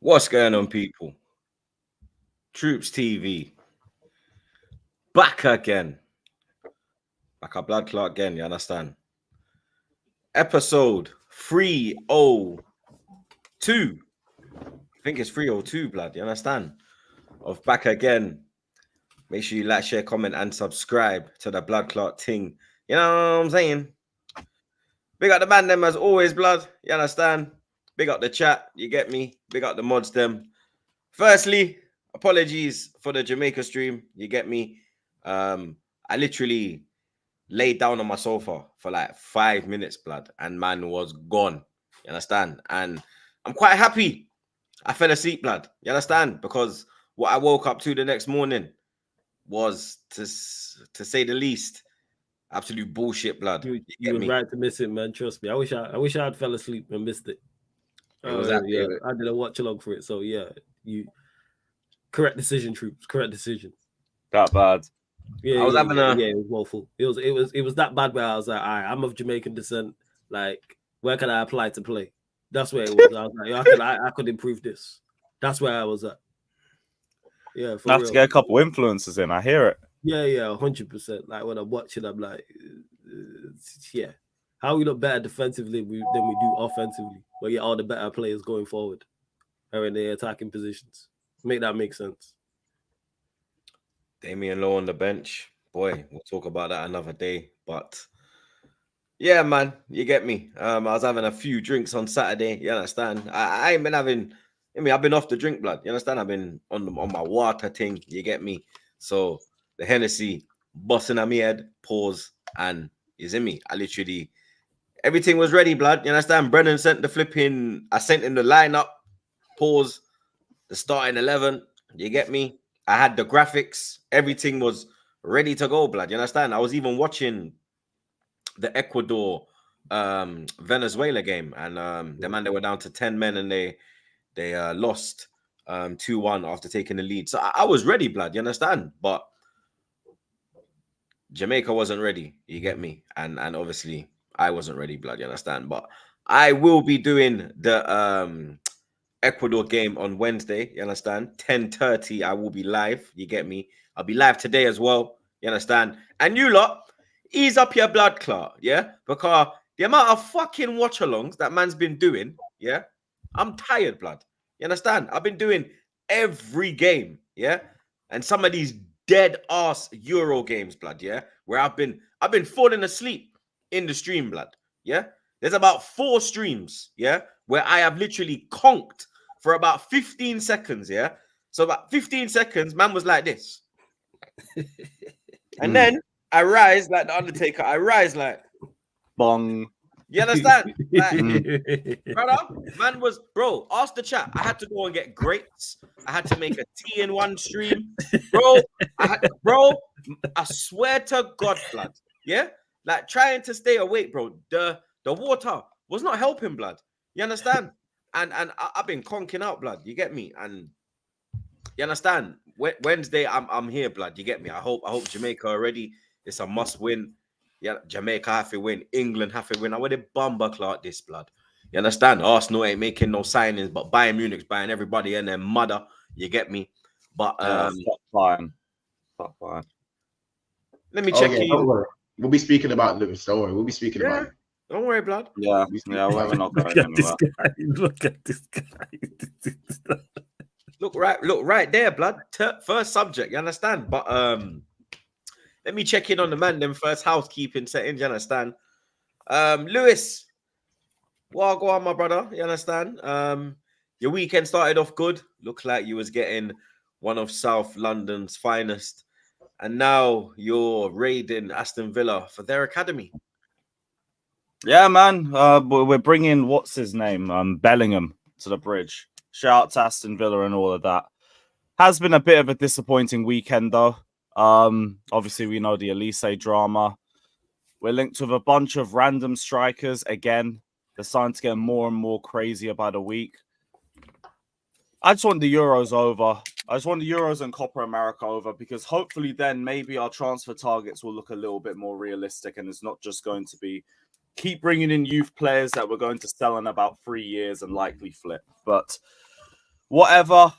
What's going on, people? TroopzTV back again. Like a blood clot again, you understand? Episode 302. I think it's 302, blood, you understand? Of back again. Make sure you like, share, comment, and subscribe to the blood clot thing. You know what I'm saying? Big up the band them as always, blood. You understand? Big up the chat, you get me? Big up the mods them. Firstly, apologies for the Jamaica stream. You get me? I literally laid down on my sofa for like 5 minutes, blood, and man was gone. You understand? And I'm quite happy I fell asleep, blood. You understand? Because what I woke up to the next morning was, to say the least, absolute bullshit, blood. You were right to miss it, man. Trust me. I wish I had fell asleep and missed it. I did a watch along for it. So yeah, you correct decision, troops. Correct decision. That bad. Yeah, it was woeful. It was that bad where I was like, all right, I'm of Jamaican descent. Like, where can I apply to play? That's where it was. I was like, I could improve this. That's where I was at. Yeah, for real. To get a couple influences in. I hear it. Yeah, 100%. Like when I'm watching, I'm like, yeah. How we look better defensively than we do offensively, but yet all the better players going forward are in their attacking positions. Make that make sense. Damian Lowe on the bench. Boy, we'll talk about that another day. But yeah, man, you get me. I was having a few drinks on Saturday. You understand? I ain't been having. I've been off the drink, blood. You understand? I've been on my water thing. You get me? So the Hennessy busting on me head, pause, and is in me. I literally, everything was ready, blood. You understand? Brennan sent the flipping. I sent him the lineup, pause, the starting 11. You get me? I had the graphics. Everything was ready to go, blood. You understand? I was even watching the Ecuador Venezuela game, and the man, they were down to 10 men, and they lost 2-1 after taking the lead. So I was ready, blood. You understand? But Jamaica wasn't ready. You get me? And obviously I wasn't ready, blood. You understand? But I will be doing the Ecuador game on Wednesday. You understand? 10:30. I will be live. You get me? I'll be live today as well. You understand? And you lot, ease up your blood clot, yeah? Because the amount of fucking watch-alongs that man's been doing, yeah? I'm tired, blood. You understand? I've been doing every game, yeah? And some of these dead-ass Euro games, blood, yeah? Where I've been falling asleep in the stream, blood, yeah? There's about 4 streams, yeah? Where I have literally conked for about 15 seconds, yeah? So about 15 seconds, man was like this. And then I rise like the Undertaker. I rise like bong. You understand? Like, brother, man was, bro, ask the chat. I had to go and get grapes. I had to make a tea in one stream. Bro, I swear to God, blood. Yeah? Like trying to stay awake, bro. The water was not helping, blood. You understand? And I've been conking out, blood. You get me? And you understand? Wednesday, I'm here, blood. You get me? I hope Jamaica are ready. It's a must win. Yeah, Jamaica have to win. England have to win. I would have bumper clot this, blood. You understand? Arsenal ain't making no signings, but Bayern Munich's buying everybody and their mother. You get me? But fine. Let me check in. Don't worry. We'll be speaking about Lewis. Don't worry. We'll be speaking about it. Don't worry, blood. Yeah, we're not going anywhere. Look at this guy. Look right there, blood. First subject, you understand? But let me check in on the man, them first housekeeping settings, you understand? Lewis, well, go on, my brother, you understand? Your weekend started off good. Looked like you was getting one of South London's finest. And now you're raiding Aston Villa for their academy. Yeah, man. We're bringing, what's his name? Bellingham to the bridge. Shout out to Aston Villa and all of that. Has been a bit of a disappointing weekend, though. Obviously, we know the Olise drama. We're linked with a bunch of random strikers. Again, they're starting to get more and more crazier by the week. I just want the Euros over. I just want the Euros and Copa America over, because hopefully then maybe our transfer targets will look a little bit more realistic, and it's not just going to be keep bringing in youth players that we're going to sell in about 3 years and likely flip. But whatever.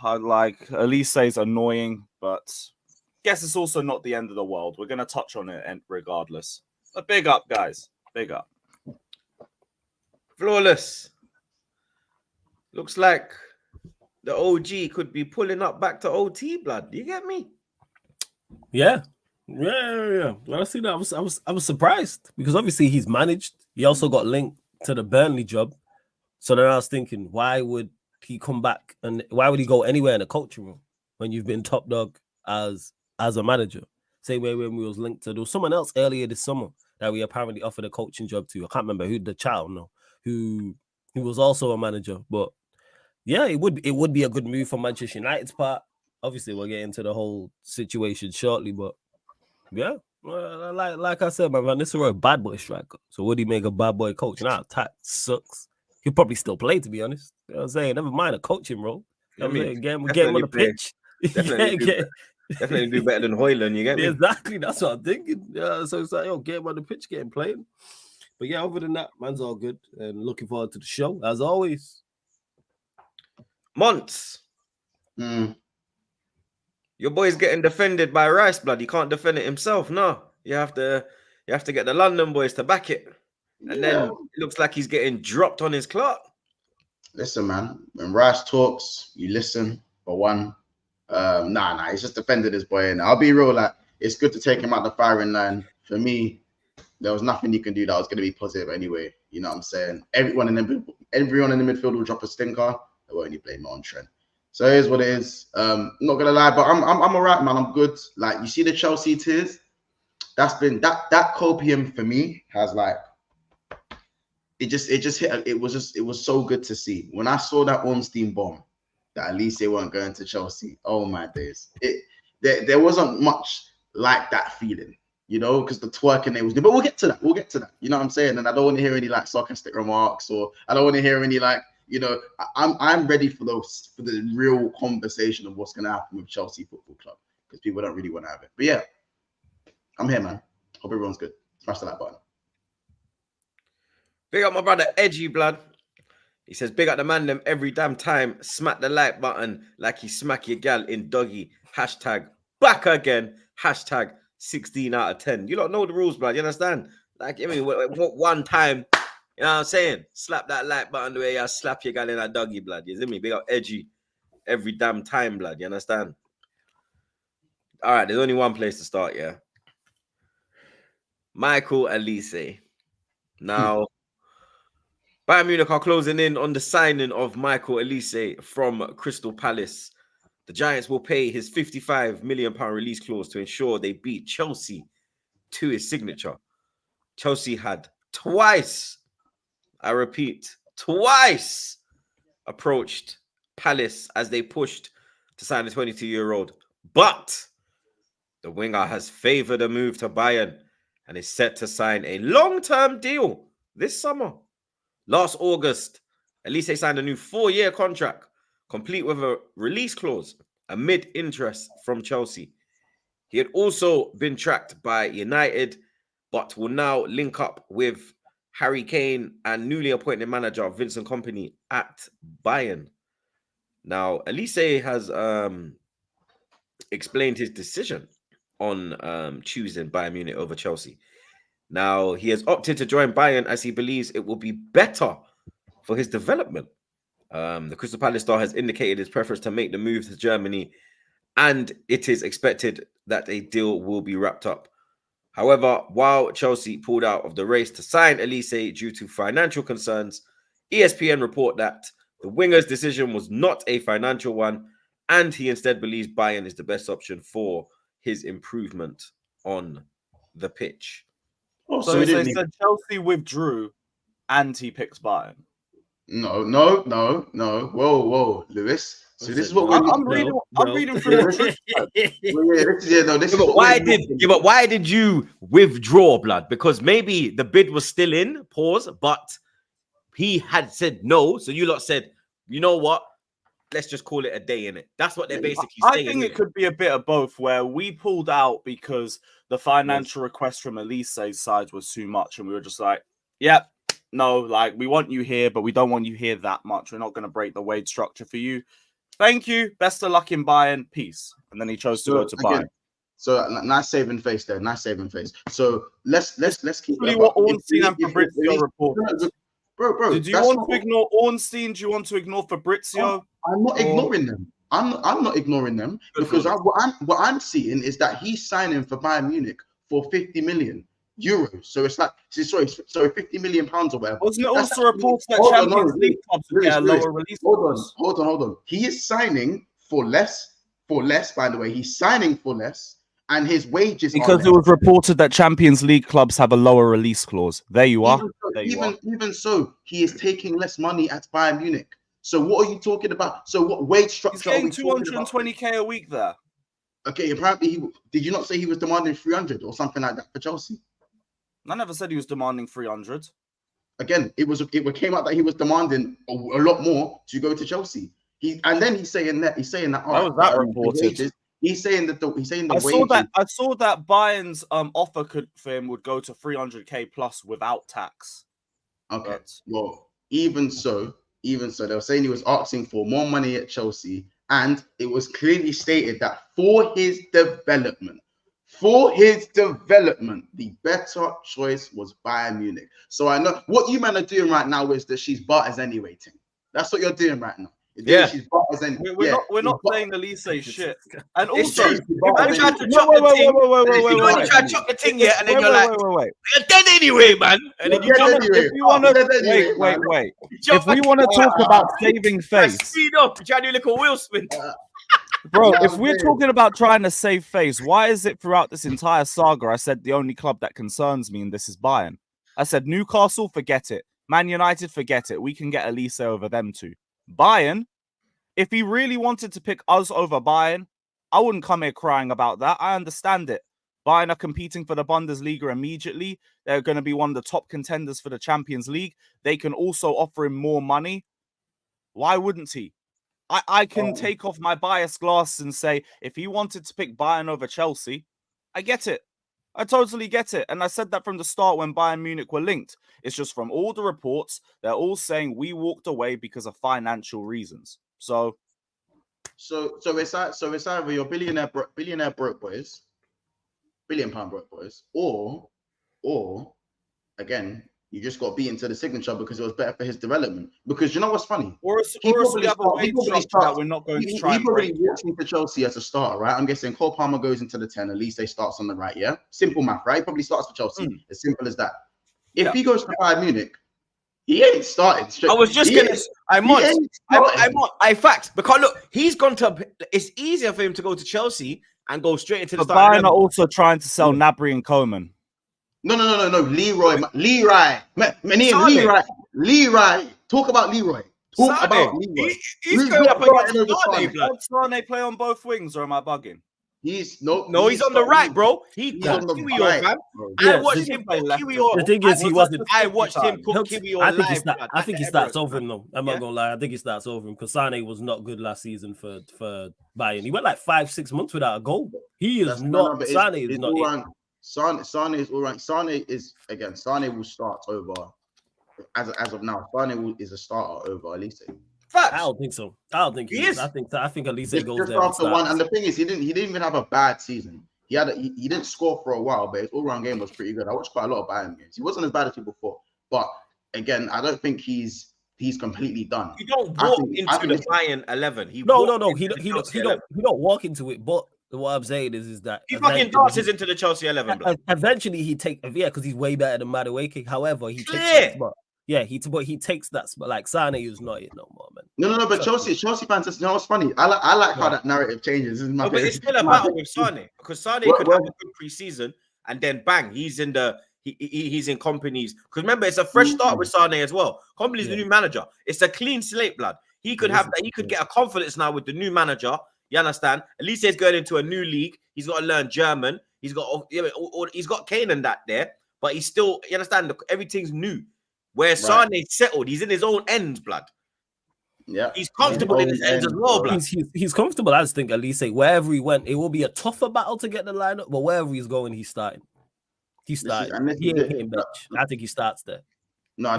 I like Olise's annoying, but guess it's also not the end of the world. We're gonna touch on it regardless. But big up, guys. Big up. Flawless. Looks like the OG could be pulling up back to OT blood. Do you get me? Yeah. When I see that, I was surprised because obviously he's managed. He also got linked to the Burnley job. So then I was thinking, why would he come back and why would he go anywhere in the coaching room when you've been top dog as a manager? Same way when we was linked to there was someone else earlier this summer that we apparently offered a coaching job to. I can't remember who the child who was also a manager, but yeah, it would be a good move for Manchester United's part. Obviously, we'll get into the whole situation shortly, but yeah, like I said, man, this is a bad boy striker. So would he make a bad boy coach? Nah, attack sucks. He'll probably still play, to be honest. You know what I'm saying? Never mind a coaching role. You know what I'm saying? Get him on the pitch. Definitely do better than Hoyland, you get me? Exactly, that's what I'm thinking. Yeah, so it's like, get him on the pitch, get him playing. But yeah, other than that, man's all good. And looking forward to the show, as always. Months. Your boy's getting defended by Rice blood. He can't defend it himself. No, you have to get the London boys to back it. And then it looks like he's getting dropped on his clock. Listen, man. When Rice talks, you listen. For one, he's just defended his boy. And I'll be real, like it's good to take him out the firing line. For me, there was nothing you can do that was going to be positive anyway. You know what I'm saying? Everyone in the midfield will drop a stinker. They won't only blame it on Trent. So here's what it is. Not gonna lie, but I'm all right, man. I'm good. Like you see the Chelsea tears. That's been that copium for me has like. It just hit. It was so good to see when I saw that Ornstein bomb that at least they weren't going to Chelsea. Oh my days! There wasn't much like that feeling, you know, because the twerking they was doing. But we'll get to that. You know what I'm saying? And I don't want to hear any like sarcastic remarks, or I don't want to hear any like, you know, I'm ready for the real conversation of what's going to happen with Chelsea Football Club because people don't really want to have it. But yeah, I'm here, man. Hope everyone's good. Smash the like button. Big up my brother Edgy blood. He says, big up the man them every damn time. Smack the like button like he smack your gal in doggy. Hashtag back again. Hashtag 16 out of 10. You don't know the rules, blood. You understand? Like, I mean, one time, you know what I'm saying? Slap that like button the way you slap your gal in a doggy, blood. You see me? Big up Edgy every damn time, blood. You understand? All right, there's only one place to start, yeah. Michael Olise. Now, Bayern Munich are closing in on the signing of Michael Olise from Crystal Palace. The Giants will pay his £55 million release clause to ensure they beat Chelsea to his signature. Chelsea had twice, I repeat, twice approached Palace as they pushed to sign the 22-year-old. But the winger has favored a move to Bayern and is set to sign a long-term deal this summer. Last August, Olise signed a new 4-year contract, complete with a release clause amid interest from Chelsea. He had also been tracked by United, but will now link up with Harry Kane and newly appointed manager Vincent Kompany at Bayern. Now, Olise has explained his decision on choosing Bayern Munich over Chelsea. Now, he has opted to join Bayern as he believes it will be better for his development. The Crystal Palace star has indicated his preference to make the move to Germany, and it is expected that a deal will be wrapped up. However, while Chelsea pulled out of the race to sign Olise due to financial concerns, ESPN report that the winger's decision was not a financial one, and he instead believes Bayern is the best option for his improvement on the pitch. Oh, So we they didn't said Chelsea withdrew and he picks Bayern. No. Whoa, Lewis. So this is what I'm reading through the truth. But why did you withdraw, blood? Because maybe the bid was still in, pause, but he had said no. So you lot said, you know what? Let's just call it a day in it. That's what they're basically saying. I think it could be a bit of both, where we pulled out because the financial request from Olise's side was too much, and we were just like, "Yep, no, like we want you here, but we don't want you here that much. We're not going to break the wage structure for you. Thank you. Best of luck in Bayern. Peace. And then he chose to go to Bayern. So nice saving face there. Nice saving face. So let's keep really what Ornstein and Fabrizio reported. Bro. Did you want to ignore Ornstein? Do you want to ignore Fabrizio? I'm not ignoring them. I'm not ignoring them because what I'm seeing is that he's signing for Bayern Munich for 50 million euros. So it's like 50 million pounds or whatever. Wasn't it also reports that Champions League clubs would get a lower release? Hold on. He is signing for less. By the way, he's signing for less. And his wages because it was reported that Champions League clubs have a lower release clause. There you are. Even so, he is taking less money at Bayern Munich. So what are you talking about? So what wage structure? He's getting 220k a week there. Okay, apparently did you not say he was demanding 300 or something like that for Chelsea? I never said he was demanding 300. Again, it came out that he was demanding a lot more to go to Chelsea. He's saying that. How was that reported? He's saying the I saw that Bayern's offer for him would go to 300k plus without tax. Okay. Well, even so, they were saying he was asking for more money at Chelsea, and it was clearly stated that for his development, the better choice was Bayern Munich. So I know what you men are doing right now is that she's butters anyway, Tim. That's what you're doing right now. Yeah, we're not saying Olise shit. And also, if I try to chop the thing, you try to chop the thing yet, and then you're like, you're dead anyway, man. And then you jump. If you want to wait. If we want to talk about saving face, speed up. Try to do like a wheel spin, bro. If we're talking about trying to save face, why is it throughout this entire saga I said the only club that concerns me in this is Bayern? I said Newcastle, forget it. Man United, forget it. We can get Olise over them too. Bayern, if he really wanted to pick us over Bayern, I wouldn't come here crying about that. I understand it. Bayern are competing for the Bundesliga immediately. They're going to be one of the top contenders for the Champions League. They can also offer him more money. Why wouldn't he? I can take off my bias glasses and say, if he wanted to pick Bayern over Chelsea, I get it. I totally get it. And I said that from the start when Bayern Munich were linked. It's just from all the reports, they're all saying we walked away because of financial reasons. So it's either your billionaire broke boys, £1 billion broke boys, or again, you just got beaten to the signature because it was better for his development. Because you know what's funny? Or we have a wage structure that we're not going to try. He probably walks into Chelsea as a starter, right? I'm guessing Cole Palmer goes into the 10, Olise starts on the right, yeah? Simple math, right? He probably starts for Chelsea. As simple as that. If he goes to Bayern Munich, he ain't starting straight. I was just gonna. I fact because look, he's gone to. It's easier for him to go to Chelsea and go straight into the. But Bayern are also trying to sell Gnabry and Coman. No. Leroy. Talk about Leroy. He's going up against Sane play on both wings, or am I bugging? He's on the right, bro. He's on the right. Fam. I watched him put Kiwior. The thing is, he wasn't. I watched him put Kiwior. I think he starts over him though. I'm not gonna lie. I think he starts over him because Sane was not good last season for Bayern. He went like 5-6 months without a goal. He is not. Sane is not. Sane is all right. Sane will start over as of now. Sane is a starter over Olise. Facts. I don't think so. I don't think he is. I think Olise goes there after one. And the thing is, he didn't even have a bad season. He didn't score for a while, but his all-round game was pretty good. I watched quite a lot of Bayern games. He wasn't as bad as people thought, but again, I don't think he's completely done. You don't walk into the Bayern 11. No. He don't walk into it. But what I'm saying is that he fucking dances into the Chelsea 11. Eventually, he because he's way better than Madueke. However, he takes that spot. Yeah, he takes that spot. Like Sane is not it no more, man. No. But Chelsea fans, you know what's funny? I like how that narrative changes. But it's still a battle with Sane because Sane could have a good preseason and then bang, he's in Company's. Because remember, it's a fresh start with Sane as well. Company's the new manager. It's a clean slate, blood. He could have that. He could get a confidence now with the new manager. You understand? Olise is going into a new league. He's got to learn German. He's got Kane and that there, but he's still. You understand? Everything's new. Where Sane settled, he's in his own ends, blood. Yeah, he's comfortable in his ends as well, blood. He's comfortable. I just think Olise, wherever he went, it will be a tougher battle to get the lineup. But wherever he's going, he's starting. He's starting. He ain't getting bench. I think he starts there. No,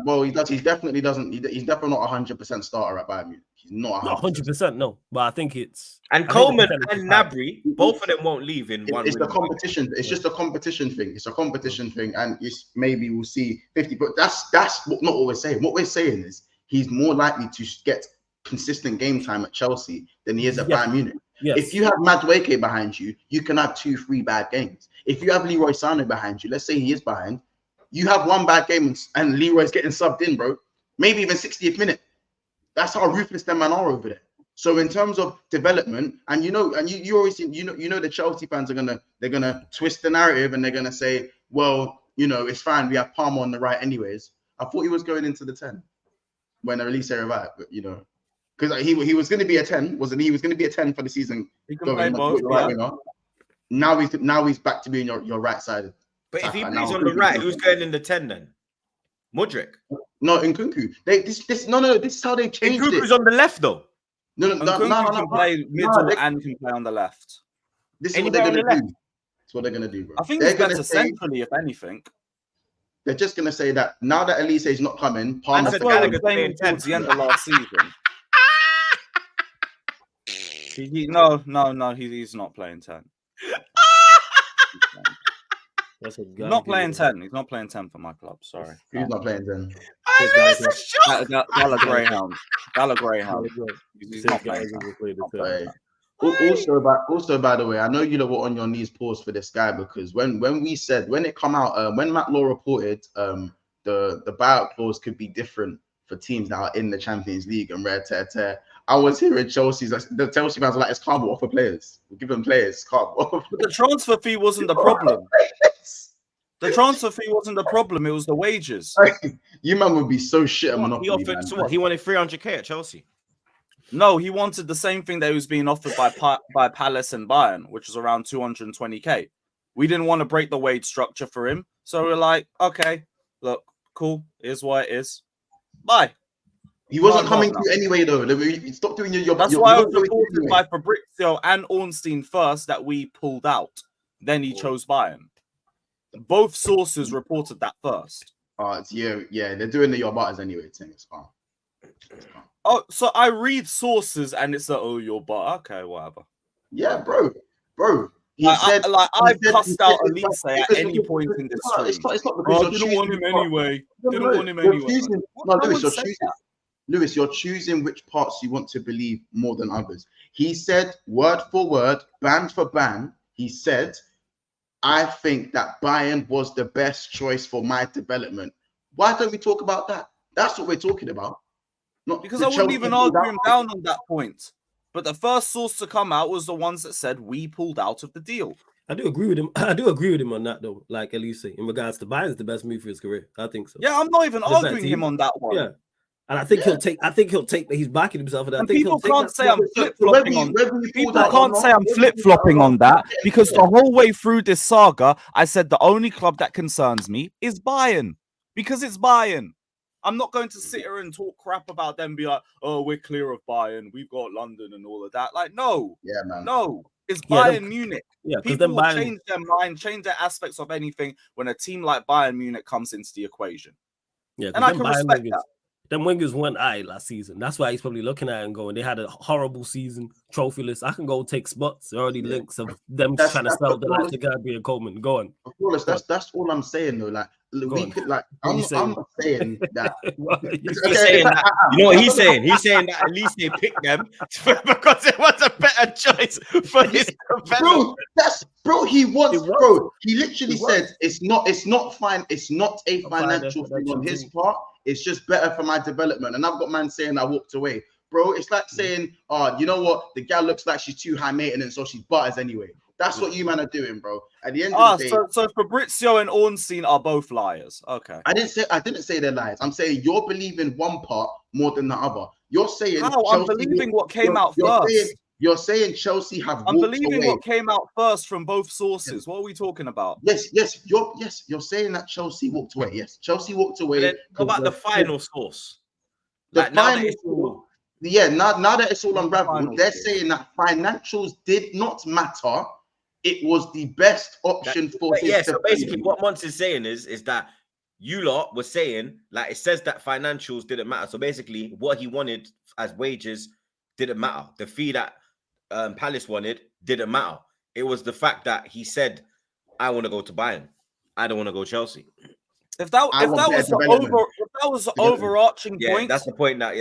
well, he does. He definitely doesn't. He's definitely not 100% starter at Bayern Munich. He's not 100%. No, but I think it's. And Coleman and Gnabry, both of them won't leave in one. It's the competition. It's just a competition thing. It's a competition thing, and maybe we'll see 50. But that's not what we're saying. What we're saying is he's more likely to get consistent game time at Chelsea than he is at Bayern Munich. Yes. If you have Madueke behind you, you can have 2-3 bad games. If you have Leroy Sané behind you, let's say he is behind, you have one bad game and Leroy's getting subbed in, bro. Maybe even 60th minute. That's how ruthless them man are over there. So in terms of development, and you always the Chelsea fans they're gonna twist the narrative and they're gonna say, well, it's fine. We have Palmer on the right anyways. I thought he was going into the 10 when Olise arrived, but because he was going to be a 10, wasn't he? He was going to be a 10 for the season. He can play both. Now he's back to being your right sided. But if he plays on the right, who's going in the 10 then? Mudryk? No, Nkunku. This is how they changed it. Nkunku's on the left though. No. Can play middle and can play on the left. This is what they're going to do. That's what they're going to do, bro. I think it's better centrally, if anything. They're just going to say that now that Olise is not coming, Palmer's playing towards the end of last season. No, he's not playing 10. He's not playing 10. He's not playing 10 for my club. Sorry. He's not playing 10. Gala Greyhound. He's not playing 10. Also, by the way, I know you were on your knees pause for this guy because when it come out, when Matt Law reported the buyout clause could be different for teams that are in the Champions League and I was hearing the Chelsea fans were like, it's calm, we'll offer players. We'll give them players. Calm. But the transfer fee wasn't the problem. The transfer fee wasn't the problem. It was the wages. You man would be so shit at Monopoly. He offered what? He wanted 300k at Chelsea. No, he wanted the same thing that was being offered by Palace and Bayern, which was around 220k. We didn't want to break the wage structure for him. So we're like, okay, look, cool. Here's what it is. Bye. He wasn't coming through anyway, though. Stop doing your. That's why I was reported by Fabrizio and Ornstein first that we pulled out. Then he chose Bayern. Both sources reported that first. Yeah. They're doing the your butters anyway. It's calm. Oh, so I read sources and it's like, oh, your butt. Okay, whatever. Yeah, bro. I've cussed out Olise at any point in this stream. It's not because I didn't want him anyway. Lewis, you're choosing which parts you want to believe more than others. He said, word for word, band for band, he said, I think that Bayern was the best choice for my development. Why don't we talk about that? That's what we're talking about. Because I wouldn't even argue him down on that point. But the first source to come out was the ones that said we pulled out of the deal. I do agree with him. I do agree with him on that, though. Like Olise, in regards to Bayern's the best move for his career. I think so. Yeah, I'm not even arguing him on that one. Yeah. And I think he'll take that he's backing himself. And people can't say I'm flip-flopping on that. People can't say I'm flip-flopping on that because the whole way through this saga, I said the only club that concerns me is Bayern because it's Bayern. I'm not going to sit here and talk crap about them, be like, oh, we're clear of Bayern, we've got London and all of that. Like, no. Yeah, man. No. It's Bayern Munich. Yeah, people will change their mind, change their aspects of anything when a team like Bayern Munich comes into the equation. Yeah, and I can respect that. Them wingers went last season. That's why he's probably looking at it and going, they had a horrible season, trophyless. I can go take spots. There are already links of them trying to sell the likes of Gabriel Coleman. Go on. Of course, that's all I'm saying though. Like we could I'm not saying that. He's saying that. You know what he's saying? He's saying that at least they picked them because it was a better choice for his development. He literally said it's not fine. It's not a financial thing on his part. It's just better for my development. And I've got man saying I walked away. Bro, it's like saying, you know what? The gal looks like she's too high maintenance, so she's butters anyway. That's what you man are doing, bro. At the end of the day. So Fabrizio and Ornstein are both liars. Okay. I didn't say they're liars. I'm saying you're believing one part more than the other. You're saying I'm believing what came out first. You're saying Chelsea have I'm believing what came out first from both sources. What are we talking about? Yes. You're saying that Chelsea walked away. Yes, Chelsea walked away. Then what about the final source? Now that it's all unraveled, they're saying that financials did not matter. It was the best option for his. Yeah, so basically what Mons is saying is that you lot were saying, like, it says that financials didn't matter. So basically, what he wanted as wages didn't matter. The fee that Palace wanted didn't matter. It was the fact that he said, I want to go to Bayern. I don't want to go Chelsea. If that was the overarching point, that's the point. That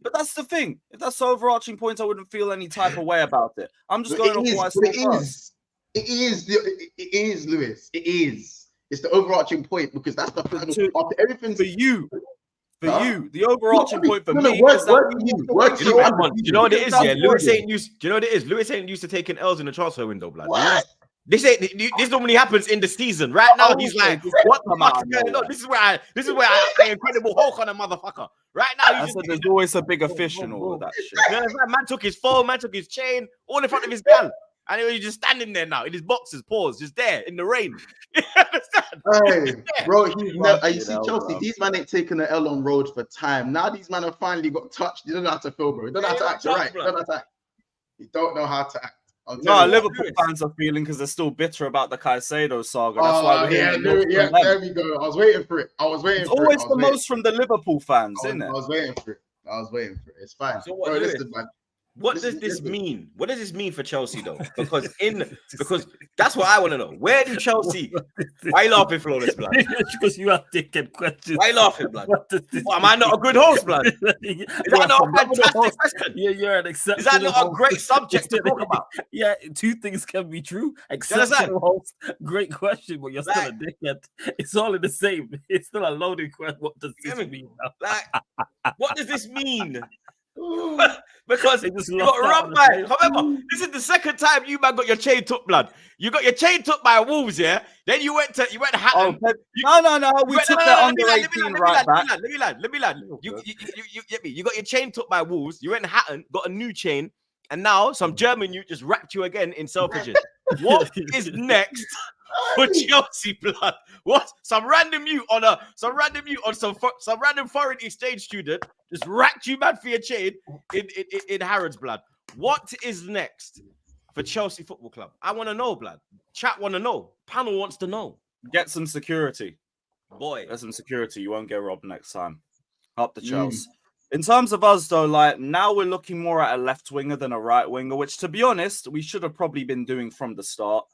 but that's the thing. If that's the overarching point, I wouldn't feel any type of way about it. I'm just going off what I saw first. It is, Lewis. It is. It's the overarching point because that's the final. After everything for you, the overarching point for me is that you know what it is. Yeah, Lewis ain't used. Do you know what it is? Lewis ain't used to taking L's in the transfer window, blood. What? This normally happens in the season. Right now, he's like, "What the fuck is going on?" This is where I play Incredible Hulk on a motherfucker. Right now, there's always a bigger fish and all of that shit. Man took his phone, man took his chain, all in front of his gal. And he was just standing there now in his boxes, paws, just there in the rain. You understand? Hey, bro, you see Chelsea, these man ain't taking the L on road for time. Now these man have finally got touched. You don't know how to feel, bro. You don't know how to act. You're right. You don't know how to act. You don't know how to act. No, Liverpool fans are feeling because they're still bitter about the Caicedo saga. That's why there we go. I was waiting for it. It's always the most from the Liverpool fans, isn't it? I was waiting for it. It's fine. So what, listen, man. What does this mean? What does this mean for Chelsea though? Because that's what I want to know. Where do Chelsea? Why you laughing, Flawless, blood? Because you are thinking questions. Why you laughing, blood? Am I not a good host, blood? Is that not a fantastic question? Yeah, you're an exceptional. Is that not a great subject to talk about? Yeah, two things can be true. Exceptional host, great question, but you're still a dickhead. It's all in the same. It's still a loaded question. What does this mean? What does this mean? Because you got run by. However, this is the second time you man got your chain took, blood. You got your chain took by Wolves, yeah. Then you went Hatton. No. We took that under 18 right back. Let me land. You get me. You got your chain took by Wolves. You went Hatton, got a new chain, and now some German you just wrapped you again in Selfridges. What is next for Chelsea, blood? What? Some random you on some random foreign exchange student just racked you mad for your chain in Harrods, blood. What is next for Chelsea Football Club? I want to know, blood. Chat want to know. Panel wants to know. Get some security, boy. Get some security. You won't get robbed next time. Up the Chelsea. In terms of us, though, like now we're looking more at a left winger than a right winger, which, to be honest, we should have probably been doing from the start.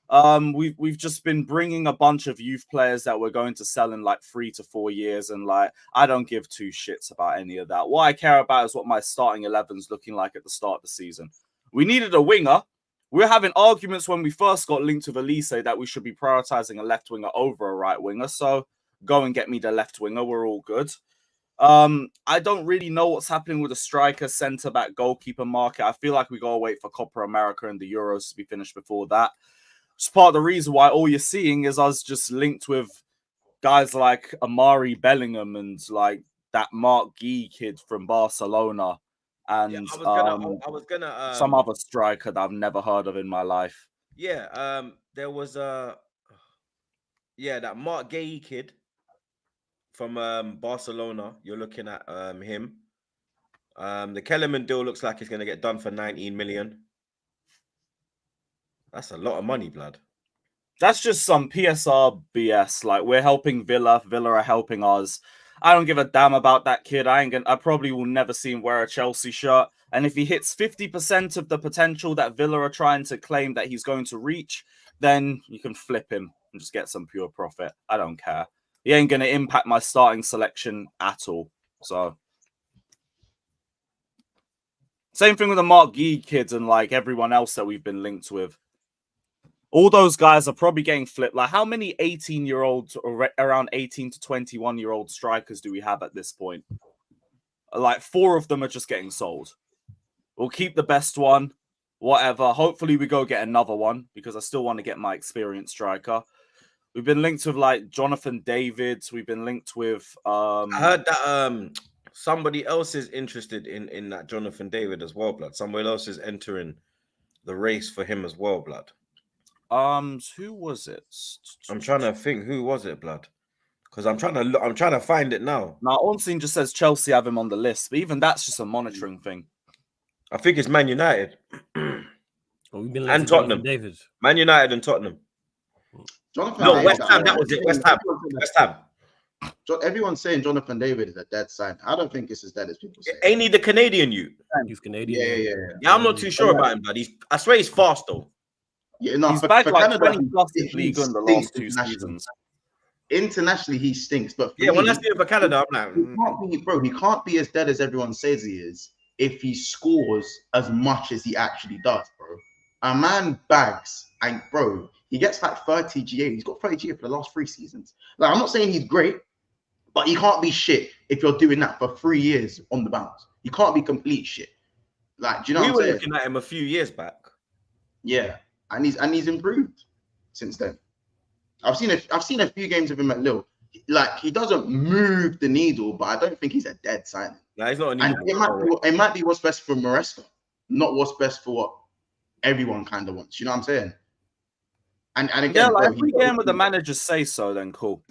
We've just been bringing a bunch of youth players that we're going to sell in like 3 to 4 years, and like I don't give two shits about any of that. What I care about is what my starting 11's looking like at the start of the season. We needed a winger. We were having arguments when we first got linked with Olise that we should be prioritizing a left winger over a right winger. So go and get me the left winger. We're all good. I don't really know what's happening with the striker, centre back, goalkeeper market. I feel like we gotta wait for Copa America and the Euros to be finished before that. It's part of the reason why all you're seeing is us just linked with guys like Amari Bellingham and like that Mark Guy kid from Barcelona and I was gonna some other striker that I've never heard of in my life. Yeah, there was that Mark Guy kid from Barcelona. You're looking at him. The Kellerman deal looks like it's gonna get done for 19 million. That's a lot of money, blood. That's just some PSR BS. Like we're helping Villa are helping us. I don't give a damn about that kid. I probably will never see him wear a Chelsea shirt. And if he hits 50% of the potential that Villa are trying to claim that he's going to reach, then you can flip him and just get some pure profit. I don't care. He ain't going to impact my starting selection at all. So same thing with the Mark Guy kids and like everyone else that we've been linked with. All those guys are probably getting flipped. Like, how many 18-year-olds or around 18 to 21-year-old strikers do we have at this point? Like, 4 of them are just getting sold. We'll keep the best one, whatever. Hopefully, we go get another one because I still want to get my experienced striker. We've been linked with, like, Jonathan Davids. We've been linked with... I heard that somebody else is interested in that Jonathan David as well, blood. Somebody else is entering the race for him as well, blood. Who was it? I'm trying to think. Who was it, blood? Because I'm trying to find it now. Now, Ornstein just says Chelsea have him on the list, but even that's just a monitoring thing. I think it's Man United we've been and Tottenham. David. Man United and Tottenham. Jonathan No, David, West Ham. That was it. West Ham. West Ham. Everyone's saying Jonathan David is a dead sign. I don't think it's as dead as people say. Ain't he the Canadian youth? He's Canadian. Yeah, I'm not too sure about him, but I swear he's fast though. Yeah, no, He's for bagged like Canada, 20 plus in he league in the stinks last 2 seasons. Internationally, he stinks. But for Yeah, when me, I see him for Canada, I'm like, he can't be as dead as everyone says he is if he scores as much as he actually does, bro. A man bags, and bro, he gets like 30 GA. He's got 30 GA for the last 3 seasons. Like, I'm not saying he's great, but you can't be shit if you're doing that for 3 years on the bounce. You can't be complete shit. Like, do you know we what I'm were saying? looking at him a few years back. Yeah, and he's improved since then. I've seen a few games of him at Lille. Like, he doesn't move the needle, but I don't think he's a dead signing. No, he's not a And needle. it might be what's best for Maresca, not what's best for what everyone kind of wants. You know what I'm saying? And again, Yeah, like bro, if we get him with the manager's say so, then cool.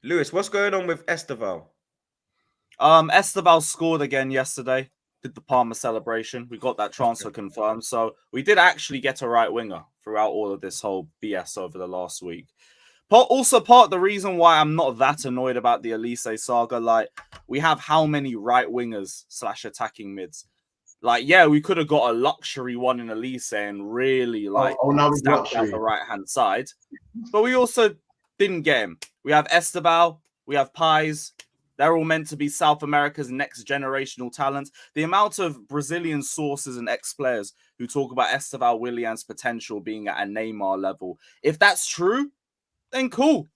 Lewis, what's going on with Esteval? Esteval scored again yesterday. Did the Parma celebration. We got that transfer confirmed. So we did actually get a right winger throughout all of this whole BS over the last week. But also part of the reason why I'm not that annoyed about the Olise saga, like, we have how many right wingers / attacking mids? Like, yeah, we could have got a luxury one in Olise and really like stamped out the right hand side, but we also didn't get him. We have Esteval, we have Pies. They're all meant to be South America's next generational talents. The amount of Brazilian sources and ex-players who talk about Esteval Willian's potential being at a Neymar level, if that's true, then cool.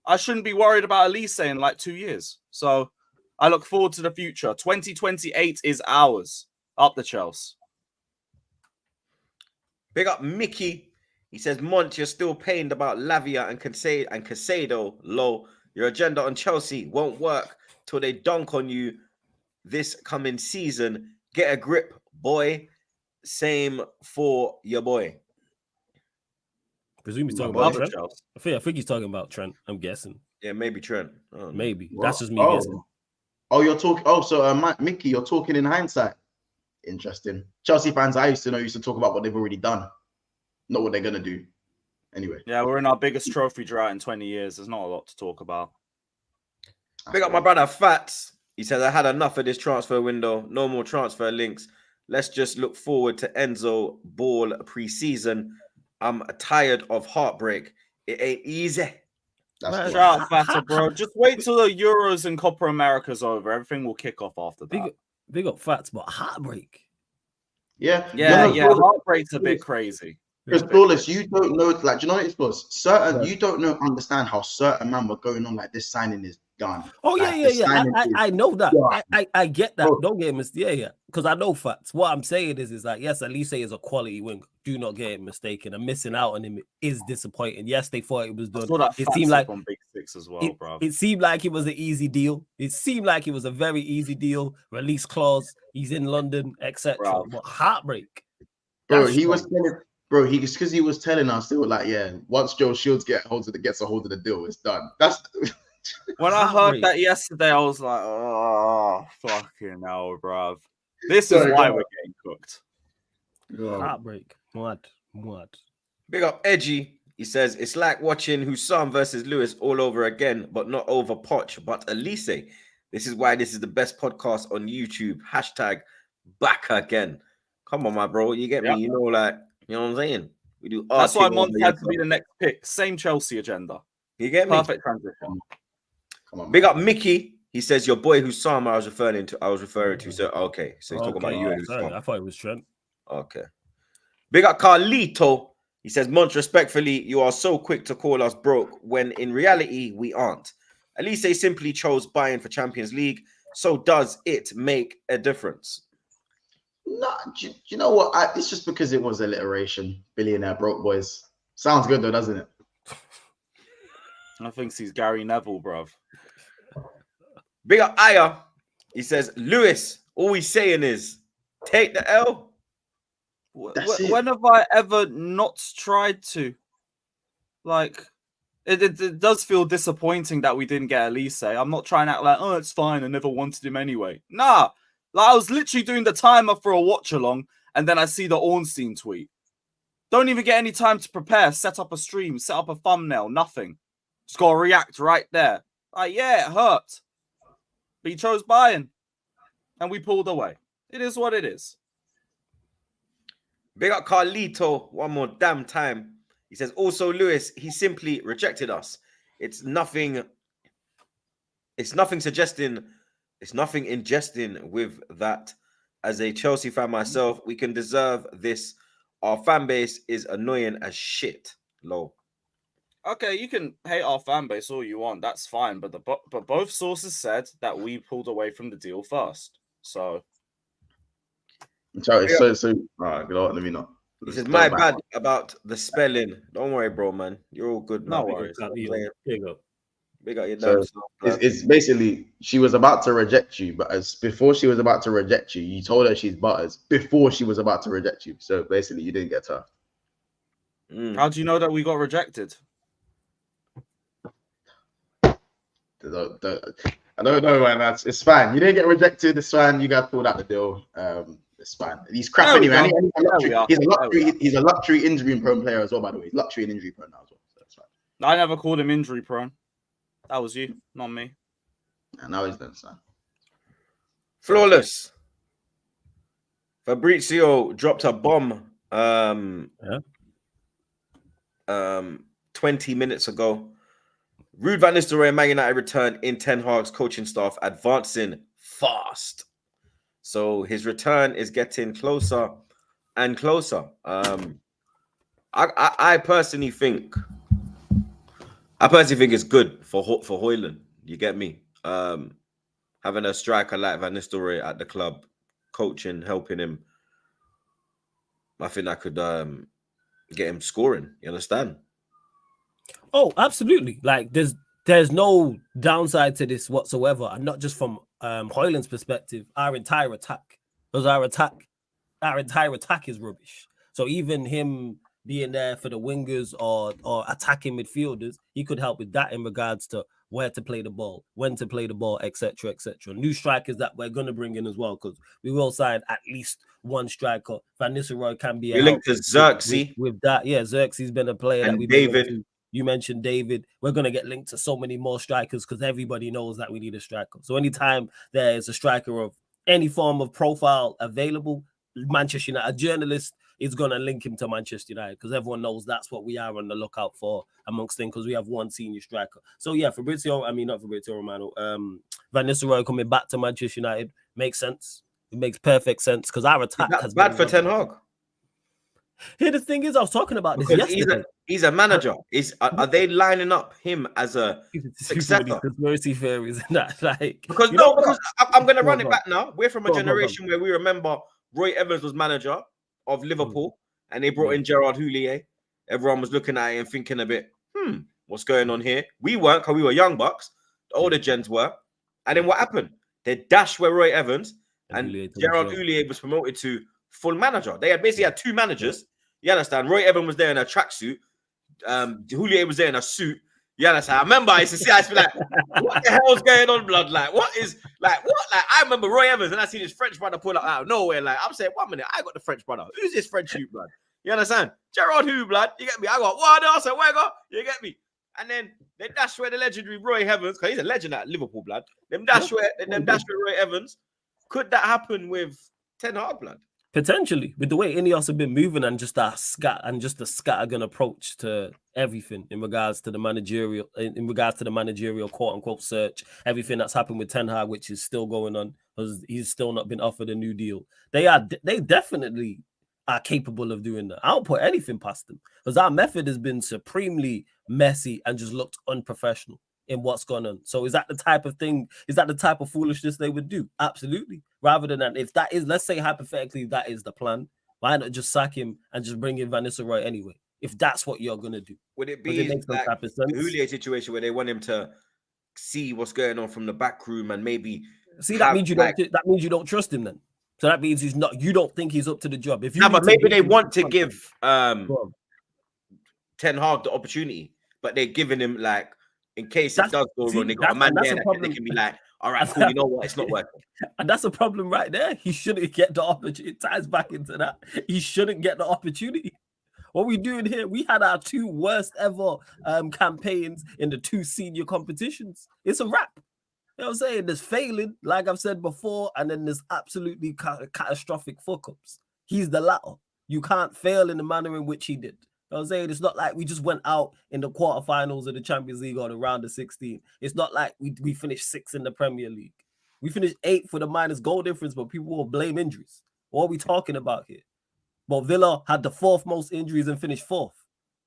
I shouldn't be worried about Olise in like 2 years. So I look forward to the future. 2028 is ours. Up the Chelsea. Big up Mickey. He says, Mont, you're still pained about Lavia and Casado. Low. Your agenda on Chelsea won't work till they dunk on you this coming season. Get a grip, boy. Same for your boy. Presume he's talking about Trent. I think he's talking about Trent. I'm guessing. Yeah, maybe Trent. Maybe. What? That's just me guessing. Oh, you're talking. Oh, so Mickey, you're talking in hindsight. Interesting. Chelsea fans I used to talk about what they've already done, not what they're gonna do. Anyway. Yeah, we're in our biggest trophy drought in 20 years. There's not a lot to talk about. Big up my brother Fats. He says, I had enough of this transfer window. No more transfer links. Let's just look forward to Enzo Ball pre-season. I'm tired of heartbreak. It ain't easy. Shout out Fats, bro. Just wait till the Euros and Copa America's over. Everything will kick off after that. Big up Fats, but heartbreak. Yeah. Heartbreak's a bit crazy. Because Flawless, you don't know, like, do you know what it was? You don't understand how certain man were going on like this signing is done. Oh, like, yeah. I know that. I get that. Don't get mistaken. Yeah. Because I know Facts. What I'm saying is like, yes, Olise is a quality winger. Do not get it mistaken. And missing out on him is disappointing. Yes, they thought it was done. It seemed like on Big Six as well, bro. It seemed like it was an easy deal. It seemed like it was a very easy deal. Release clause. He's in London, etc. But heartbreak. Bro, he was because he was telling us, they were like, yeah, once Joe Shields gets a hold of the deal, it's done. That's when I heard that yesterday, I was like, oh, fucking hell, bruv. This is why we're getting cooked. Heartbreak. What? Big up Edgy. He says, it's like watching Hussam versus Lewis all over again, but not over Poch, but Olise. This is why this is the best podcast on YouTube. #back again. Come on, my bro. You get me? You know, like, you know what I'm saying? We do. That's why Mont had to be the next pick. Same Chelsea agenda. You get me? Perfect transition. Come on, big up Mickey. He says your boy Hussam I was referring to. So okay. So he's talking about you and Hussam. I thought it was Trent. Okay. Big up Carlito. He says, Mont, respectfully, you are so quick to call us broke when in reality we aren't. Olise simply chose buying for Champions League. So does it make a difference? No, do you know what? It's just because it was alliteration. Billionaire broke boys. Sounds good though, doesn't it? I think he's Gary Neville, bruv. Big up Aya. He says, Lewis, all he's saying is, take the L. When have I ever not tried to? Like, it does feel disappointing that we didn't get Olise. I'm not trying to act like, oh, it's fine. I never wanted him anyway. Nah. Like, I was literally doing the timer for a watch along, and then I see the Ornstein tweet. Don't even get any time to prepare, set up a stream, set up a thumbnail, nothing. Just got to react right there. Like, yeah, it hurt. But he chose Bayern. And we pulled away. It is what it is. Big up Carlito one more damn time. He says, also, Lewis, he simply rejected us. It's nothing suggesting, it's nothing ingesting with that. As a Chelsea fan myself, we can deserve this. Our fan base is annoying as shit. Low. Okay, you can hate our fan base all you want. That's fine. But both sources said that we pulled away from the deal first. So So all right, you know what? Let me know. He says, my bad about the spelling. Don't worry, bro, man. You're all good. No man. worries. Here you go. Big up your damn self, it's basically she was about to reject you, but before she was about to reject you, you told her she's butters before she was about to reject you. So basically, you didn't get her. How do you know that we got rejected? I don't know, man. It's fine. You didn't get rejected. It's fine. You guys pulled out the deal. It's fine. He's crap anyway. He's a luxury injury prone player as well, by the way. He's luxury and injury prone now as well. So that's fine. I never called him injury prone. That was you, not me. And now he's done, son. Flawless. Fabrizio dropped a bomb 20 minutes ago. Ruud van Nistelrooy and Man United return in Ten Hag's coaching staff advancing fast. So his return is getting closer and closer. I personally think it's good for Højlund. You get me? Having a striker like Van Nistelrooy at the club, coaching, helping him. I think that could get him scoring. You understand? Oh, absolutely. Like there's no downside to this whatsoever, and not just from Højlund's perspective. Our entire attack is rubbish. So even him being there for the wingers or attacking midfielders, he could help with that in regards to where to play the ball, when to play the ball, etc., etc. New strikers that we're going to bring in as well, because we will sign at least one striker. Van Nistelrooy can be a link to Xerxes with that. Yeah, Xerxes been a player and that we've David. been you mentioned David. We're going to get linked to so many more strikers because everybody knows that we need a striker. So anytime there is a striker of any form of profile available, Manchester United, a journalist is going to link him to Manchester United because everyone knows that's what we are on the lookout for amongst them because we have one senior striker. So yeah, not Fabrizio Romano, Van Nistelrooy coming back to Manchester United makes sense. It makes perfect sense because our attack has bad been for Ten Hag. Here, the thing is, I was talking about this because yesterday. He's a manager. Are they lining up him as a successor? Conspiracy theories and that, like, because I'm going to run it back now. We're from a generation where we remember Roy Evans was manager of Liverpool, and they brought in Gerard Houllier. Everyone was looking at it and thinking a bit, what's going on here? We weren't because we were young bucks. The older gens were. And then what happened? They dashed where Roy Evans and Gerard Houllier was promoted to full manager. They had basically had two managers. You understand? Roy Evans was there in a tracksuit. Houllier was there in a suit. You understand? I remember I used to see, I used to be like, what the hell's going on, blood? Like, what? Like, I remember Roy Evans and I see this French brother pull up out of nowhere. Like, I'm saying, 1 minute, I got the French brother. Who's this French shoot, blood? You understand? Gerard who, blood? You get me? I got one else and where go? You get me? And then they dash where the legendary Roy Evans, because he's a legend at Liverpool, blood. Them dash where Roy Evans. Could that happen with Ten Hag, blood? Potentially, with the way Ineos have been moving and just a scattergun approach to everything in regards to the managerial, quote unquote search, everything that's happened with Ten Hag, which is still going on because he's still not been offered a new deal. They definitely are capable of doing that. I don't put anything past them because our method has been supremely messy and just looked unprofessional in what's gone on. So is that the type of thing? Is that the type of foolishness they would do? Absolutely. Rather than that, if that is, let's say hypothetically, that is the plan, why not just sack him and just bring in Van Nistelrooy anyway? If that's what you're gonna do, would it be like the Houllier situation where they want him to see what's going on from the back room and maybe see that means you don't trust him then? So that means he's not. You don't think he's up to the job. If you but maybe they want to give Ten Hag the opportunity, but they're giving him like in case it does go wrong, they got a man there that they can be like, all right, cool, you know what, it's not working. And that's a problem right there. He shouldn't get the opportunity. It ties back into that. He shouldn't get the opportunity. What we doing here? We had our 2 worst ever campaigns in the 2 senior competitions. It's a wrap. You know what I'm saying? There's failing, like I've said before, and then there's absolutely catastrophic fuck-ups. He's the latter. You can't fail in the manner in which he did. You know what I'm saying? It's not like we just went out in the quarterfinals of the Champions League or the round of 16. It's not like we finished 6th in the Premier League. We finished 8th for the minus goal difference, but people will blame injuries. What are we talking about here? But Villa had the 4th most injuries and finished 4th.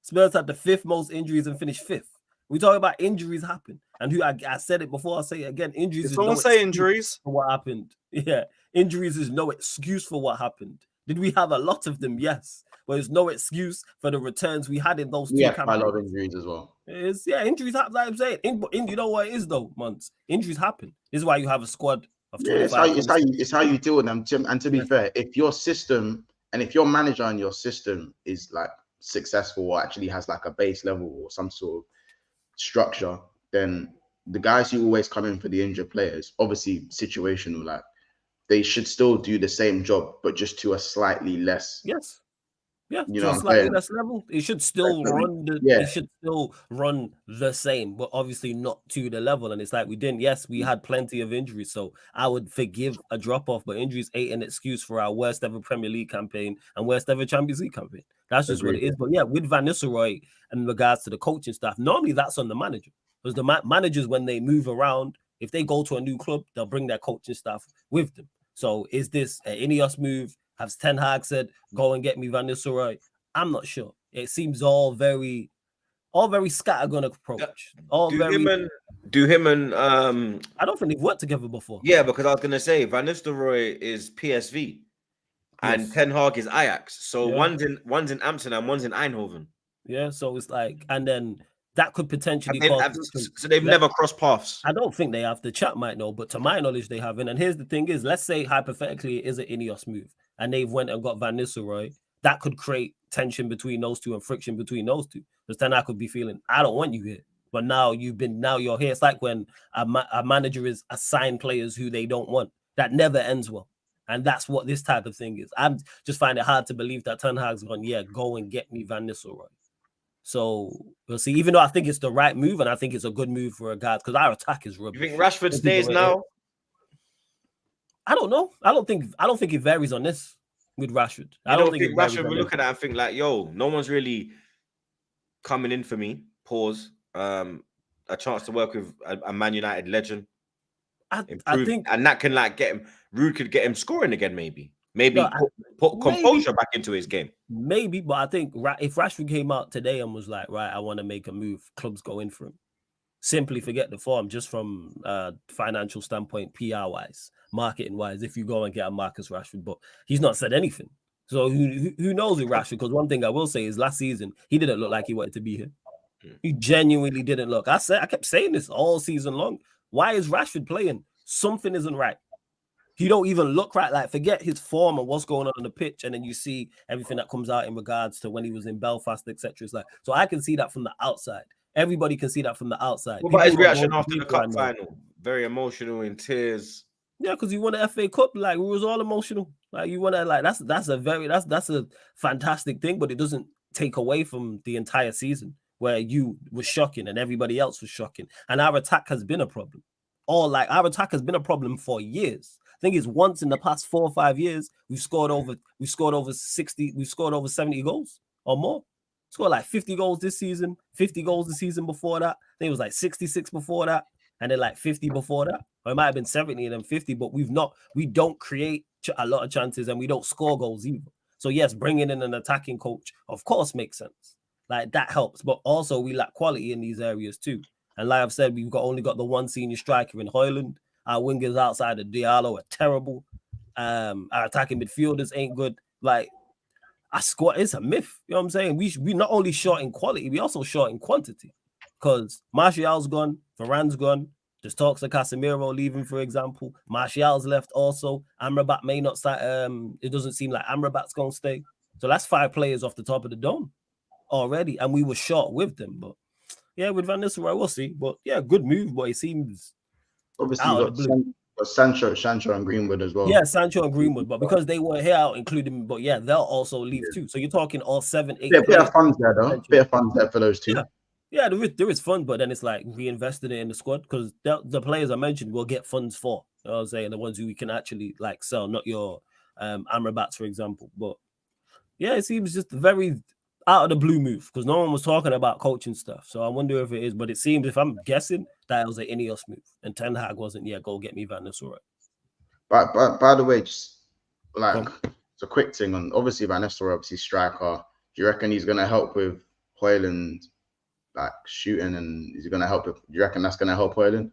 Spurs had the 5th most injuries and finished 5th. We talk about injuries happen. And who I said it before, I'll say it again. Injuries Did is someone no say excuse injuries? for what happened. Yeah. Injuries is no excuse for what happened. Did we have a lot of them? Yes. But it's no excuse for the returns we had in those 2 Yeah, campaigns. a lot of injuries as well. Injuries happen, like I'm saying. You know what it is though, Months. Injuries happen. This is why you have a squad of 25. It's how you deal with them. And to be fair, if your system and if your manager and your system is like successful or actually has like a base level or some sort of structure, then the guys who always come in for the injured players, obviously situational, like they should still do the same job, but just to a slightly less. Yes. Yeah, you to know a what I'm slightly saying? less level. It should still it should still run the same, but obviously not to the level. And it's like we didn't. Yes, we had plenty of injuries, so I would forgive a drop off, but injuries ain't an excuse for our worst ever Premier League campaign and worst ever Champions League campaign. That's just what it is. But yeah, with Van Nistelrooy in regards to the coaching staff, normally that's on the manager, because the managers, when they move around, if they go to a new club, they'll bring their coaching staff with them. So is this an Ineos move? Has Ten Hag said, go and get me Van Nistelrooy? I'm not sure. It seems all very scattergun approach. Do him and I don't think they've worked together before. Yeah, because I was gonna say Van Nistelrooy is PSV and Ten Hag is Ajax. So one's in Amsterdam, one's in Eindhoven. Yeah, so it's like, and then that could potentially so they've never crossed paths. I don't think they have. The chat might know, but to my knowledge, they haven't. And here's the thing: is let's say hypothetically it is an Ineos move, and they've went and got Van Nistelrooy. That could create tension between those two and friction between those two. Because then I could be feeling, I don't want you here, but now you're here. It's like when a manager is assigned players who they don't want. That never ends well. And that's what this type of thing is. I'm just find it hard to believe that Ten Hag's gone, go and get me Van Nistelrooy. So we'll see. Even though I think it's the right move, and I think it's a good move for a guy, because our attack is rubbish. You think Rashford stays now? I don't know. I don't think it varies on this with Rashford. I don't think Rashford will look at that and think like, yo, no one's really coming in for me. Pause. A chance to work with a Man United legend. I think, and that can like get him. Rude could get him scoring again, maybe put composure back into his game. Maybe, but I think if Rashford came out today and was like, right, I want to make a move, clubs go in for him. Simply forget the form, just from financial standpoint, PR wise, marketing wise. If you go and get a Marcus Rashford, but he's not said anything. So who knows with Rashford? Because one thing I will say is last season he didn't look like he wanted to be here. He genuinely didn't look. I kept saying this all season long. Why is Rashford playing? Something isn't right. He don't even look right. Like, forget his form and what's going on the pitch, and then you see everything that comes out in regards to when he was in Belfast, etc. It's like, so I can see that from the outside. Everybody can see that from the outside. What about his reaction after the cup final? Very emotional, in tears. Yeah, because he won the FA Cup. Like, we was all emotional. Like, you want to, like, that's a fantastic thing, but it doesn't take away from the entire season where you were shocking and everybody else was shocking. And our attack has been a problem. Our attack has been a problem for years. I think it's once in the past 4 or 5 years we've scored over 70 goals or more. Scored like 50 goals this season, 50 goals the season before that. I think it was like 66 before that, and then like 50 before that. Or it might have been 70 and then 50, but we don't create a lot of chances and we don't score goals either. So yes, bringing in an attacking coach, of course, makes sense. Like, that helps, but also we lack quality in these areas too. And like I've said, we've only got the one senior striker in Højlund. Our wingers outside of Diallo are terrible. Our attacking midfielders ain't good. Like, our squad, it's a myth. You know what I'm saying? We not only short in quality, we also short in quantity. Because Martial's gone, Varane's gone. There's talks of Casemiro leaving, for example. Martial's left also. Amrabat may not start. It doesn't seem like Amrabat's going to stay. So that's 5 players off the top of the dome already. And we were short with them. But yeah, with Van Nistelrooy, we'll see. But yeah, good move, but it seems obviously Sancho and Greenwood as well. Yeah, Sancho and Greenwood, but because they were here, I'll include them. But yeah, they'll also leave too. So you're talking all 7, 8. Yeah, bit of funds there though. Bit of funds there for those two. Yeah, there is fun, but then it's like reinvesting it in the squad because the players I mentioned will get funds for. You know what I'm saying? The ones who we can actually like sell, not your Amrabats, for example. But yeah, it seems just very out of the blue move because no one was talking about coaching stuff. So I wonder if it is, but it seems, if I'm guessing, that it was an Ineos move and Ten Hag wasn't, go get me Van Nistelrooy. But by the way, just like it's a quick thing on obviously Van Nistelrooy, obviously striker. Do you reckon he's gonna help with Højlund like shooting, and is he gonna help? Do you reckon that's gonna help Højlund?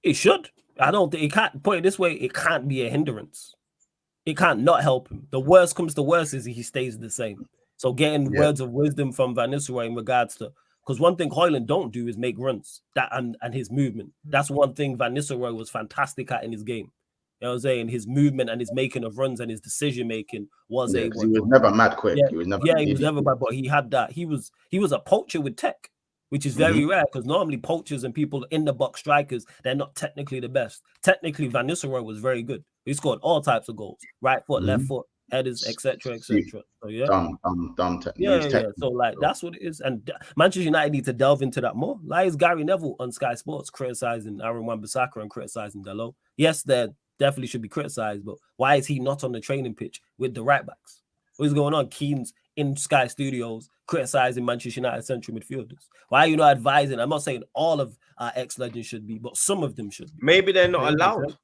It should. I don't think it can't put it this way. It can't be a hindrance. It can't not help him. The worst comes to worst is he stays the same. So getting words of wisdom from Van Nistelrooy in regards to, because one thing Højlund don't do is make runs. That and his movement. That's one thing Van Nistelrooy was fantastic at in his game. You know what I'm saying? His movement and his making of runs and his decision making was he was never mad quick. Yeah, he was never mad, but he had that. He was a poacher with tech, which is very rare because normally poachers and people in the box strikers, they're not technically the best. Technically, Van Nistelrooy was very good. He scored all types of goals: right foot, left foot, headers, etc., etc. So yeah, dumb yeah. So like that's what it is. And Manchester United need to delve into that more. Like is Gary Neville on Sky Sports criticizing Aaron Wan-Bissaka and criticizing Dalot? Yes, they definitely should be criticized, but why is he not on the training pitch with the right backs? What is going on? Keane's in Sky Studios criticizing Manchester United central midfielders. Why are you not advising? I'm not saying all of our ex-legends should be, but some of them should be. Maybe they're not allowed.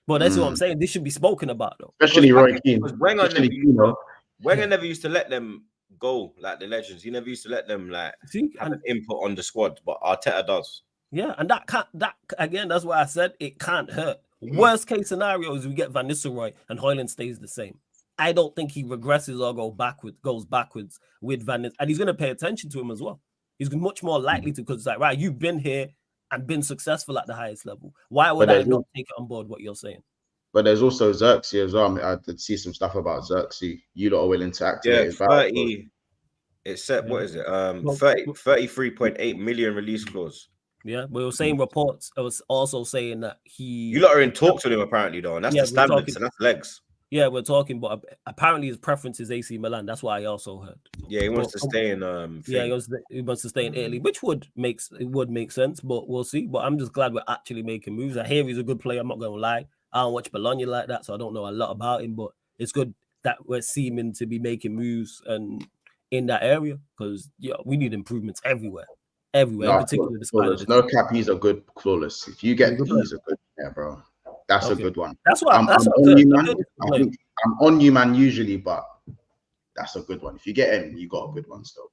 But that's what I'm saying. This should be spoken about, though. Especially Roy Keane. Wenger never used to let them go like the legends. He never used to let them like have an input on the squad, but Arteta does. Yeah, and that again, that's why I said it can't hurt. Worst case scenario is we get Van Nistelrooy and Højlund stays the same. I don't think he regresses or goes backwards with Van Nistelrooy, and he's going to pay attention to him as well. He's much more likely to, because it's like, right, you've been here and been successful at the highest level. Why would I not take it on board what you're saying? But there's also Xerxes as well. I did see some stuff about Xerxes. You lot are willing to activate. Yeah, 30. It's set. What is it? 33.8 million release clause. Yeah, we were saying reports. I was also saying that you lot are in talks with him apparently, though, and that's the standard. So that's legs. Yeah, we're talking, but apparently his preference is AC Milan. That's what I also heard. Yeah, he wants to stay in. He wants to stay in Italy, which would make sense, but we'll see. But I'm just glad we're actually making moves. I hear he's a good player. I'm not going to lie. I don't watch Bologna like that, so I don't know a lot about him. But it's good that we're seeming to be making moves and in that area because we need improvements everywhere. No, in particular, no cap. He's a good flawless. If you get he's a good bro. That's a good one. That's what I'm on you, man. I'm on you, man, usually, but that's a good one. If you get him, you got a good one still.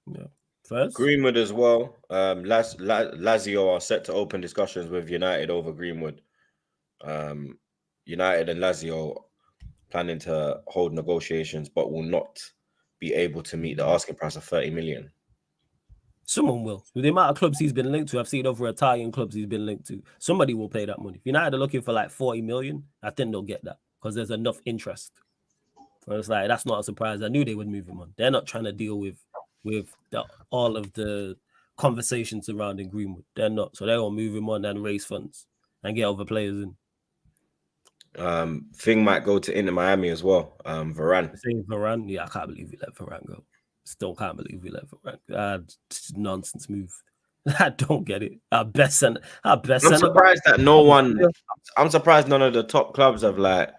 Yeah. First, Greenwood as well. Lazio are set to open discussions with United over Greenwood. United and Lazio planning to hold negotiations, but will not be able to meet the asking price of 30 million. Someone will. With the amount of clubs he's been linked to, I've seen over Italian clubs he's been linked to. Somebody will pay that money. If United are looking for like 40 million, I think they'll get that because there's enough interest. So it's like, that's not a surprise. I knew they would move him on. They're not trying to deal with all of the conversations surrounding Greenwood. They're not. So they'll move him on and raise funds and get other players in. Thing might go to Inter Miami as well. Varane. Saying Varane, yeah, I can't believe we let Varane go. Still can't believe we let Varane. Nonsense move. I don't get it. I'm surprised that no one. I'm surprised none of the top clubs have like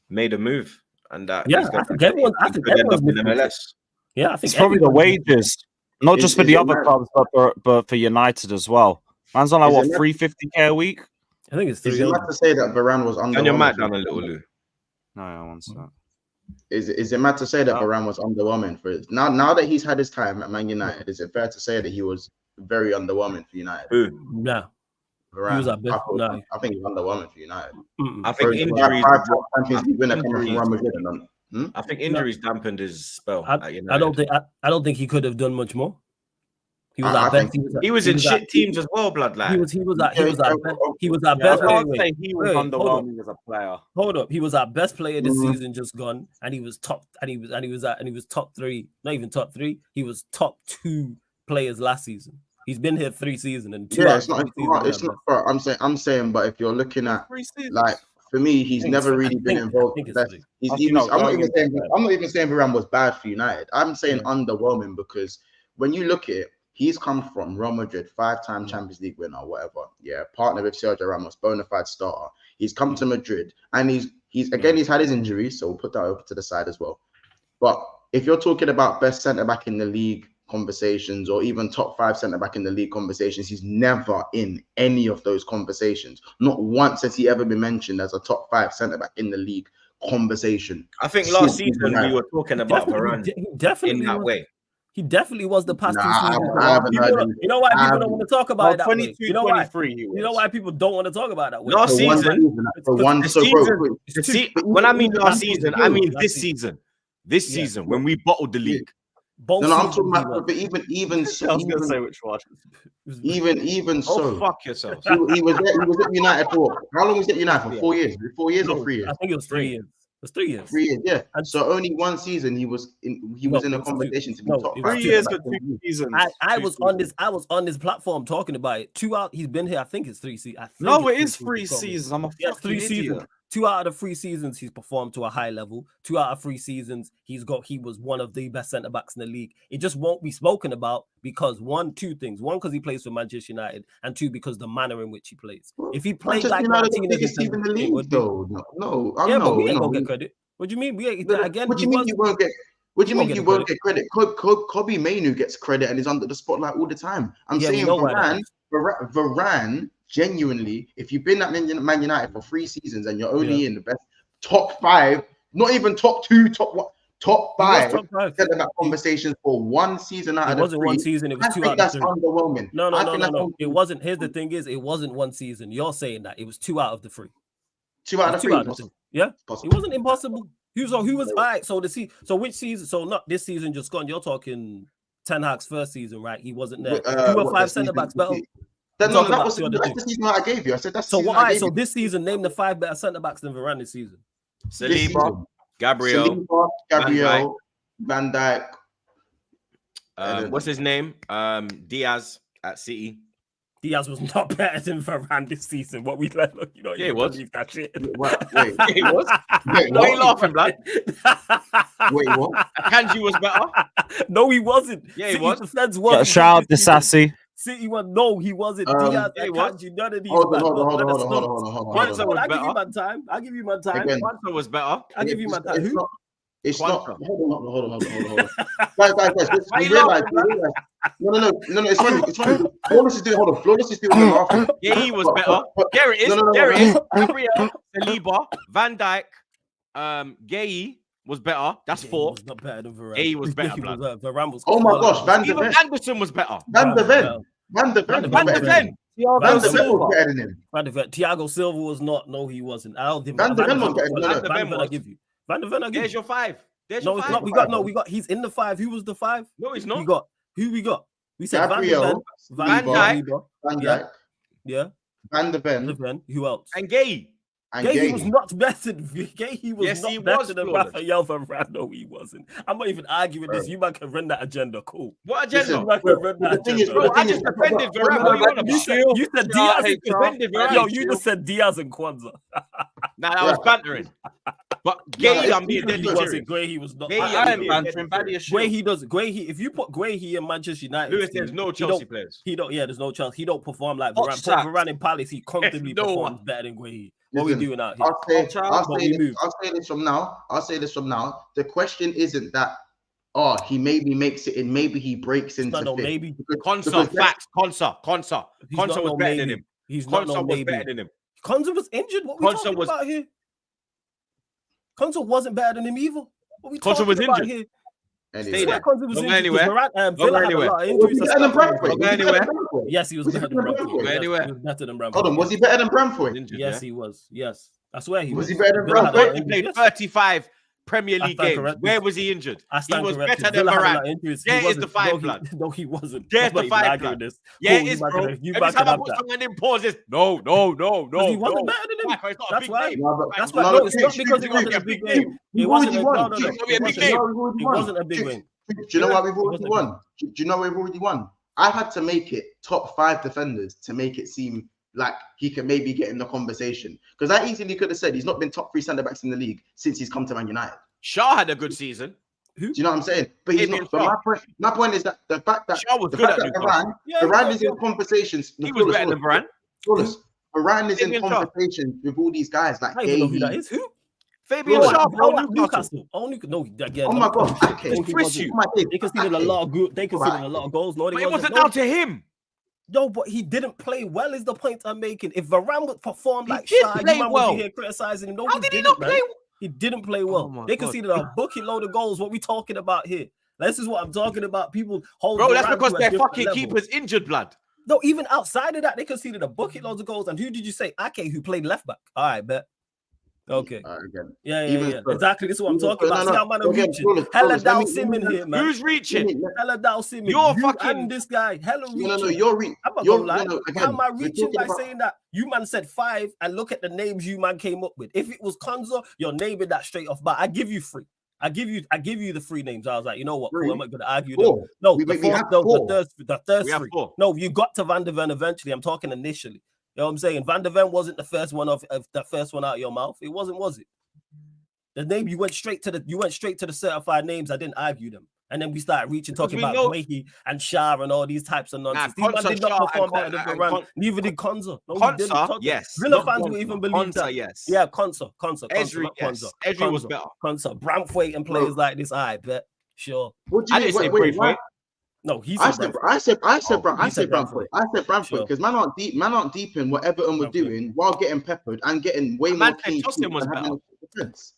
made a move, and that I think everyone's in MLS. Yeah, I think it's probably the wages, not just for the other clubs, but for United as well. Man's on like what, 350k a week? I think it's 300. Is it mad to say that Varane was under? Turn your mic down a little, Lou. No, I want that. Is it mad to say that Varane was underwhelming for it? Now that he's had his time at Man United, is it fair to say that he was very underwhelming for United? No. Varane. He was our best. I think he's underwhelming for United. I think injuries. I think injuries dampened his spell at United. I don't think he could have done much more. He was our best. He was in shit teams as well, bloodline. He was our best player. He was underwhelming as a player. Hold up, he was our best player this season, just gone, and he was top three. Not even top three. He was top 2 players last season. He's been here 3 seasons and 2 Yeah, out it's of not. 3 seasons. It's not. Bro, I'm saying, but if you're looking at like for me, he's never really been involved. He was. I'm not even saying Varane was bad for United. I'm saying underwhelming because when you look at it, he's come from Real Madrid, 5-time Champions League winner, whatever. Yeah, partner with Sergio Ramos, bona fide starter. He's come to Madrid, and he's he's had his injuries, so we'll put that over to the side as well. But if you're talking about best centre back in the league conversations, or even top 5 centre back in the league conversations, he's never in any of those conversations. Not once has he ever been mentioned as a top 5 centre back in the league conversation. I think last season we were talking about Varane in that way. He definitely was the past 2 seasons. You know why people don't want to talk about it that way? You know why? 23, You know why people don't want to talk about it that way? Last season, when I mean last season, I mean this season. This season, when we bottled the league. I'm talking about, but even so, I was going to say which one. Even so, fuck yourself. He was at United for how long was he at United for? 4 years? 4 years or 3 years? I think it was 3 years. It was 3 years. 3 years, yeah. And so only 1 season he was in a conversation to be top 5. 3 years for 2 seasons. I was on this platform talking about it. 2 out. He's been here. I think it's 3 seasons. No, it is 3 seasons. I'm a fucking 3 seasons. 2 out of the 3 seasons he's performed to a high level. 2 out of 3 seasons he was one of the best centre backs in the league. It just won't be spoken about because 2 things. 1, because he plays for Manchester United, and 2, because the manner in which he plays. If he played like Martinez in the league, though, no, but we ain't gonna get credit. What do you mean? What do you mean you won't get? What do you mean you won't get credit? Kobe Mainu gets credit and is under the spotlight all the time. I'm saying Varane. Genuinely, if you've been at Man United for 3 seasons and you're only in the best top 5, not even top 2, top 1, top 5, that conversations for 1 season out of the 3. It wasn't 1 season, it was 2 out of 3. That's underwhelming. No. It wasn't. Here's the thing: it wasn't 1 season. You're saying that it was 2 out of the 3. 2 out of 3. Yeah, it wasn't impossible. He was all right. So which season? So not this season just gone. You're talking Ten Hag's first season, right? He wasn't there. 2 or 5 centre backs better. That's the season I gave you. I said that's so. What? So this season, name the 5 better centre backs than Varane this season. Saliba, Gabriel, Van Dijk. What's his name? Diaz at City. Diaz was not better than Varane this season. What we let look, yeah, he was. That shit. Wait, he was. Wait, why are you laughing, blood? Wait, what? Kanji was better. No, he wasn't. Yeah, he was. Shout out to Sassy. City one, no, he wasn't. Diaz, none of these. Hold on. I'll give you my time. Quanto was better. I'll give you my time. It's not. Hold on. Guys. We realize. No. It's funny. Flawless is doing. Hold on. Flawless is doing laughing. Yeah, he was better. There it is. There it is. Gabriel, Saliba, Van Dijk, Gay was better. That's 4. He was not better than Varane. He was better. Varane was. Oh my gosh, Van de Ven. Anderson was better. Van de Ven was better than him. Van de Ven. Thiago Silva was not. No, he wasn't. I don't think Van de Ven was better than him. Van de Ven, I give you. Van de Ven, I give you. There's your 5. No, it's not. We got. He's in the 5. Who was the 5? No, he's not. Who we got? We said Gabriel, Van Dijk. Yeah. Van de Ven. Who else? And Gay. Gay was not better than better than Raphael Varane. No, he wasn't. I'm not even arguing this. You man can run that agenda. Cool. What agenda? The thing is, I just defended Varane. You said Diaz and defended Varane. Yo, you just said Diaz and Kwanzaa. Nah, that was bantering. But Gay, I'm being dead serious. Gray, he was not. I am bantering. If you put Gray in Manchester United, Lewis, there's no Chelsea players. There's no chance. He don't perform like Varane. Put Varane in Palace, he comfortably performs better than Gray. What are we doing out here? I'll say this from now. The question isn't that, he maybe makes it in, maybe he breaks into fifth. Maybe. Konsa, facts. Konsa was better than him. Konsa was better than him. Konsa was injured. What we talking about here? Konsa wasn't better than him either. What we talking about here? Stay there. Don't go anywhere. Yes, he was better than Bramford. Hold on, was he better than Bramford? Yes, he was. Yes, I swear he was. Was he better than Bramford? He played 35 Premier League games. Where was he injured? He was better than Varane. There is the 5 blood. No, he wasn't. There's the 5 blood. Yeah, it is, bro. Every time I put someone in pauses, no. He wasn't better than him. That's why. That's why. No, it's not because it wasn't a big game. It wasn't a big win. Do you know why we've already won? I had to make it top 5 defenders to make it seem like he can maybe get in the conversation. Because I easily could have said he's not been top 3 centre backs in the league since he's come to Man United. Shaw had a good season. Do you know what I'm saying? But he's not. But my point is that the fact that Shaw was good at Varane is in conversations. He was better than Varane. Varane is in conversations with all these guys like I don't even know who that is. Who? Fabian Shaw. Newcastle. Only no again. Oh my god! They conceded a lot of good. They conceded a lot of goals. No, but it wasn't down to him. No, but he didn't play well. Is the point I'm making? If Varane would perform like Shaw, you would be here criticizing him. No, how did he not play? He didn't play well. They conceded a bucket load of goals. What we talking about here? This is what I'm talking about. People hold. Bro, that's because their fucking keeper's injured, blood. No, even outside of that, they conceded a bucket loads of goals. And who did you say? Ake, who played left back. All right, bet. Okay. Yeah. Exactly. This is what I'm talking about. See how man are reaching. Hella down Simon here, man. Who's reaching? Hella down Simon. You're fucking and this guy. Hella reaching. No, you're reaching. How am I reaching by saying that? You man said 5 and look at the names you man came up with. If it was Konza, you're naming that straight off. But I give you 3. I give you the 3 names. I was like, you know what? Cool, I'm not going to argue them. No, the third 3. No, you got to Van der Ven eventually. I'm talking initially. You know what I'm saying? Van der Ven wasn't the first one of the first one out of your mouth. It wasn't, was it? The name you went straight to the certified names. I didn't argue them. And then we started reaching, talking about Guehi and Shah and all these types of nonsense. These man did not perform better than Varane. Neither did Konza. No, Konza, yes. Villa fans will even believe that. Yes. Yeah, Konza. Ezri was better. Konza. Braithwaite and players like this, I bet. Sure. What do you mean? Wait. No, I said Braithwaite. I said Braithwaite because man aren't deep in what Everton were doing while getting peppered and getting way more clean sheets and having defense.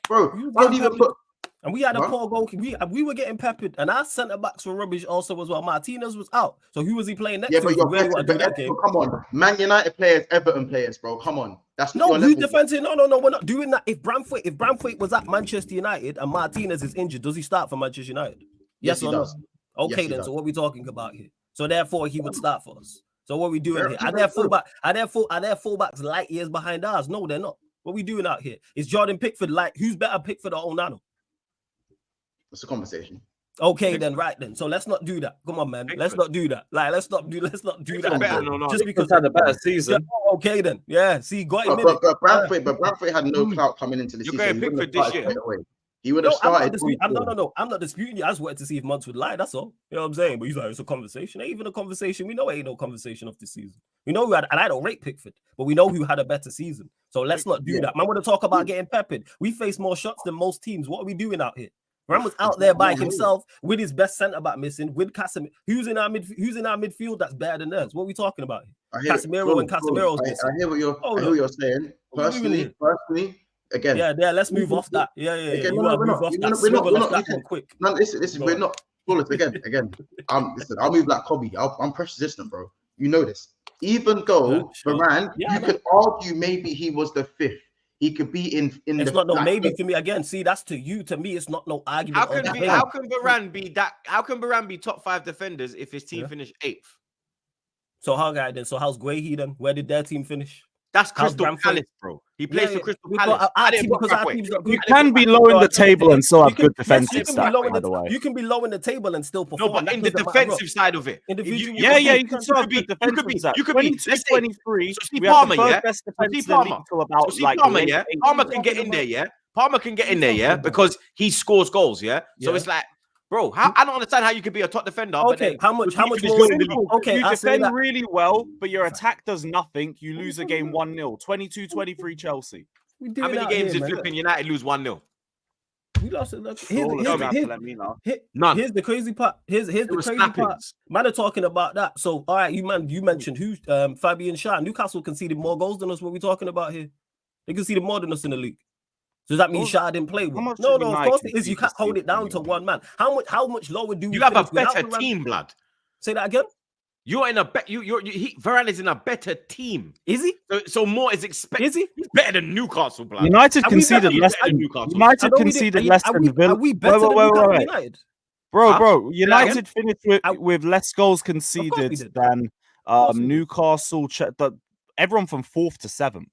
Bro, don't even put. And we had a poor goal. We were getting peppered, and our centre backs were rubbish also as well. Martinez was out, so who was he playing next to? But come on, Man United players, Everton players, bro. Come on, that's no. Who's defending? No. We're not doing that. If Braithwaite was at Manchester United and Martinez is injured, does he start for Manchester United? Yes or no? Okay, then. So what are we talking about here? So therefore, he would start for us. So what are we doing here? Are their fullbacks light years behind ours? No, they're not. What are we doing out here? Is Jordan Pickford like? Who's better, Pickford or Onana? It's a conversation. Okay, then, right then. So let's not do that. Come on, man. Let's not do that. Like, let's not do that. Just because had a better season. Yeah, okay, then. Yeah. See, got him. But Braithwaite had no clout coming into the season. You're going Pickford this year. He would have started. No. I'm not disputing you. I just wanted to see if Muntz would lie. That's all. You know what I'm saying? But he's like, it's a conversation. Ain't even a conversation. We know it ain't no conversation of this season. We know who had, and I don't rate Pickford, but we know who had a better season. So let's not do that. Man, want to talk about getting peppered. We face more shots than most teams. What are we doing out here? Ram was out there by himself with his best centre back missing, with Casemiro. Who's in our midfield that's better than theirs? What are we talking about here? Casemiro's missing. I hear what you're saying. Personally, again. Yeah, let's move off that. Yeah. Again, we're not quick. No, listen, we're not. Again. I'll move like Kobe. I'm precious distant, bro. You know this. Even though Varane, you could argue maybe he was the 5th. He could be in it's not no maybe to me again. See, that's to you. To me, it's not no argument. How can Varane be that? How can Varane be top 5 defenders if his team finished 8th? So how guy then? So how's Guehi then? Where did their team finish? That's Crystal Palace, bro. He plays for Crystal Palace. You can be low in the table and still have good defensive stats, by the way. You can be low in the table and still perform. No, but in the defensive side of it. You can still have good defensive stats. You could be 23. We have the third best defense in the league till about Palmer, yeah? Palmer can get in there, yeah? Palmer can get in there, yeah? Because he scores goals, yeah? So it's like, bro, I don't understand how you could be a top defender. Okay, how much more? Okay, you defend really well, but your attack does nothing. You lose a game 1-0. 22-23 Chelsea. How many games did flipping United lose 1-0? We lost it. None. Here's the crazy part. Here's the crazy part. Man are talking about that. So, all right, you mentioned who? Fabian Shaw. Newcastle conceded more goals than us. What are we talking about here? They conceded more than us in the league. Does that mean Shaw didn't play well? No, of course it is. You can't hold it down to one man. How much lower do you have a better team, blood? Say that again. You're in a Varane is in a better team. Is he? So more is expected. Is he? He's better than Newcastle, blood. United conceded less than Newcastle. United conceded less than Villa. Are we better than Newcastle United? Bro. United finished with less goals conceded than Newcastle. Everyone from 4th to 7th.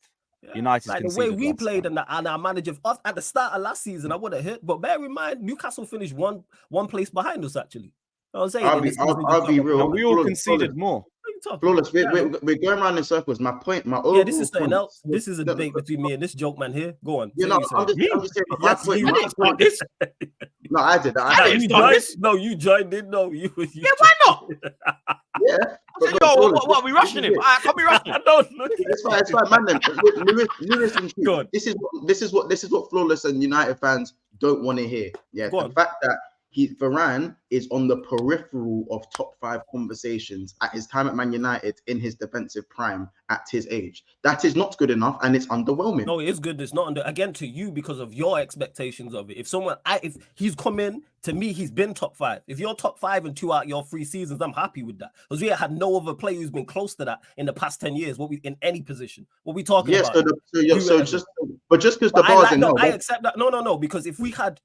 United like the way we played and our manager at the start of last season, I would have hit. But bear in mind, Newcastle finished one place behind us. Actually, I was saying I'll be real. We all conceded more. talking? Flawless. We're going around in circles. My point, my overall this is something point, else. This is a debate between me and this joke man here. Go on. You know, I'm just saying. My Yes, point. you My did. point. this. No, I did. You joined? No, you joined in. No, you. Yeah, why not? Yeah. I said, yo, what are we rushing him? I can't be rushing him. I don't look. It's fine, man. Then Lewis and Keith, this is what Flawless and United fans don't want to hear. Yeah, the fact that Varane is on the peripheral of top 5 conversations at his time at Man United in his defensive prime at his age. That is not good enough, and it's underwhelming. No, it is good. It's not again to you because of your expectations of it. If he's come in, to me, he's been top 5. If you're top 5 in 2 out your 3 seasons, I'm happy with that. Because we had no other player who's been close to that in the past 10 years. In any position? What we talking about? Just because the bars in I accept that. No. Because if we had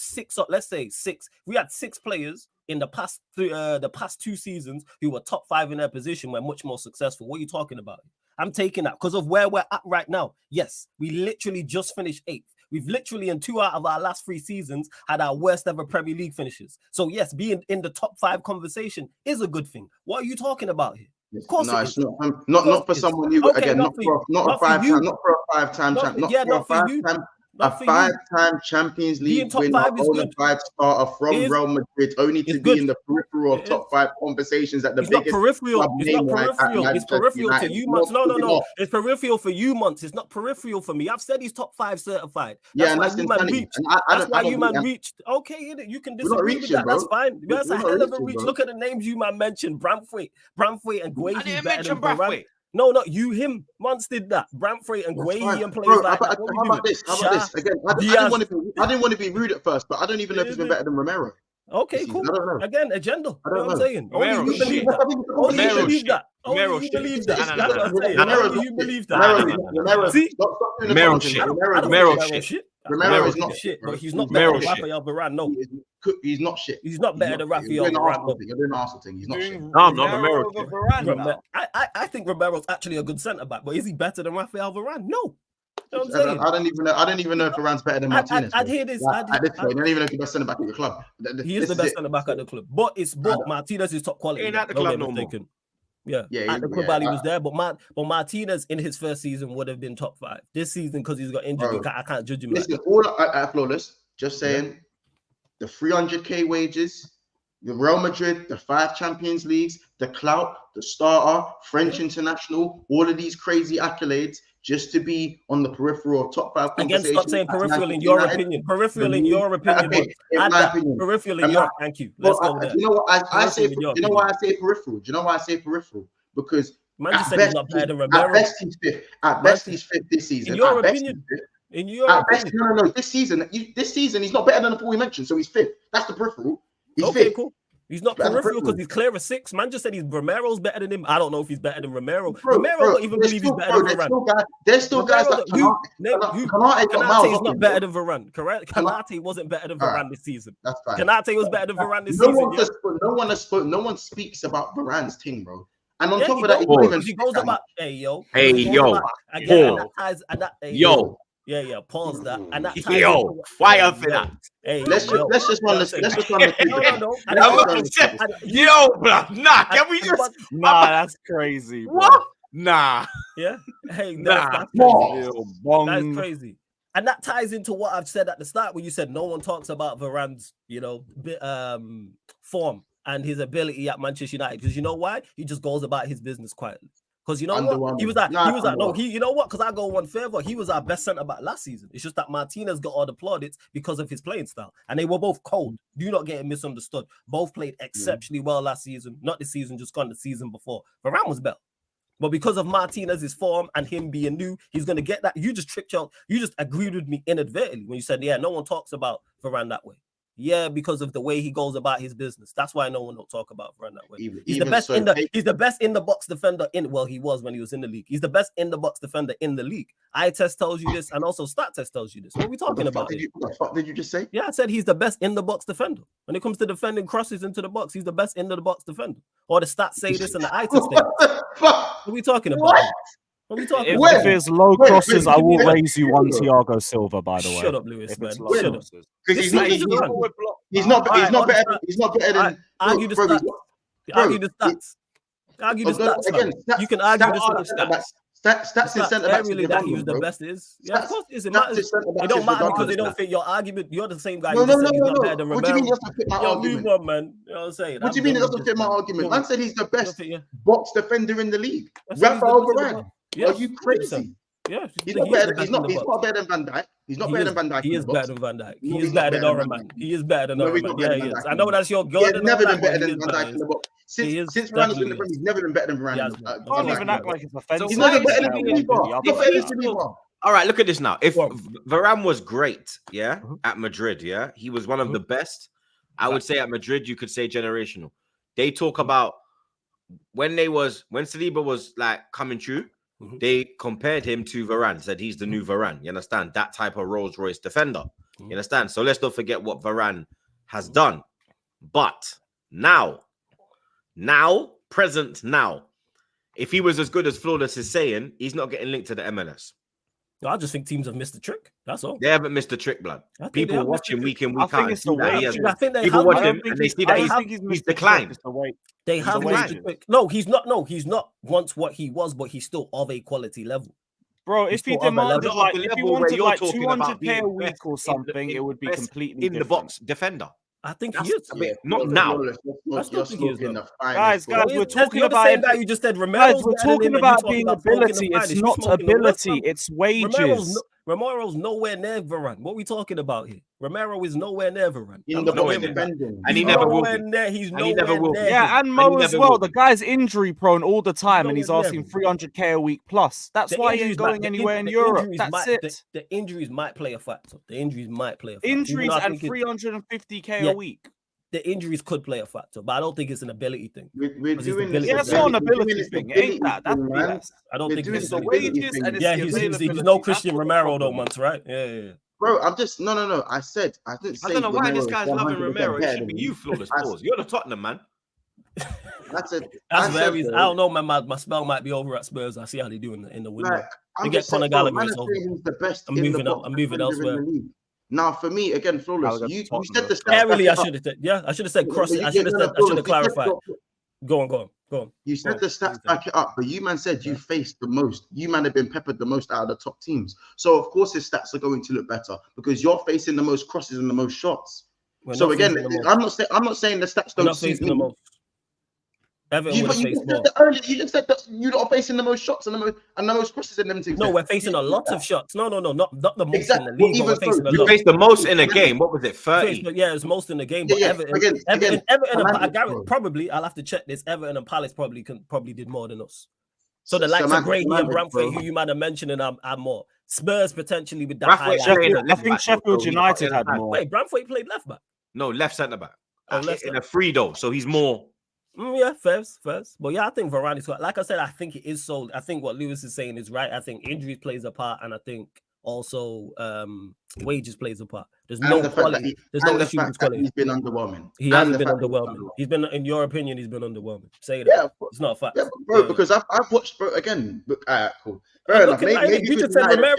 6, let's say 6, we had 6 players in the past 2 seasons who were top 5 in their position, were much more successful. What are you talking about? I'm taking that because of where we're at right now. Yes, we literally just finished 8th. We've literally in 2 out of our last 3 seasons had our worst ever Premier League finishes. So yes, being in the top 5 conversation is a good thing. What are you talking about here? Of course, no, it's not for someone you again, not for a 5-time champion, not for a 5-time Champions League winner, bona fide starter from Real Madrid, only to be in the peripheral of top 5 conversations at the biggest. It's not peripheral. It's peripheral to you, Months. No. It's peripheral for you, Months. It's not peripheral for me. I've said he's top 5 certified. That's why you man reached. Okay, you can disagree with that. That's fine. That's a hell of a reach. Look at the names you man mentioned: Branthwaite, and Guehi. I didn't mention Branthwaite. No, not you. Him. Months did that. Branthwaite and Guehi and players like that. How about this? Again, I didn't want to be rude at first, but I don't even know if he's been better than Romero. Okay, cool. I don't know. Again, agenda. I don't know What I'm saying. Romero, Only you believe that. Only you believe that. Only you believe that. That's what I'm saying. Only you believe that. See? Romero shit. Romero is not shit, but he's not better than Raphael Varane. No, he's not shit. He's not better than Raphael Varane. You're doing the Arsenal thing. He's not shit. No, I'm not Romero. I think Romero's actually a good centre back, but is he better than Raphael Varane? No. I don't even know if Varane's better than Martinez. I'd hear this. At this point, I don't even know if he's the best centre back at the club. He is the best centre back at the club, but Martinez is top quality. Ain't at the club no more. Yeah, at the club while he was there, but Martinez in his first season would have been top 5. This season, because he's got injured, I can't judge him. Listen, all at Flawless, just saying, the 300k wages, the Real Madrid, the 5 Champions Leagues, the clout, the starter, French international, all of these crazy accolades, just to be on the peripheral of top 5 conversations. Again, stop saying peripheral in your opinion. Peripheral in your opinion. Peripheral in your. Thank you. Let's go there. You know what I say? You know why I say peripheral? Do you know why I say peripheral? Because man just said he's not better than Romero. At best, he's 5th. At best, he's 5th this season. In your opinion. In your opinion. No. This season, he's not better than the 4 we mentioned. So he's 5th. That's the peripheral. He's okay, 5th. Cool. He's not peripheral because he's clear as 6. Man just said Romero's better than him. I don't know if he's better than Romero. Romero don't even believe he's better than Varane. There's still guys that Kanate is not better than Varane, correct? Kanate wasn't better than Varane this season. That's fine. Kanate was better than Varane this season. No one speaks about Varane's team, bro. And on top of that, he goes about, yo. Yeah, pause that. And that why up for that? Hey, let's just run this. Yo, bro. Nah, can we just? Nah, that's crazy. Bro. What? Nah. Yeah. Hey, nah. That's crazy. And that ties into what I've said at the start when you said no one talks about Varane's, form and his ability at Manchester United. Because you know why? He just goes about his business quietly. Because you know what? You know what? Because I go one further. He was our best centre back last season. It's just that Martinez got all the plaudits because of his playing style. And they were both cold. Do not get it misunderstood. Both played exceptionally well last season. Not this season, just gone the season before. Varane was better. But because of Martinez's form and him being new, he's going to get that. You just tricked out. You just agreed with me inadvertently when you said, yeah, no one talks about Varane that way. Yeah, because of the way he goes about his business. That's why no one don't talk about Varane that way. He's the best in the box defender he was when he was in the league. He's the best in the box defender in the league. Eye test tells you this, and also stat test tells you this. What are we talking about? What the fuck did you just say? Yeah, I said he's the best in the box defender. When it comes to defending crosses into the box, he's the best in the box defender. Or the stats say this and the eye test say this. What are we talking about? What are we talking about? If it's low crosses, I will raise you one Thiago Silva, by the way. Shut up, Lewis, man. Shut up. Because he's not better than. Argue the stats. Argue the stats. Argue the But stats, again, man. You can argue the stats. Stats in centre backs really that he was the best is. Yeah, of course it is. It Stats matters. in centre-backs It don't is matter because regardless, they don't man. fit your argument. You're the same guy. No, who no, just no, said he's no, not better no. than What do you mean Romero. it doesn't fit my Yo, argument? move on, man. You know what I'm saying? What do you mean it doesn't fit my argument? Man said he's the best box defender in the league. Rafael Varane. Are you crazy? Yeah, he's not better. He's not better than Van Dijk. He's not better than Van Dijk. He is better than Van Dijk. He is better than Orman. He is better than No, he's Orman. not better Yeah, than he Van is. Dijk. I know that's your He God. has never been better than Van Dijk in the box. Since Varane has been in the Premier, he's never been better than Varane. Can't even act like it's offensive. He's never better than Saliba. All right, look at this now. If Varane was great, at Madrid, he was one of the best. I would say at Madrid, you could say generational. They talk about when Saliba was like coming through, they compared him to Varane, said he's the new Varane. You understand? That type of Rolls Royce defender. You understand? So let's not forget what Varane has done. But now, if he was as good as Flawless is saying, he's not getting linked to the MLS. I just think teams have missed the trick. That's all. They haven't missed the trick, blood. People watch him week in, week out. I think People watch him and they see that he's declined. They have missed the trick. No, he's not. No, he's not once what he was, but he's still of a quality level. Bro, if he demanded like, if he wanted like 200K a week or something, it would be completely in the box defender. I think he is. Not now. Guys, we're talking about the same guy you just said. Guys, we're talking about being ability. It's not ability. It's wages. Romero's nowhere near Varane. What are we talking about here? Romero is nowhere near Varane. And he never will be. He's nowhere near. Yeah, and Mo as well. The guy's injury prone all the time, and he's asking 300K a week plus. That's why he ain't going anywhere in Europe. That's it. The injuries might play a factor. Injuries and 350K a week. The injuries could play a factor, but I don't think it's an ability thing. It's not an ability thing. It ain't that. That's BS. I don't think it's the wages and it's he's no Christian Romero though, once, right? Yeah. Bro, I'm just no. I didn't say. I don't know why this guy's loving Romero. It should be you, Flawless Pause. You're the Tottenham man. That's very. I don't know, man. My spell might be over at Spurs. I see how they do in the window. They get Conor Gallagher. I'm moving elsewhere. Now, for me, again, Flawless, you said the stats. I should have said, I should have said cross it. I should have clarified. Go on. You said the stats back it up, but you man said you faced the most. You man have been peppered the most out of the top teams. So, of course, his stats are going to look better because you're facing the most crosses and the most shots. So, again, I'm not saying the stats don't suit me. You just said that you're not facing the most shots and the most crosses in them teams. No, we're facing a lot of shots. No, not the most in the league. We're facing a lot. You faced the most in a game. What was it? 30. Yeah, it's most in the game. But Everton and probably I'll have to check this. Everton and Palace probably did more than us. So the likes of Grady and Bramford, who you might have mentioned, and are more. Spurs potentially with that high. I think Sheffield United had more. Wait, Bramford played left back. No, left centre back. In a free though, so he's more. Yeah, first. But yeah, I think Varane is, like I said, I think it is sold. I think what Lewis is saying is right. I think injuries plays a part, and I think also wages plays a part. There's no quality. There's no issue with quality. He's been underwhelming. He hasn't been underwhelming. He's been, in your opinion, he's been underwhelming. Say that. Yeah, it's not a fact. Yeah, bro, because I've watched, bro, again. Cool. Fair enough. You just said Romero.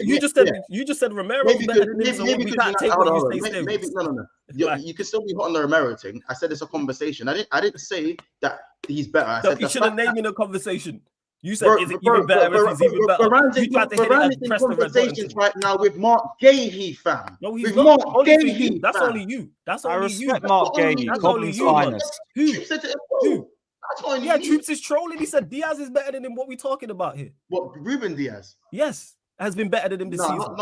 You just said Romero. Maybe we can't take what you say. Maybe no. You can still be hot on the Romero thing. I said it's a conversation. I didn't say that he's better. I said you should have named in a conversation. You said, is it even better if he's even better? Varane's in conversations right now with Mark Gahey, fam. No, he's not. That's only you. I respect Mark Gahey. That's only you. Who? Yeah, Troops is trolling. He said Diaz is better than him. What are we talking about here? What, Ruben Diaz? Yes, has been better than him this season.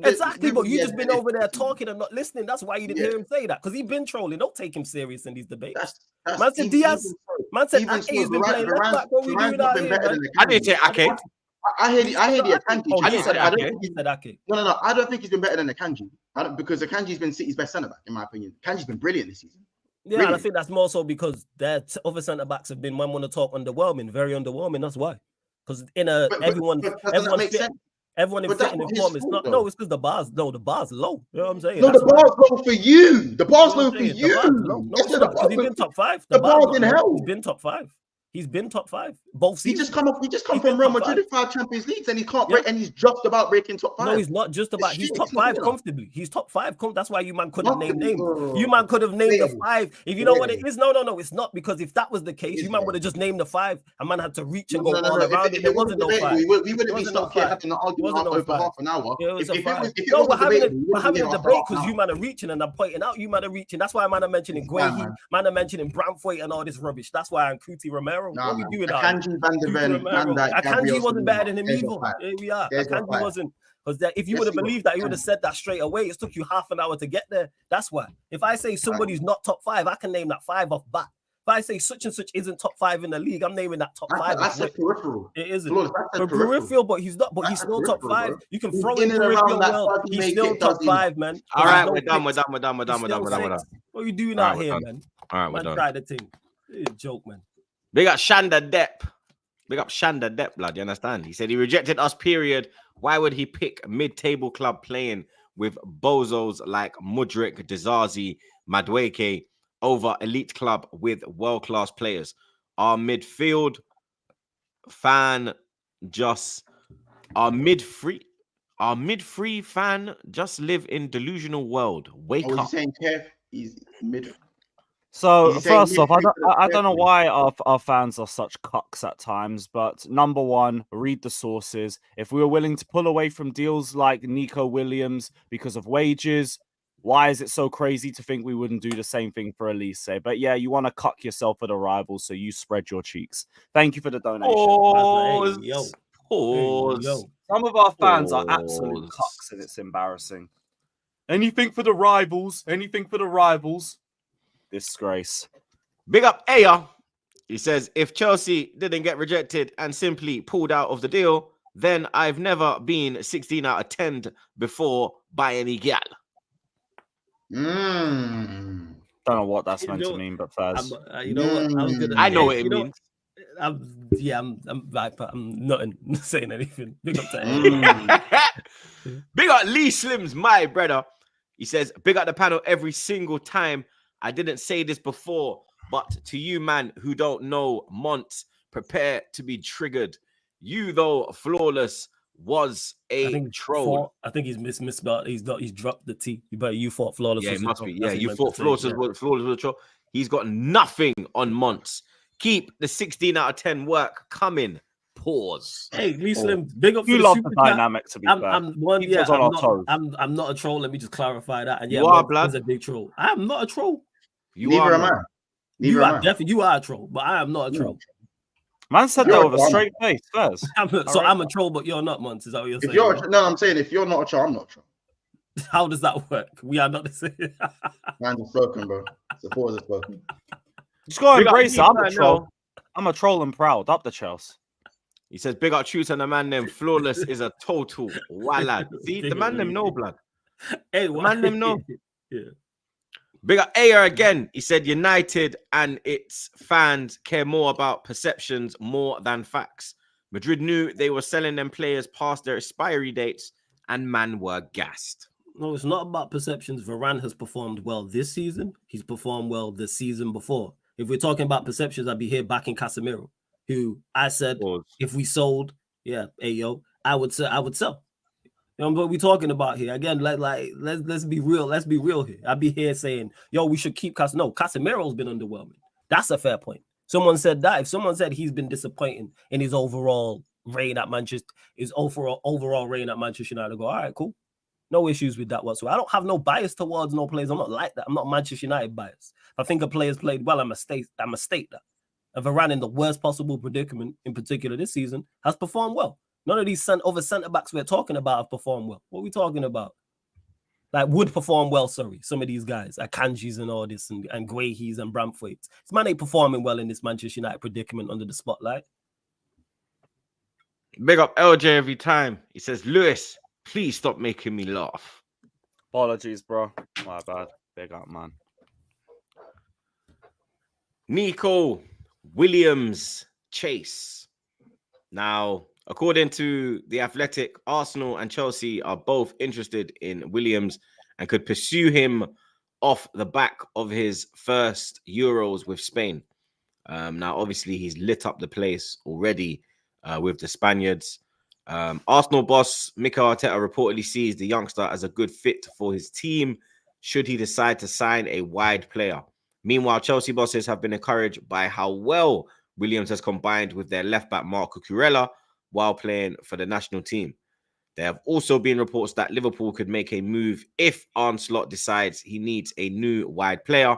Exactly, but you just been over there talking and not listening. That's why you didn't hear him say that, because he's been trolling. Don't take him serious in these debates. Man said Diaz. Man said Ake's been playing left back. What we doing out here? I didn't say Ake. I hear the Akanji. I said Ake. No. I don't think he's been better than Akanji. Because Akanji's been City's best centre back, in my opinion. Akanji's been brilliant this season. Yeah, and I think that's more so because their other centre backs have been, one want to talk underwhelming, very underwhelming. That's why. Because everyone in fitting in form. It's not. No, it's because the bar's low. You know what I'm saying? No, the bar's low for you. The bar's low for you. He's been top 5. The bar's in hell. He's been top 5. He's been top 5 both He seasons. just come from Real Madrid with 5 Champions Leagues, and he can't break, and he's just about breaking top 5. No, he's not just about. He's top 5 comfortably. He's top 5. That's why you man could have named names. You man could have named the 5. If you know what it is, no, it's not, because if that was the case, you man would have just named the 5. A man had to reach and go all around. There wasn't no 5. We wouldn't be stuck here having an argument over half an hour. No, we're having a debate because you man are reaching and I'm pointing out you man are reaching. That's why man are mentioning Guehi, man are mentioning Bramthwaite and all this rubbish. That's why I'm Kuti Romero. What we doing now? Akanji, Van de Ven, Akanji wasn't better than him either. Here we are. Akanji wasn't. Because if you would have believed that, you would have said that straight away. It took you half an hour to get there. That's why. If I say somebody's not top 5, I can name that 5 off bat. If I say such and such isn't top 5 in the league, I'm naming that top 5. That's a peripheral. It isn't. Peripheral, but he's not. But he's still top 5. Bro. You can throw in peripheral well. He's still top 5, man. All right, we're done. We're done. What are you doing out here, man? All right, we're done. Try the thing. It's a joke, man. Big up Shanda Depp. Big up Shanda Depp, blood. You understand? He said he rejected us, period. Why would he pick mid-table club playing with bozos like Mudryk, Dizazi, Madueke over elite club with world-class players? Our midfield fan just... Our mid-free fan just live in delusional world. Wake up. He's saying Kev, he's mid... So first off, I don't know why our fans are such cucks at times, but number one, read the sources. If we were willing to pull away from deals like Nico Williams because of wages, why is it so crazy to think we wouldn't do the same thing for Olise? But yeah, you want to cuck yourself at a rival, so you spread your cheeks. Thank you for the donation. Pause. Some of our fans are absolute cucks, and it's embarrassing. Anything for the rivals. Anything for the rivals. Disgrace. Big up Aya. He says, if Chelsea didn't get rejected and simply pulled out of the deal, then I've never been 16 out of 10 before by any gal. Don't know what that's meant to mean, but first. You know what? I know what it means. I'm not saying anything. Big up to Big up Lee Slims, my brother. He says, big up the panel every single time. I didn't say this before, but to you, man, who don't know Mont, prepare to be triggered. You, though, Flawless was a troll. I think he's misspelled. He's dropped the T. You thought Flawless. Yeah, it must be. Yeah, you thought Flawless was a troll. He's got nothing on Mont. Keep the 16 out of 10 work coming. Pause. Hey, Lee Slim, big up. You love the dynamic, to be fair. I'm not a troll. Let me just clarify that. And yeah, you are, blood. A big troll. I'm not a troll. Neither am I. You are a troll, but I am not a troll. Man said that with a straight face first. I'm a troll, but you're not, Mons. Is that what you're saying? I'm saying if you're not a troll, I'm not a troll. How does that work? We are not the same. Man's a spoken, bro. Suppose it's spoken. Just go and embrace it. I'm a troll. I'm a troll and proud. Up the Chelsea. He says, big up Truth and the man named Flawless is a total wallad. See, the man named no, blood. Hey, the man named no. Yeah. Big up Ayer again. He said United and its fans care more about perceptions more than facts. Madrid knew they were selling them players past their expiry dates and man were gassed. No, it's not about perceptions. Varane has performed well this season. He's performed well the season before. If we're talking about perceptions, I'd be here backing Casemiro, who I said if we sold, I would sell. You know what we're talking about here? Again, let's be real. Let's be real here. I'd be here saying, we should keep Casemiro. No, Casemiro's been underwhelming. That's a fair point. Someone said that. If someone said he's been disappointing in his overall reign at Manchester, overall reign at Manchester United, I go, all right, cool. No issues with that whatsoever. I don't have no bias towards no players. I'm not like that. I'm not Manchester United biased. If I think a player's played well, I'm a state that. And Varane, in the worst possible predicament, in particular this season, has performed well. None of these other centre-backs we're talking about have performed well. What are we talking about? Like, would perform well, sorry. Some of these guys, Akanjis and all this, and Guehis and Bramthwaites. This man ain't performing well in this Manchester United predicament under the spotlight. Big up LJ every time. He says, Lewis, please stop making me laugh. Apologies, bro. My bad. Big up, man. Nico Williams Chase. Now, according to The Athletic, Arsenal and Chelsea are both interested in Williams and could pursue him off the back of his first Euros with Spain. Now, obviously, he's lit up the place already with the Spaniards. Arsenal boss Mikel Arteta reportedly sees the youngster as a good fit for his team should he decide to sign a wide player. Meanwhile, Chelsea bosses have been encouraged by how well Williams has combined with their left-back Marco Cucurella while playing for the national team. There have also been reports that Liverpool could make a move if Arne Slot decides he needs a new wide player.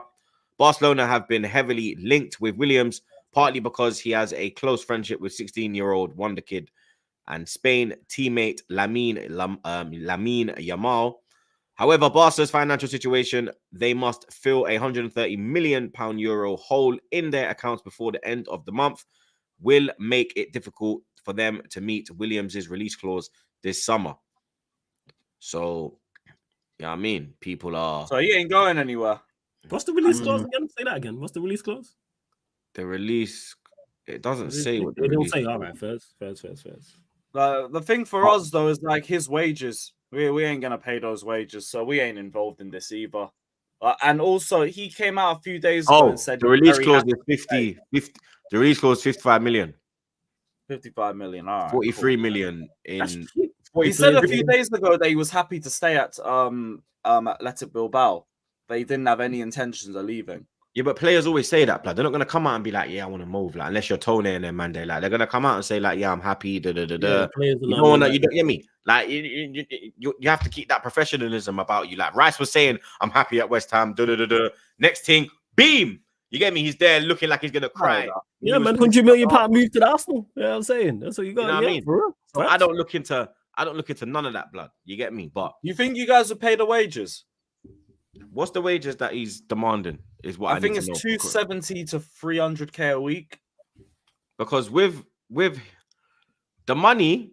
Barcelona have been heavily linked with Williams, partly because he has a close friendship with 16-year-old wonder kid and Spain teammate Lamine Yamal. However, Barca's financial situation, they must fill a £130 million hole in their accounts before the end of the month, will make it difficult for them to meet Williams' release clause this summer. So, yeah, I mean, people are... So he ain't going anywhere. What's the release clause again? Say that again. What's the release clause? The release... It doesn't say what the It don't release... say, all right, first. The thing for us, though, is like his wages. We ain't going to pay those wages, so we ain't involved in this either. And also, he came out a few days ago and said... the release clause is 50. The release clause is 55 million. 55 million, all right. 43 million in... He said a few days ago that he was happy to stay at Athletic Bilbao. They didn't have any intentions of leaving. Yeah, but players always say that, blood. They're not going to come out and be like, yeah, I want to move. Like, unless you're Tony and then Monday. Like, they're going to come out and say, like, yeah, I'm happy. Yeah, You don't want to, you don't get me. Like, you have to keep that professionalism about you. Like, Rice was saying, I'm happy at West Ham. Next thing, beam. You get me? He's there looking like he's going to cry. Yeah, man, £100 million move to the Arsenal. You know what I'm saying? That's what you got. You know what I mean? For real. So I don't look into none of that, blood. You get me? But you think you guys would pay the wages? What's the wages that he's demanding? Is what I think need to it's know. 270 to 300k a week. Because with the money,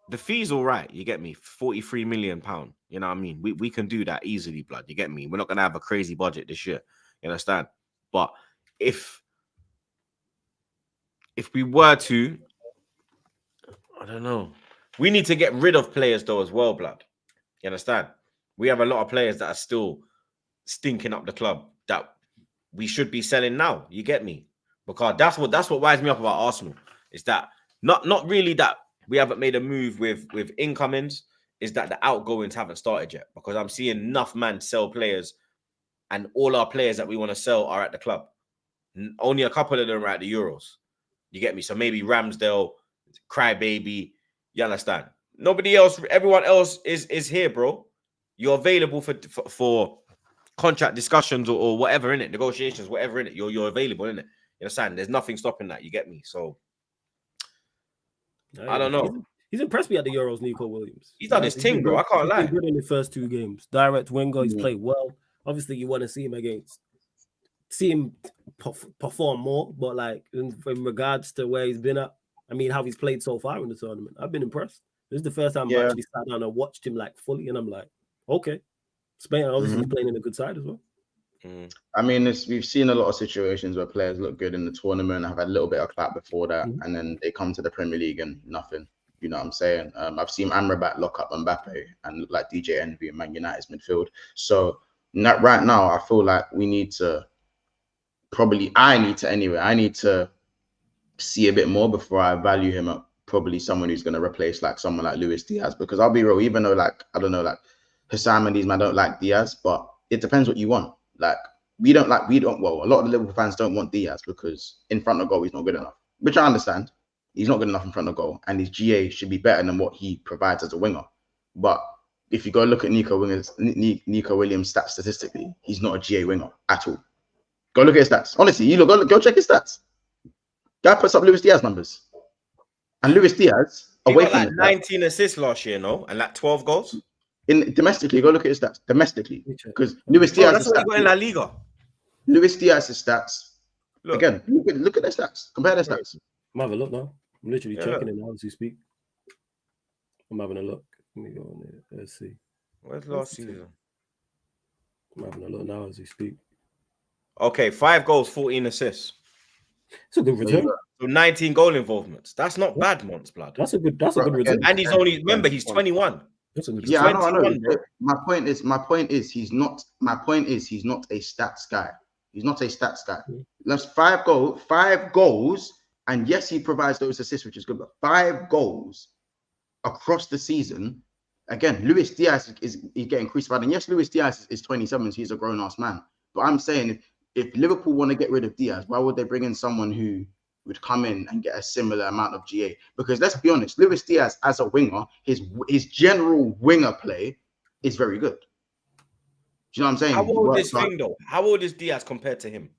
the fee's all right. You get me? £43 million. You know what I mean? We can do that easily, blood. You get me? We're not gonna have a crazy budget this year. You understand? But if we were to, I don't know. We need to get rid of players though as well, blood. You understand? We have a lot of players that are still stinking up the club that we should be selling now. You get me? Because that's what winds me up about Arsenal. Is that not really that we haven't made a move with incomings, is that the outgoings haven't started yet. Because I'm seeing enough man sell players, and all our players that we want to sell are at the club. Only a couple of them are at the Euros. You get me? So maybe Ramsdale, Crybaby, you understand? Nobody else, everyone else is here, bro. You're available for contract discussions or whatever in it, negotiations, whatever in it. You're available in it. You understand? There's nothing stopping that. You get me? So I don't know. He's impressed me at the Euros, Nico Williams. He's done his thing, bro. I can't lie. He's been good in the first 2 games. Direct winger, he's played well. Obviously, you want to see him perform more, but like in regards to where he's been at, I mean, how he's played so far in the tournament, I've been impressed. This is the first time I've actually sat down and watched him like fully, and I'm like, okay, Spain obviously playing in a good side as well. I mean, we've seen a lot of situations where players look good in the tournament, have had a little bit of clap before that, and then they come to the Premier League and nothing. You know what I'm saying? I've seen Amrabat lock up Mbappe and look like DJ Envy in Man United's midfield. So right now, I feel like I need to see a bit more before I value him at probably someone who's going to replace like someone like Luis Diaz. Because I'll be real, even though like, I don't know, like Hassam and these man don't like Diaz, but it depends what you want. Like a lot of the Liverpool fans don't want Diaz because in front of goal, he's not good enough, which I understand. He's not good enough in front of goal, and his GA should be better than what he provides as a winger. But if you go look at Nico Williams' stats statistically, he's not a GA winger at all. Go look at his stats. Honestly, go check his stats. Guy puts up Luis Diaz numbers, and Luis Diaz away from like 19 assists last year, no, and like 12 goals. Domestically, go look at his stats. Domestically, because Luis Diaz. That's what he got in La Liga. Luis Diaz's stats. Again, look at their stats. Compare their stats. I'm having a look now. I'm literally checking it now as you speak. I'm having a look. Let me go on there. Let's see. Where's last season? I'm having a look now as we speak. Okay, 5 goals, 14 assists. It's a good return. So 19 goal involvements. That's not bad, Monts, blood. That's a good return. And he's he's 21. That's a good return. I know. My point is he's not a stats guy. He's not a stats guy. That's 5 goals, and yes, he provides those assists, which is good. But 5 goals across the season. Again, Luis Diaz is getting crucified, and yes, Luis Diaz is 27, so he's a grown-ass man. But I'm saying if Liverpool want to get rid of Diaz, why would they bring in someone who would come in and get a similar amount of GA? Because let's be honest, Luis Diaz as a winger, his general winger play is very good. Do you know what I'm saying? How old is thing though? How old is Diaz compared to him?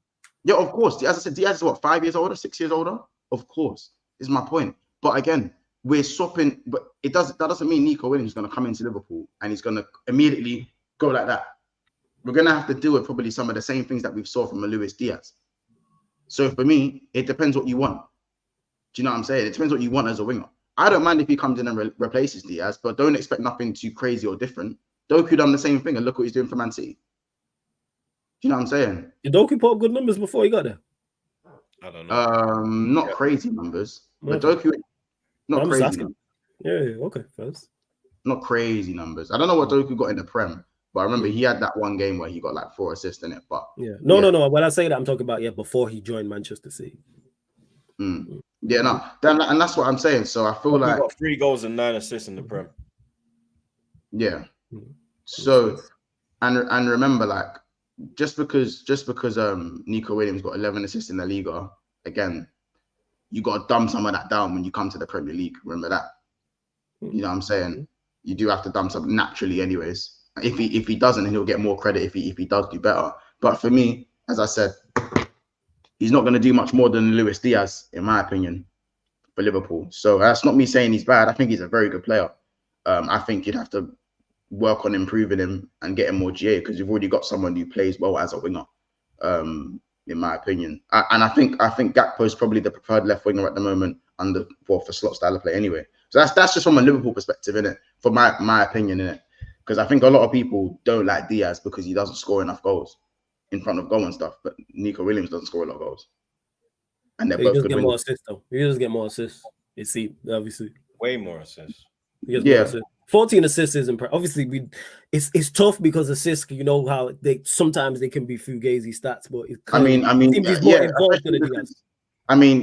Yeah, of course. As I said, Diaz is what, 5 years older, 6 years older? Of course, is my point. But again, we're swapping, but that doesn't mean Nico Williams is going to come into Liverpool and he's going to immediately go like that. We're going to have to deal with probably some of the same things that we've saw from a Luis Diaz. So for me, it depends what you want. Do you know what I'm saying? It depends what you want as a winger. I don't mind if he comes in and replaces Diaz, but don't expect nothing too crazy or different. Doku done the same thing, and look what he's doing for Man City. Do you know what I'm saying? Did Doku put up good numbers before he got there? I don't know. Not crazy numbers, but Doku, not crazy numbers. Yeah, okay, first. Not crazy numbers. I don't know what Doku got in the Prem, but I remember he had that one game where he got like 4 assists in it. But no. When I say that, I'm talking about before he joined Manchester City. Yeah, no, and that's what I'm saying. So I feel like got 3 goals and 9 assists in the Prem. Yeah. So and remember, like, just because Nico Williams got 11 assists in the Liga, again, you got to dumb some of that down when you come to the Premier League. Remember that. You know what I'm saying? You do have to dump some naturally, anyways. If he doesn't, then he'll get more credit if he does do better. But for me, as I said, he's not going to do much more than Luis Diaz, in my opinion, for Liverpool. So that's not me saying he's bad. I think he's a very good player. I think you'd have to work on improving him and getting more GA because you've already got someone who plays well as a winger, in my opinion. I think Gakpo is probably the preferred left winger at the moment for slot style of play anyway. So that's just from a Liverpool perspective, innit? For my opinion, innit? Because I think a lot of people don't like Diaz because he doesn't score enough goals in front of goal and stuff. But Nico Williams doesn't score a lot of goals, and they're both good wingers. More assists though. He does get more assists. You see, obviously, way more assists. More assists. 14 assists is impressive. Obviously, it's tough because assists, you know how sometimes they can be fugazi stats, but he's more involved than Diaz. We have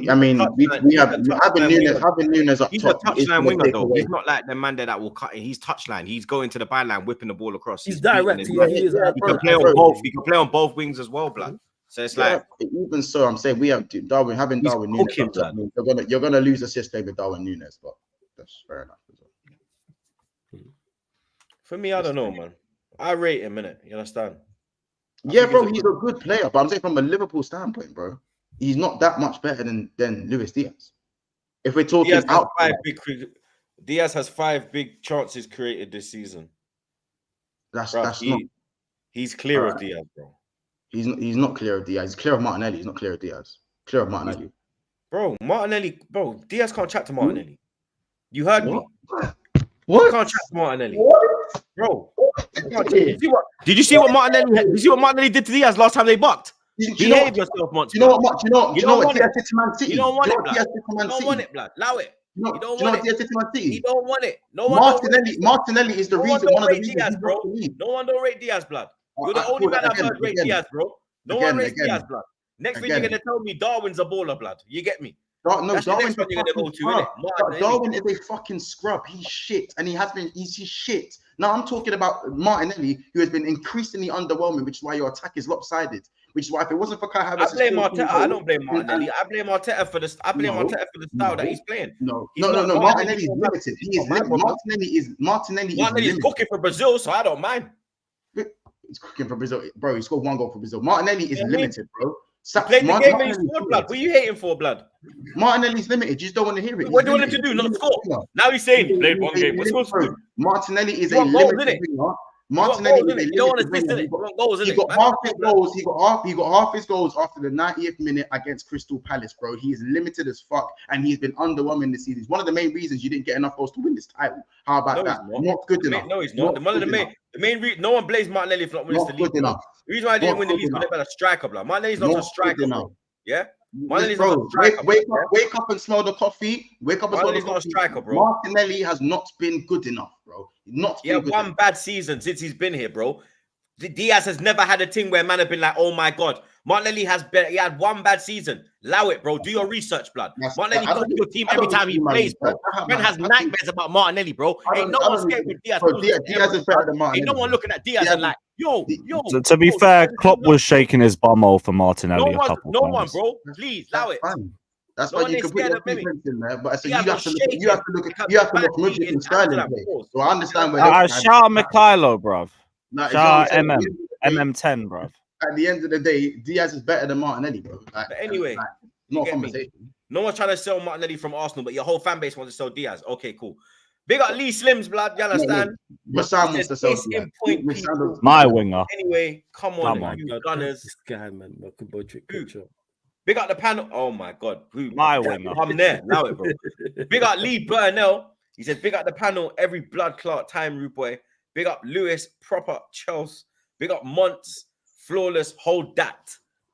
Nunes up he's top. He's a touchline winger though. He's not like the man that will cut in. He's touchline. He's going to the byline, whipping the ball across. He's direct. He can play on both. He can play on both wings as well, blood. So it's like even so, I'm saying we have Darwin Nunes. You're gonna lose assist play with Darwin Nunes, but that's fair enough as well. For me, I don't know, man. I rate him, innit? You understand? Yeah, bro, he's a good player, but I'm saying from a Liverpool standpoint, bro, he's not that much better than Luis Diaz. If we're talking Diaz has 5 big chances created this season. He's clear of Diaz, bro. He's not clear of Diaz. He's clear of Martinelli. He's not clear of Diaz. Clear of Martinelli. Bro, Diaz can't chat to Martinelli. You heard me. What? You can't chat to Martinelli. What? Bro. Did you see what Martinelli did to Diaz last time they bucked? Behave yourself, Monty. You know what Diaz did to Man City? You don't want it, blood. You don't want it, blood. Allow it. You don't want it. Diaz did to Man City? You don't want it. Martinelli is the reason. One of the reasons Diaz, bro. No one don't rate Diaz, blood. You're the only man I've heard rate Diaz, bro. No one rates Diaz, blood. Next thing you're gonna tell me Darwin's a baller, blood. You get me? Darwin is a fucking scrub. He's shit, and he's shit. Now I'm talking about Martinelli, who has been increasingly underwhelming, which is why your attack is lopsided. Which is why if it wasn't for Kai Havertz, I blame Arteta. I don't blame Martinelli. I blame Arteta for the style that he's playing. No. Martinelli is limited. He is limited. Martinelli is cooking for Brazil, so I don't mind. He's cooking for Brazil, bro. He scored 1 goal for Brazil. Martinelli is limited, bro. Played the game when he scored, blood. What are you hating for, blood? Martinelli's limited. You just don't want to hear it. What do you want him to do? Not score. Now he's saying played 1 game. What's supposed to do? Martinelli is a limited winger. Martinelli you don't want to assist in it. He got half his goals. He got half his goals after the 90th minute against Crystal Palace, bro. He is limited as fuck, and he's been underwhelming this season. It's one of the main reasons you didn't get enough goals to win this title. How about that? Not good enough. No, he's not. The main reason no one blames Martinelli for not winning the league. The reason why I didn't win the league is because they're a striker, blood. Martinelli's not a striker, bro. Yeah. Martinelli's not a striker. Wake up and smell the coffee. Martinelli's not a striker, bro. Martinelli has not been good enough, bro. One bad season since he's been here, bro. Diaz has never had a thing where man have been like, oh my god, Martinelli has better. He had one bad season. Allow it, bro. Do your research, blood. Martinelli I don't costs your team I every don't time he see Man plays, U. bro. Man has nightmares about Martinelli, bro. Ain't no I one don't scared with Diaz. Bro, Diaz is better than Martinelli. Ain't no one looking at Diaz Diaz and like, yo. To be fair, Klopp was shaking his bum hole for Martinelli No a couple one, times. bro. Please, allow it. Fine. That's No why you can put your defense in there. But I said you have to look Mudryk and Sterling play. So I understand where. Shout out Mikhailo, bruv. Nah, Shout out MM10, bruv. At the end of the day, Diaz is better than Martinelli, bro. But anyway, no conversation. No one's trying to sell Martinelli from Arsenal, but your whole fan base wants to sell Diaz. Okay, cool. Big up Lee Slims, blood. You understand? Rassam wants to sell my winger. Anyway, come on. You gunners. This guy, man. Big up the panel. Oh my God. My winger. I'm there. Allow it, bro. Big up Lee Burnell. He said, big up the panel. Every blood clot time, rude boy. Big up Lewis, proper Chelsea. Big up Monts. Flawless, hold that.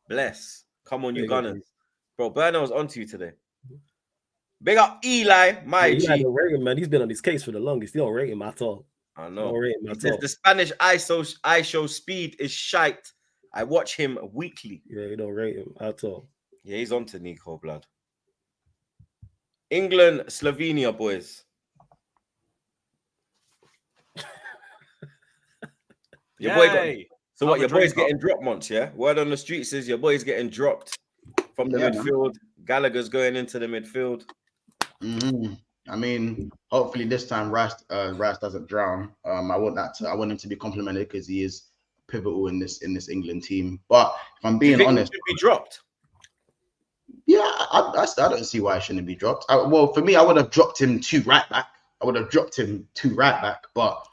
Bless. Come on, you gunners. Bro, Burnell's onto you today. Big up Eli, my G. Don't rate him, man. He's been on his case for the longest. You don't rate him at all. I know. He says the Spanish I show speed is shite. I watch him weekly. Yeah, you don't rate him at all. Yeah, he's on to Nico, blood. England, Slovenia, boys. Your boy got... So what, your boy's getting dropped, Monts, yeah? Word on the street says your boy's getting dropped from the midfield. Man. Gallagher's going into the midfield. I mean, hopefully this time Rice doesn't drown. I want him to be complimented because he is pivotal in this England team. But if I'm being honest, he should be dropped. Yeah, I don't see why I shouldn't be dropped. Well, for me, I would have dropped him to right back. But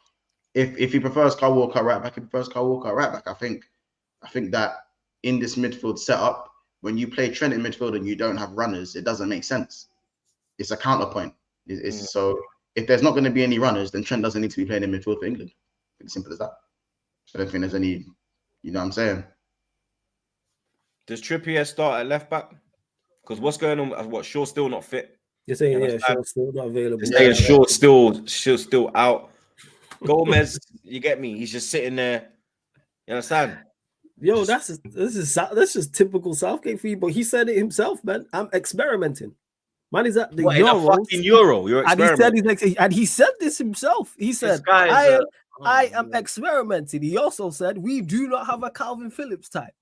if he prefers Kyle Walker right back, he prefers Kyle Walker right back. I think that in this midfield setup, when you play Trent in midfield and you don't have runners, it doesn't make sense. It's a counterpoint. So if there's not going to be any runners, then Trent doesn't need to be playing in midfield for England. It's simple as that. I don't think there's any, you know what I'm saying? Does Trippier start at left back? Because what's going on? What, Shaw's still not fit? You're saying Shaw's still not available. Shaw's still out. Gomez, you get me? He's just sitting there. You understand? Yo, this is typical Southgate for you, but he said it himself, man. I'm experimenting. Man, is at the Euro. Fucking Euro. You're experimenting. And he said this himself. He said, I am experimenting. He also said, we do not have a Calvin Phillips type.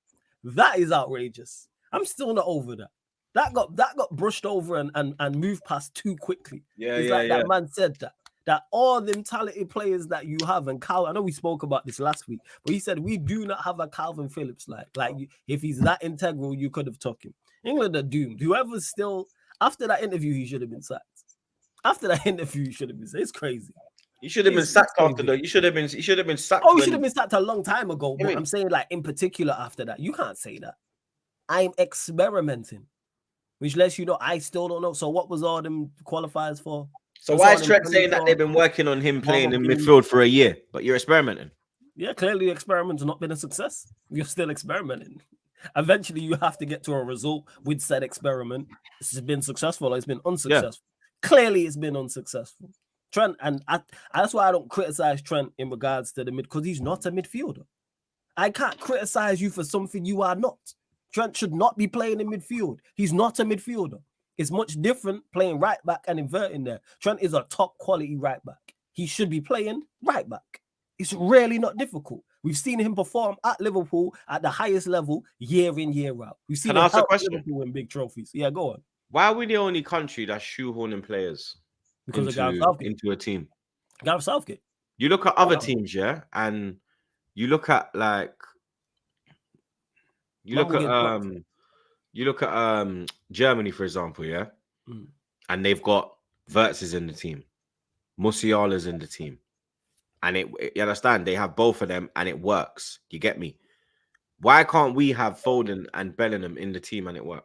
That is outrageous. I'm still not over that. That got brushed over and moved past too quickly. That man said that all them talented players that you have, and Cal, I know we spoke about this last week, but he said we do not have a Calvin Phillips like if he's that integral, you could have took him. England are doomed. Whoever's still after that interview, he should have been sacked. After that interview, he should have been sacked. It's crazy. You should have been sacked after that. He should have been sacked. Oh, he should have been sacked a long time ago. But I'm saying, like, in particular, after that, you can't say that. I'm experimenting, which lets you know I still don't know. So what was all them qualifiers for? So why is Trent saying that they've been working on him playing in midfield for a year, but you're experimenting? Yeah, clearly the experiment's not been a success. You're still experimenting. Eventually, you have to get to a result with said experiment. This has been successful or it's been unsuccessful. Yeah. Clearly, it's been unsuccessful. Trent, and that's why I don't criticize Trent in regards to the mid, because he's not a midfielder. I can't criticize you for something you are not. Trent should not be playing in midfield. He's not a midfielder. It's much different playing right back and inverting there. Trent is a top quality right back. He should be playing right back. It's really not difficult. We've seen him perform at Liverpool at the highest level year in, year out. We've seen him help Liverpool win big trophies. Yeah, go on. Why are we the only country that's shoehorning players into a team? Gareth Southgate. You look at other teams, yeah, and you look at Germany, for example, yeah, and they've got Wirtz in the team, Musiala's in the team, and you understand, they have both of them, and it works. You get me? Why can't we have Foden and Bellingham in the team and it work?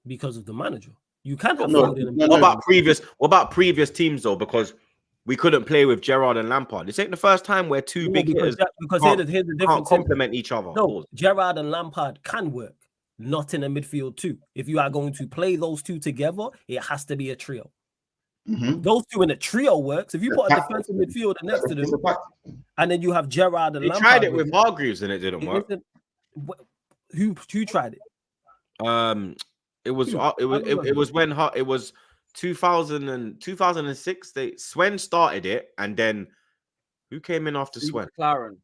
Because of the manager. You can't have Foden. What about previous teams though? Because we couldn't play with Gerrard and Lampard. This ain't the first time where two big hitters here's the difference. Complement each other. No, Gerrard and Lampard can work, not in a midfield too. If you are going to play those two together, it has to be a trio. Mm-hmm. Those two in a trio works. If you put a defensive midfielder next to them, and then you have Gerrard and Lampard. Tried it with Hargreaves and it didn't work. Who tried it? It was Who? it was when it was 2006. Swen started it, and then who came in after Swen? McLaren.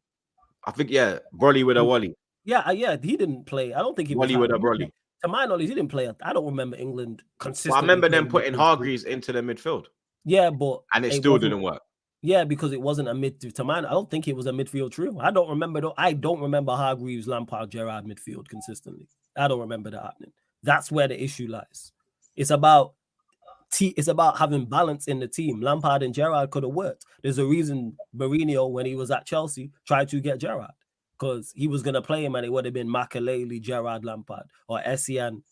I think Broly with a Wally. Yeah, he didn't play. I don't think he Wally was with a Broly. To my knowledge, he didn't play. I don't remember England consistently. Well, I remember them putting Hargreaves into the midfield. Yeah, but and it still didn't work. Yeah, because it wasn't a mid. To mine, I don't think it was a midfield trio. I don't remember Hargreaves, Lampard, Gerrard midfield consistently. I don't remember that happening. That's where the issue lies. It's about having balance in the team. Lampard and Gerrard could have worked. There's a reason Mourinho, when he was at Chelsea, tried to get Gerrard because he was going to play him, and it would have been Makelele, Gerrard, Lampard, or Essien,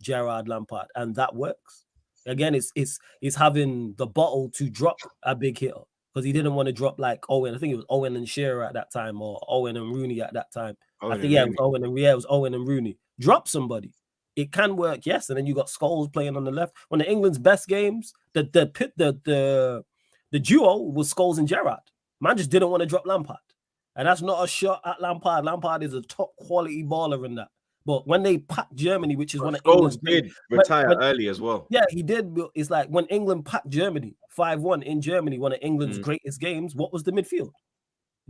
Gerrard, Lampard, and that works. Again, it's having the bottle to drop a big hitter because he didn't want to drop like Owen. I think it was Owen and Shearer at that time, or Owen and Rooney at that time. It was Owen and Rooney. Drop somebody. It can work, yes. And then you got Scholes playing on the left. One of England's best games, the duo was Scholes and Gerrard. Man just didn't want to drop Lampard, and that's not a shot at Lampard. Lampard is a top quality baller in that. But when they packed Germany, which is one of England's did retire early as well. Yeah, he did. It's like when England packed Germany 5-1 in Germany, one of England's greatest games. What was the midfield?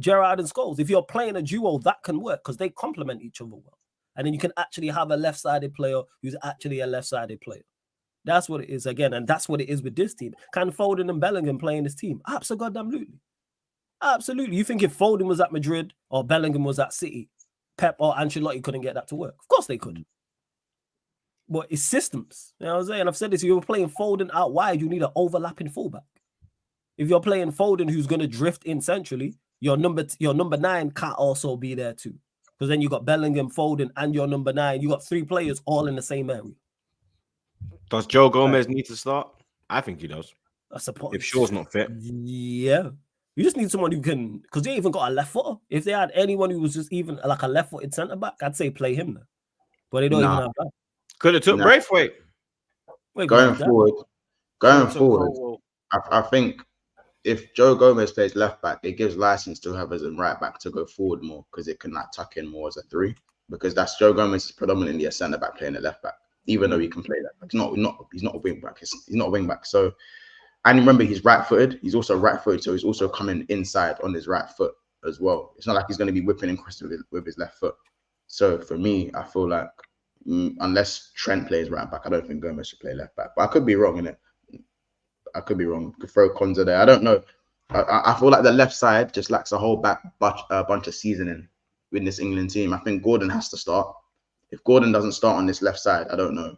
Gerrard and Scholes. If you're playing a duo, that can work because they complement each other well. And then you can actually have a left-sided player who's actually a left-sided player. That's what it is again, and that's what it is with this team. Can Foden and Bellingham play in this team? Absolutely. Absolutely. You think if Foden was at Madrid or Bellingham was at City, Pep or Ancelotti couldn't get that to work? Of course they could. But it's systems. You know what I'm saying? I've said this. If you're playing Foden out wide, you need an overlapping fullback. If you're playing Foden who's going to drift in centrally, your number 9 can't also be there too. Because then you got Bellingham, Foden, and your number 9. You got 3 players all in the same area. Does Joe Gomez need to start? I think he does. I suppose. If Shaw's not fit. Yeah. You just need someone who can, because they even got a left footer. If they had anyone who was just even like a left-footed centre-back, I'd say play him now. But they don't even have that. Could have took Braithwaite. Going forward, I think if Joe Gomez plays left-back, it gives license to whoever's in right-back to go forward more because it can like tuck in more as a 3. Because that's Joe Gomez is predominantly a centre-back playing a left-back, even though he can play that. He's not a wing-back. He's not a wing-back. So, and remember, he's right-footed. He's also right-footed, so he's also coming inside on his right foot as well. It's not like he's going to be whipping and crossing with his left foot. So for me, I feel like unless Trent plays right-back, I don't think Gomez should play left-back. But I could be wrong in it. I could be wrong. Could throw Konza there. I don't know. I feel like the left side just lacks a whole bunch of seasoning with this England team. I think Gordon has to start. If Gordon doesn't start on this left side, I don't know.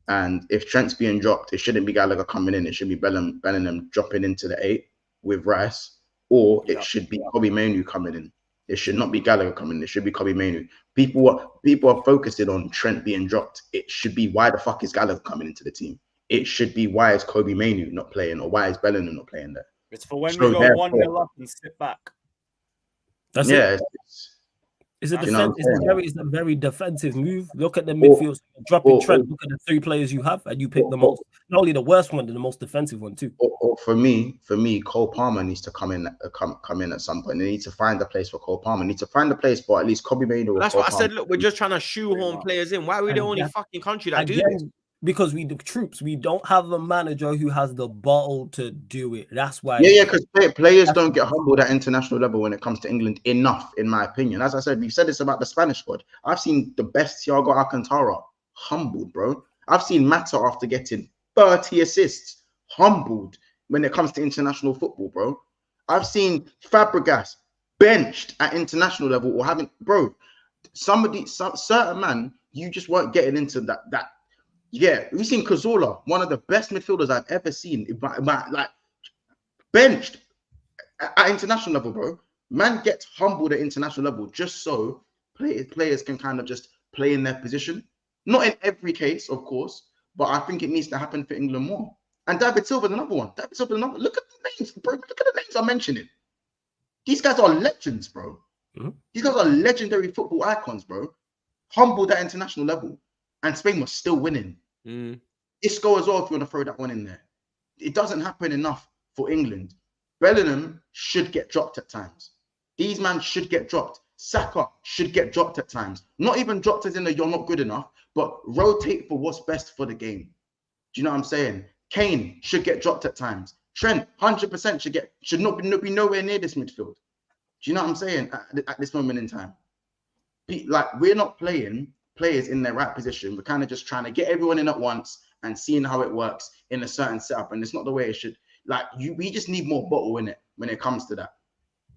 And if Trent's being dropped, it shouldn't be Gallagher coming in. It should be Bellingham dropping into the 8 with Rice, or it should be Kobbie Mainoo coming in. It should not be Gallagher coming in. It should be Kobbie Mainoo. People are focusing on Trent being dropped. It should be why the fuck is Gallagher coming into the team? It should be why is Kobbie Mainoo not playing, or why is Bellingham not playing there? It's for when we go 1-0 up and sit back. That's it. It's a very defensive move. Look at the midfield. Dropping Trent. Look at the 3 players you have, and you pick the most. Not only the worst one, but the most defensive one too. Or for me, Cole Palmer needs to come in at some point. They need to find a place for Cole Palmer. They need to find a place for at least Kobbie Mainoo. That's what I said. Look, we're just trying to shoehorn players in. Why are we the only fucking country that do this? Because we don't have a manager who has the bottle to do it. That's why. Yeah, because players don't get humbled at international level when it comes to England enough, in my opinion. As I said, we've said this about the Spanish squad. I've seen the best Thiago Alcantara humbled, bro. I've seen Mata after getting 30 assists humbled when it comes to international football, bro. I've seen Fabregas benched at international level or having, bro. Certain man, you just weren't getting into that. Yeah, we've seen Cazorla, one of the best midfielders I've ever seen, like benched at international level, bro. Man gets humbled at international level just so players can kind of just play in their position. Not in every case, of course, but I think it needs to happen for England more. And David Silva's another one. Look at the names, bro. Look at the names I'm mentioning. These guys are legends, bro. Mm-hmm. These guys are legendary football icons, bro. Humbled at international level. And Spain was still winning. Isco as well, if you want to throw that one in there. It doesn't happen enough for England. Bellingham should get dropped at times. These men should get dropped. Saka should get dropped at times. Not even dropped as in that you're not good enough, but rotate for what's best for the game. Do you know what I'm saying? Kane should get dropped at times. Trent, 100% should not be nowhere near this midfield. Do you know what I'm saying? At this moment in time, like, we're not playing players in their right position. We're kind of just trying to get everyone in at once and seeing how it works in a certain setup, and it's not the way it should. Like, we just need more bottle in it when it comes to that,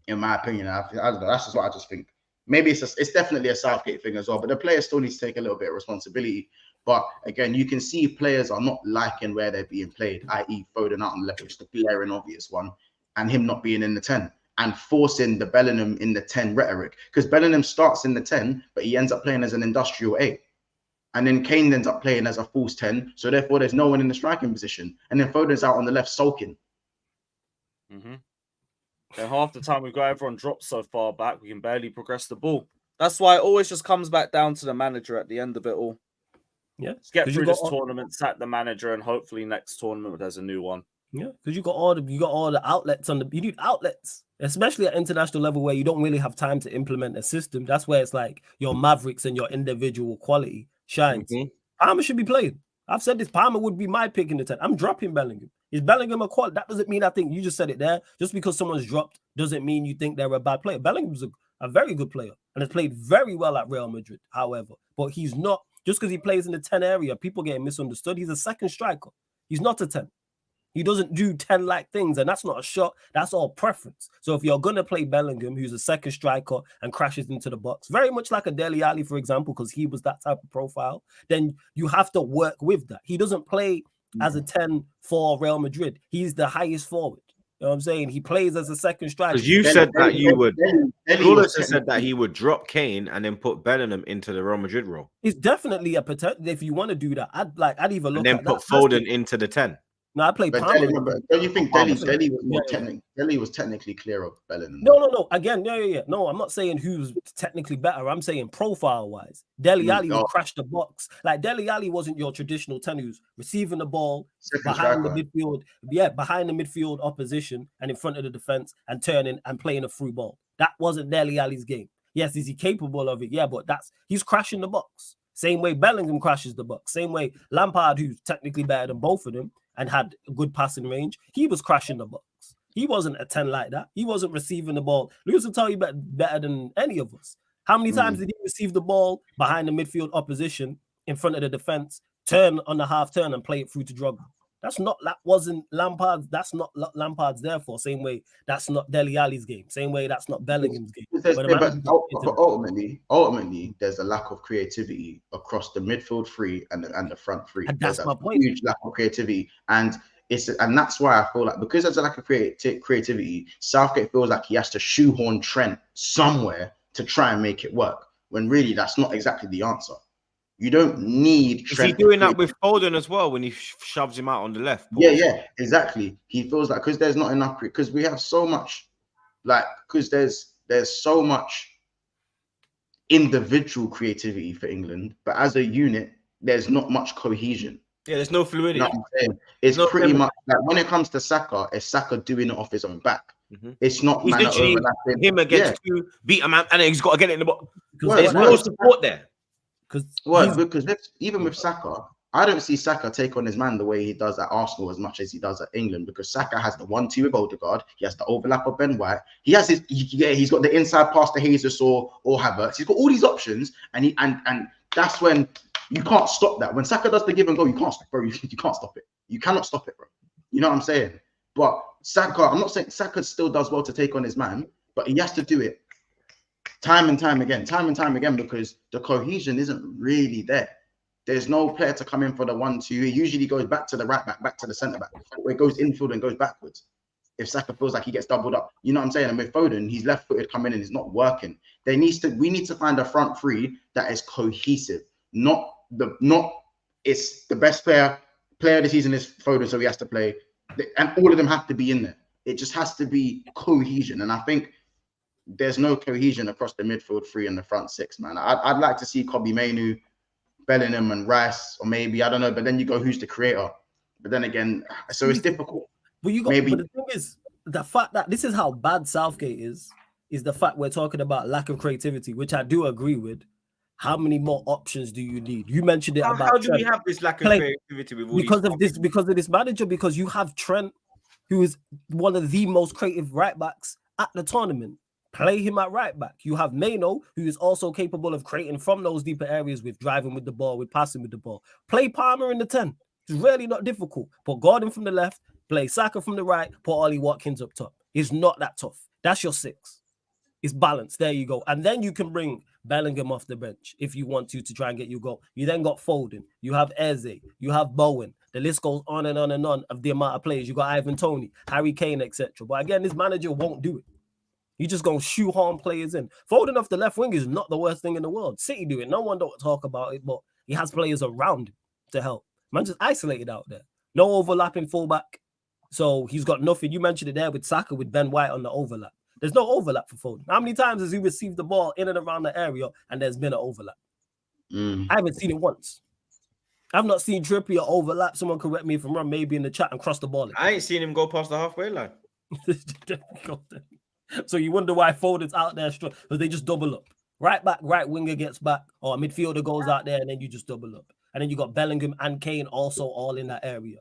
in my opinion. I don't know. That's just what I just think. Maybe it's definitely a Southgate thing as well, but the players still need to take a little bit of responsibility. But again, you can see players are not liking where they're being played, i.e. Foden out on the left, which is the glaring obvious one, and him not being in the 10 and forcing the Bellingham in the 10 rhetoric. Because Bellingham starts in the 10, but he ends up playing as an industrial 8. And then Kane ends up playing as a false 10. So therefore, there's no one in the striking position. And then Foden's out on the left sulking. Mm-hmm. And half the time we've got everyone dropped so far back, we can barely progress the ball. That's why it always just comes back down to the manager at the end of it all. Yeah. Get through this tournament, sack the manager, and hopefully next tournament there's a new one. Yeah, because you got all the outlets on the. You need outlets, especially at international level where you don't really have time to implement a system. That's where it's like your Mavericks and your individual quality shines. Palmer should be playing. I've said this. Palmer would be my pick in the 10. I'm dropping Bellingham. Is Bellingham a quality? That doesn't mean I think you just said it there. Just because someone's dropped doesn't mean you think they're a bad player. Bellingham's a very good player and has played very well at Real Madrid. However, but he's not just because he plays in the 10 area. People getting misunderstood. He's a second striker. He's not a 10. He doesn't do 10-like things, and that's not a shot. That's all preference. So if you're going to play Bellingham, who's a second striker and crashes into the box, very much like a Dele Alli, for example, because he was that type of profile, then you have to work with that. He doesn't play as a 10 for Real Madrid. He's the highest forward. You know what I'm saying? He plays as a second striker. Because you said that you would. Olise said that he would drop Kane and then put Bellingham into the Real Madrid role. It's definitely a potential. If you want to do that, I'd even look and then at put that. Foden into the 10. No, I played Palmer. Don't you think Dele was technically clear of Bellingham? No. Again, yeah. No, I'm not saying who's technically better. I'm saying profile-wise. Dele Alli would crash the box. Like, Dele Alli wasn't your traditional 10 who's receiving the ball behind the midfield. Yeah, behind the midfield opposition and in front of the defense and turning and playing a through ball. That wasn't Dele Alli's game. Yes, is he capable of it? Yeah, but he's crashing the box. Same way Bellingham crashes the box. Same way Lampard, who's technically better than both of them, and had good passing range, he was crashing the box. He wasn't a 10 like that. He wasn't receiving the ball. Lewis will tell you better than any of us. How many times did he receive the ball behind the midfield opposition in front of the defense, turn on the half turn and play it through to Drogba? That wasn't Lampard's. That's not Lampard's there for. Same way that's not Dele Alli's game. Same way that's not Bellingham's game. But ultimately, there's a lack of creativity across the midfield three and the front three. And that's my point. Huge lack of creativity, and that's why I feel like, because there's a lack of creativity, Southgate feels like he has to shoehorn Trent somewhere to try and make it work. When really that's not exactly the answer. You don't need Trent. Is he doing that with Foden as well when he shoves him out on the left? Yeah, exactly. He feels like, because there's not enough, because we have so much, because there's so much individual creativity for England, but as a unit, there's not much cohesion. Yeah, there's no fluidity. You know what I'm saying? It's pretty much like, when it comes to Saka, it's Saka doing it off his own back. It's not he's literally him against two, beat a man, and then he's got to get it in the box. There's no support there. Because even with Saka, I don't see Saka take on his man the way he does at Arsenal as much as he does at England, because Saka has the 1-2 with Odegaard. He has the overlap of Ben White. He has he's got the inside pass to Jesus or Havertz. He's got all these options, and that's when you can't stop that. When Saka does the give and go, you can't stop, bro. You can't stop it. You cannot stop it, bro. You know what I'm saying? But Saka, I'm not saying Saka still does well to take on his man, but he has to do it time and time again, because the cohesion isn't really there. There's no player to come in for the 1-2. He usually goes back to the right back to the centre back, where it goes infield and goes backwards. If Saka feels like he gets doubled up, you know what I'm saying? And with Foden, he's left-footed coming in, it's not working. We need to find a front three that is cohesive. It's the best player of the season is Foden, so he has to play, and all of them have to be in there. It just has to be cohesion, and I think there's no cohesion across the midfield three and the front six, man. I'd like to see Kobbie Mainoo, Bellingham and Rice, or maybe, I don't know, but then you go, who's the creator? But then again, so it's difficult. But the thing is, the fact that this is how bad Southgate is. is the fact we're talking about lack of creativity, which I do agree with. How many more options do you need? You mentioned it about how do Trent. we have this lack of creativity with all because these of this manager? Because you have Trent, who is one of the most creative right backs at the tournament. Play him at right back. You have Mano, who is also capable of creating from those deeper areas with driving with the ball, with passing with the ball. Play Palmer in the 10. It's really not difficult. Put Gordon from the left, play Saka from the right, put Ollie Watkins up top. It's not that tough. That's your 6. It's balanced. There you go. And then you can bring Bellingham off the bench if you want to try and get you goal. You then got Foden. You have Eze. You have Bowen. The list goes on and on and on of the amount of players. You got Ivan Toney, Harry Kane, etc. But again, this manager won't do it. You just gonna shoehorn players in. Foden off the left wing is not the worst thing in the world. City do it. No one don't talk about it, but he has players around him to help. Man, just isolated out there. No overlapping fullback. So he's got nothing. You mentioned it there with Saka, with Ben White on the overlap. There's no overlap for Foden. How many times has he received the ball in and around the area and there's been an overlap? I haven't seen it once. I've not seen Trippier overlap. Someone correct me if I'm wrong, maybe in the chat, and cross the ball. I ain't seen him go past the halfway line. So you wonder why Foden's out there, because they just double up. Right back, right winger gets back, or a midfielder goes out there, and then you just double up. And then you got Bellingham and Kane also all in that area.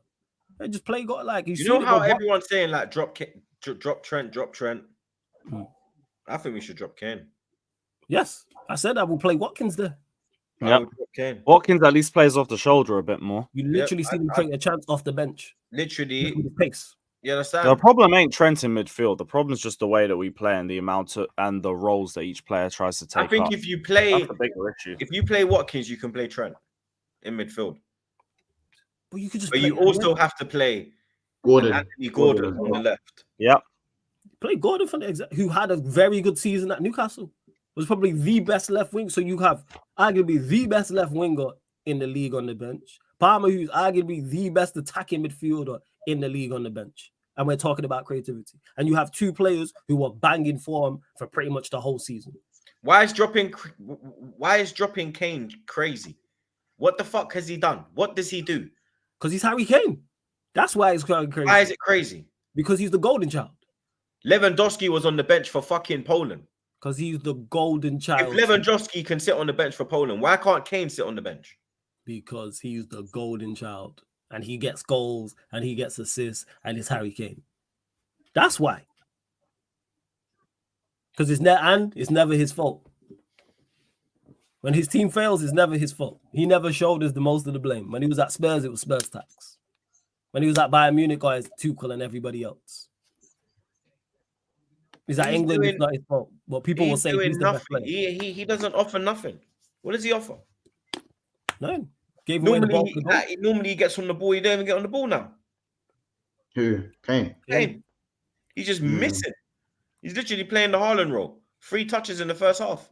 They just play God like you know how everyone's saying like drop Trent. I think we should drop Kane. Yes, I said I will play Watkins there. Yeah, Watkins at least plays off the shoulder a bit more. You literally see him create a chance off the bench. Literally, pace. You understand? The problem ain't Trent in midfield. The problem is just the way that we play and the amount of, and the roles that each player tries to take. I think up. if you play, that's the bigger issue. If you play Watkins, you can play Trent in midfield. But you could just. But you also have to play Gordon on the left. Yep. Play Gordon for the who had a very good season at Newcastle. Was probably the best left wing. So you have arguably the best left winger in the league on the bench. Palmer, who's arguably the best attacking midfielder in the league on the bench. And we're talking about creativity. And you have 2 players who were banging form for pretty much the whole season. Why is dropping Kane crazy? What the fuck has he done? What does he do? Because he's Harry Kane. That's why it's crazy. Why is it crazy? Because he's the golden child. Lewandowski was on the bench for fucking Poland. Because he's the golden child. If Lewandowski can sit on the bench for Poland, why can't Kane sit on the bench? Because he's the golden child. And he gets goals and he gets assists and it's Harry Kane. That's why. Because it's never his fault. When his team fails, it's never his fault. He never shoulders the most of the blame. When he was at Spurs, it was Spurs tax. When he was at Bayern Munich, it's Tuchel and everybody else. He's at England, it's not his fault. But people will say he's the best player. He doesn't offer nothing. What does he offer? None. Gave away the ball. Normally he gets on the ball. He don't even get on the ball now. Who? Kane. He's just missing. He's literally playing the Haaland role. 3 touches in the first half.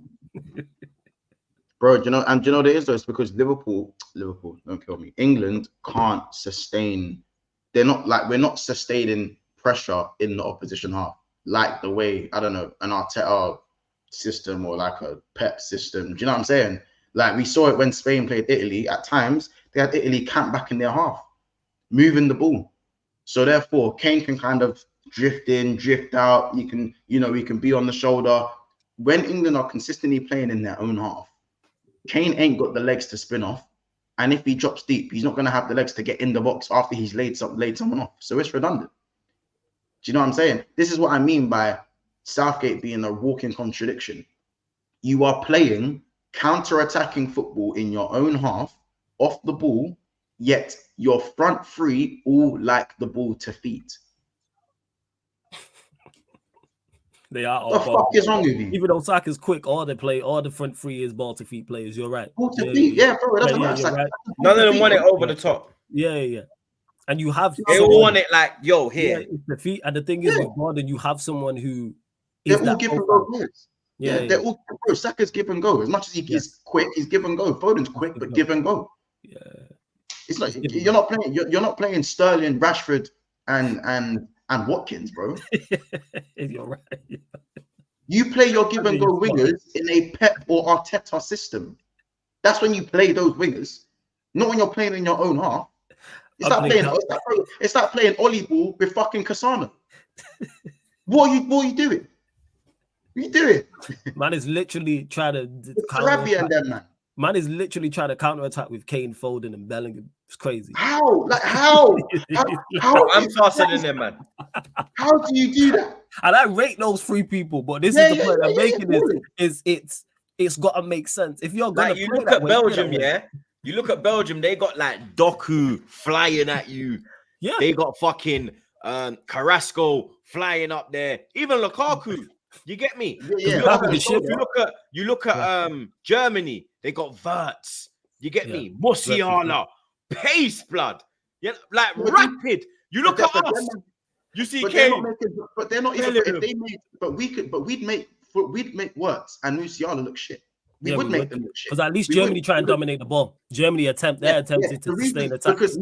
Bro, do you know what it is though? It's because Liverpool, don't kill me. England can't sustain. We're not sustaining pressure in the opposition half. Like the way, I don't know, an Arteta system or like a Pep system. Do you know what I'm saying? Like we saw it when Spain played Italy. At times, they had Italy camped back in their half, moving the ball. So therefore, Kane can kind of drift in, drift out. He can be on the shoulder. When England are consistently playing in their own half, Kane ain't got the legs to spin off. And if he drops deep, he's not going to have the legs to get in the box after he's laid someone off. So it's redundant. Do you know what I'm saying? This is what I mean by Southgate being a walking contradiction. You are playing counter-attacking football in your own half, off the ball, yet your front 3 all like the ball to feet. They are all. What the fuck is wrong with you? Even though Saka's quick, all the front 3 is ball to feet players. You're right. Ball to feet, yeah, bro. It doesn't matter. Right. None of them want it over the top. Yeah. And you have they all want it like, yo, here. Yeah, it's the feet. And the thing is with Gordon, you have someone who they're all give and go players. Yeah, they're all bro. Saka's give and go. As much as he's quick, he's give and go. Foden's quick, but give and go. Yeah. It's like you're not playing Sterling, Rashford, and Watkins, bro. You're right. You play your give and go wingers in a Pep or Arteta system. That's when you play those wingers, not when you're playing in your own half. It's like playing Ollie ball with fucking Cassano. What are you doing? What you doing? Man is literally trying to Sarabi and them, man. Man is literally trying to counter-attack with Kane, Foden, and Bellingham. It's crazy. How? Like how? How? I'm faster than them, man. How do you do that? And I rate those 3 people, but this is the point I'm making is it's got to make sense. If you're gonna like, you look at Belgium, you look at Belgium, they got like Doku flying at you. Yeah, they got fucking Carrasco flying up there. Even Lukaku, you get me? Yeah. You look at Germany, they got Wirtz. You get me? Musiala, pace, blood. Yeah, like rapid. You look at us. You see, but they're not even. If they made, we'd make Wirtz and Musiala look shit. We would make them look shit. Because at least Germany try and dominate the ball. Germany attempted to sustain the attack. Because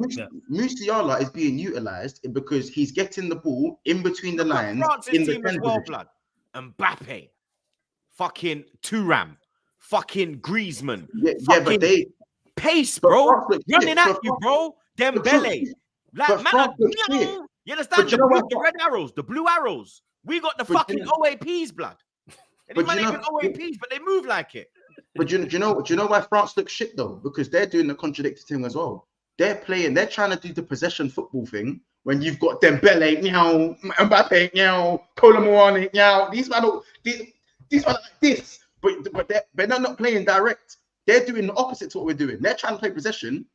Musiala is being utilized because he's getting the ball in between the lines. In the team as well, blood. Mbappe, fucking Thuram, fucking Griezmann. But they pace, bro, running at you, bro. Dembele, like man, you understand? The red arrows, the blue arrows. We got the fucking OAPs, blood. And they might even OAPs, but they move like it. But do you know why France looks shit though? Because they're doing the contradicted thing as well. They're trying to do the possession football thing when you've got Dembele, Mbappe, Kolomuani, these are like this, but they're not playing direct. They're doing the opposite to what we're doing. They're trying to play possession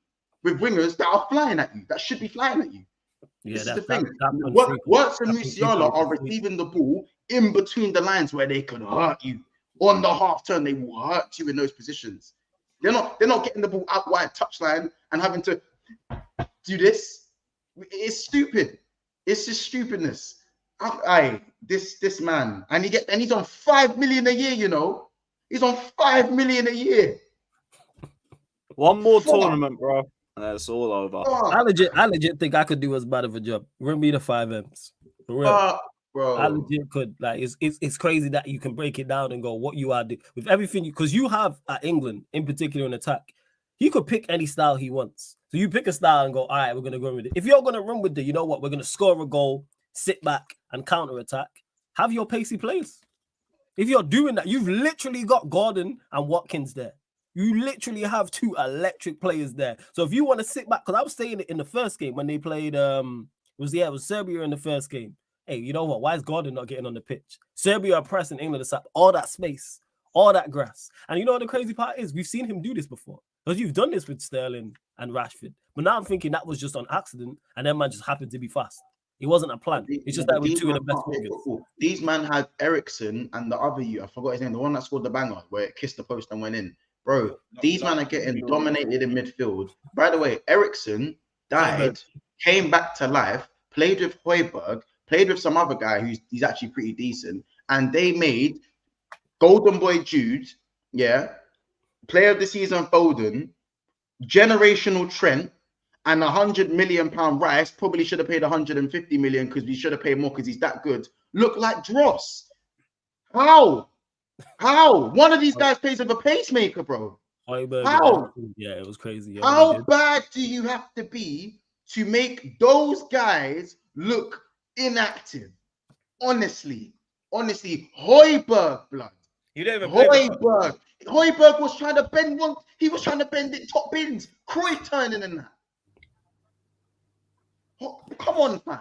with wingers that are flying at you, that should be flying at you. This is the thing. Wirtz and Musiala are receiving the ball in between the lines where they can hurt you. On the half turn, they will hurt you in those positions. They're not getting the ball out wide touchline and having to do this. It's stupid. It's just stupidness. This man, and he's on 5 million a year. You know, he's on 5 million a year. One more tournament, bro. That's all over. I legit think I could do as bad of a job. Run me the 5 M's. For real. Bro. I legit could. Like it's crazy that you can break it down and go what you are doing with everything because you have at England in particular in attack. He could pick any style he wants. So you pick a style and go, all right, we're gonna go with it. If you're gonna run with it, you know what? We're gonna score a goal, sit back and counter attack. Have your pacey players. If you're doing that, you've literally got Gordon and Watkins there. You literally have 2 electric players there. So if you want to sit back, because I was saying it in the first game when they played it was Serbia in the first game. Hey, you know what? Why is Gordon not getting on the pitch? Serbia are pressing England aside, all that space, all that grass. And you know what the crazy part is? We've seen him do this before. Because you've done this with Sterling and Rashford. But now I'm thinking that was just on accident, and then man just happened to be fast. It wasn't a plan. It's just that we're 2 of the best figures. These man had Ericsson and the other I forgot his name, the one that scored the banger, where it kissed the post and went in. Bro, these men are getting dominated in midfield. By the way, Ericsson died, came back to life, played with Højbjerg, played with some other guy he's actually pretty decent, and they made Golden Boy Jude, Player of the Season Foden, generational Trent, and £100 million Rice. Probably should have paid 150 million because we should have paid more because he's that good. Look like Dross. How? One of these guys plays with a pacemaker, bro. How? Yeah, it was crazy. How bad do you have to be to make those guys look inactive? Honestly, Højbjerg, blood. You don't even Højbjerg was trying to bend one. He was trying to bend it top bins. Cruyff turning in that. Come on, fam.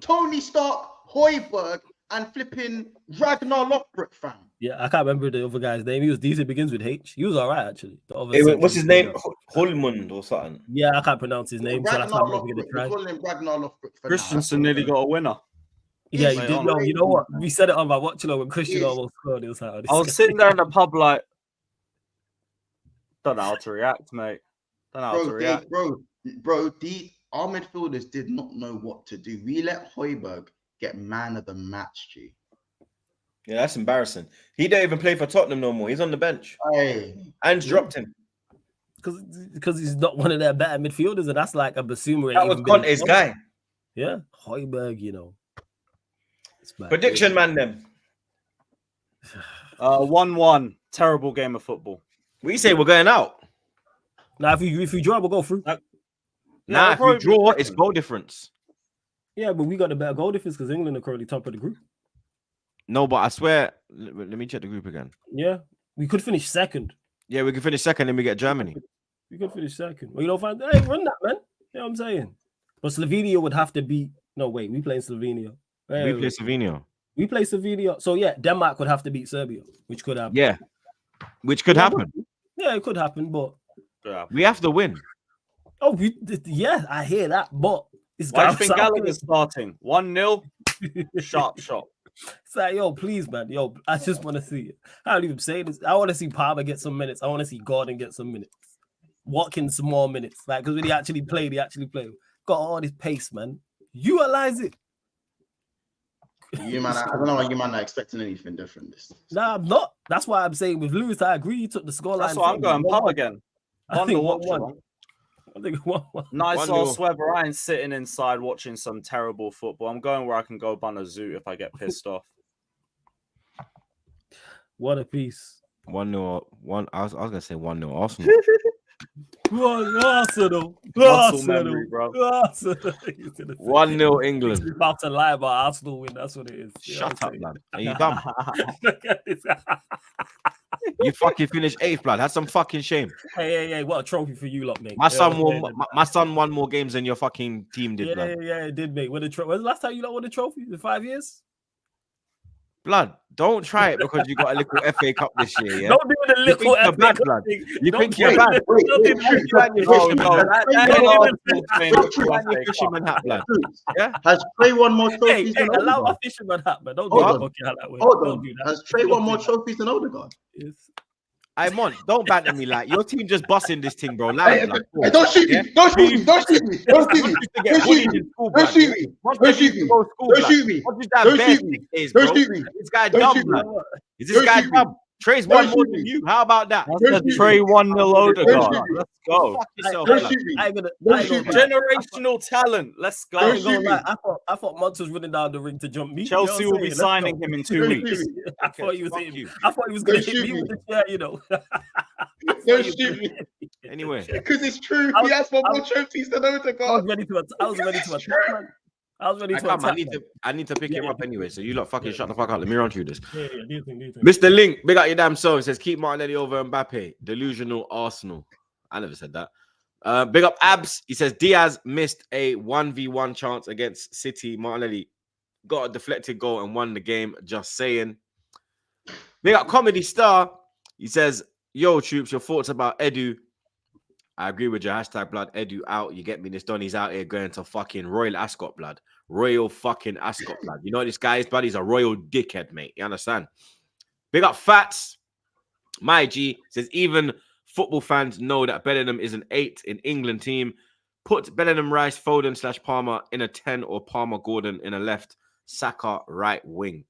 Tony Stark, Højbjerg, and flipping Ragnar Lothbrok, fam. Yeah, I can't remember the other guy's name. He was decent. Begins with H. He was all right actually. What's his name? Holmund or something. Yeah, I can't pronounce his name. So that's why I'm going to try. Ragnar Lothbrok. Christensen nearly got a winner. Yeah, you did know. You know what? We said it on my watch when Christian almost scored. It was like, I was sitting there in the pub like, don't know how to react, mate. Don't know how to react. Bro, our midfielders did not know what to do. We let Højbjerg get man of the match, G. Yeah, that's embarrassing. He don't even play for Tottenham no more. He's on the bench. And dropped him. Because he's not one of their better midfielders, and that's like a Basuma. That was Conte's guy. Yeah, Højbjerg, you know. Prediction, man, them. 1-1. Terrible game of football. We say we're going out. Now, if you draw, we'll go through. If you draw, it's goal difference. Yeah, but we got the better goal difference because England are currently top of the group. No, but I swear, let me check the group again. Yeah, we could finish second. Yeah, we can finish second, then we get Germany. We could finish second. Well, you don't find hey, run that, man. You know what I'm saying? But Slovenia would have to beat. No, wait, we playing Slovenia. We play Slovenia. We play Slovenia. So yeah, Denmark would have to beat Serbia, which could happen. Yeah, which could happen. Yeah, it could happen, but we have to win. Oh, yeah, I hear that, but it's Why do you think Gallagher's starting? 1-0, sharp shot. It's like, yo, please, man. Yo, I just want to see it. I don't even say this. I want to see Palmer get some minutes. I want to see Gordon get some minutes. Watkins some more minutes. Like, because when he actually played. Got all this pace, man. Utilize it. You man, I don't know why you man not expecting anything different. Nah, I'm not. That's why I'm saying with Lewis, I agree. He took the scoreline. That's why I'm going pub again. I think 1-1. I think 1-1. Nice old Swever. I ain't sitting inside watching some terrible football. I'm going where I can go bun a zoo if I get pissed off. What a piece. 1-0. I was gonna say 1-0 Arsenal. Arsenal. Memory, bro. 1-0 England. He's about to lie about Arsenal win. That's what it is. Shut up, man. Are you dumb? You fucking finished 8th, blood. That's some fucking shame. Hey, what a trophy for you lot, mate. My son won more games than your fucking team did, blood. Yeah, it did, mate. When the last time you lot won a trophy? In 5 years? Blood, don't try it because you got a little FA Cup this year. Yeah? Don't do the little FA bad, Cup blood. thing. You think you're bad? Fisherman hat, blood. Yeah. Has Trey won more trophies than allow Odegaard? a fisherman hat, man. Don't do that way. Hold on. Has Trey won more trophies than Odegaard? Yes. Don't banter me like your team just busting this thing, bro. Like, don't shoot me! Don't shoot me! Don't shoot me! Don't shoot me! Don't shoot me! Don't shoot me! Don't shoot me! Don't shoot me! Don't shoot me! Don't shoot me! This guy dumb, blood. Is this guy dumb? Trey's won more than you. How about that? Trey 1-0 Odegaard. Let's go. Don't shoot me! Generational talent. Let's go. I thought Muntz was running down the ring to jump me. Chelsea will be signing him in 2 weeks. I thought he was going to hit me with the chair, you know. Don't shoot me. Anyway, because it's true. He has more trophies than Odegaard. I was ready to attack, man. I need to pick him up anyway. So you lot fucking shut the fuck up. Let me run through this. Yeah, do you think? Mr. Link, big up your damn soul. It says keep Martinelli over Mbappe. Delusional Arsenal. I never said that. Big up Abs. He says Diaz missed a 1v1 chance against City. Martinelli got a deflected goal and won the game. Just saying. Big up Comedy Star. He says, yo, troops, your thoughts about Edu? I agree with your hashtag blood. Edu out. You get me? This Donny's out here going to fucking Royal Ascot blood. Royal fucking Ascot blood. You know what this guy is, blood? He's a royal dickhead, mate. You understand? Big up Fats. My G says even football fans know that Bellingham is an 8 in England team. Put Bellingham, Rice, Foden / Palmer in a 10 or Palmer, Gordon in a left. Saka right wing.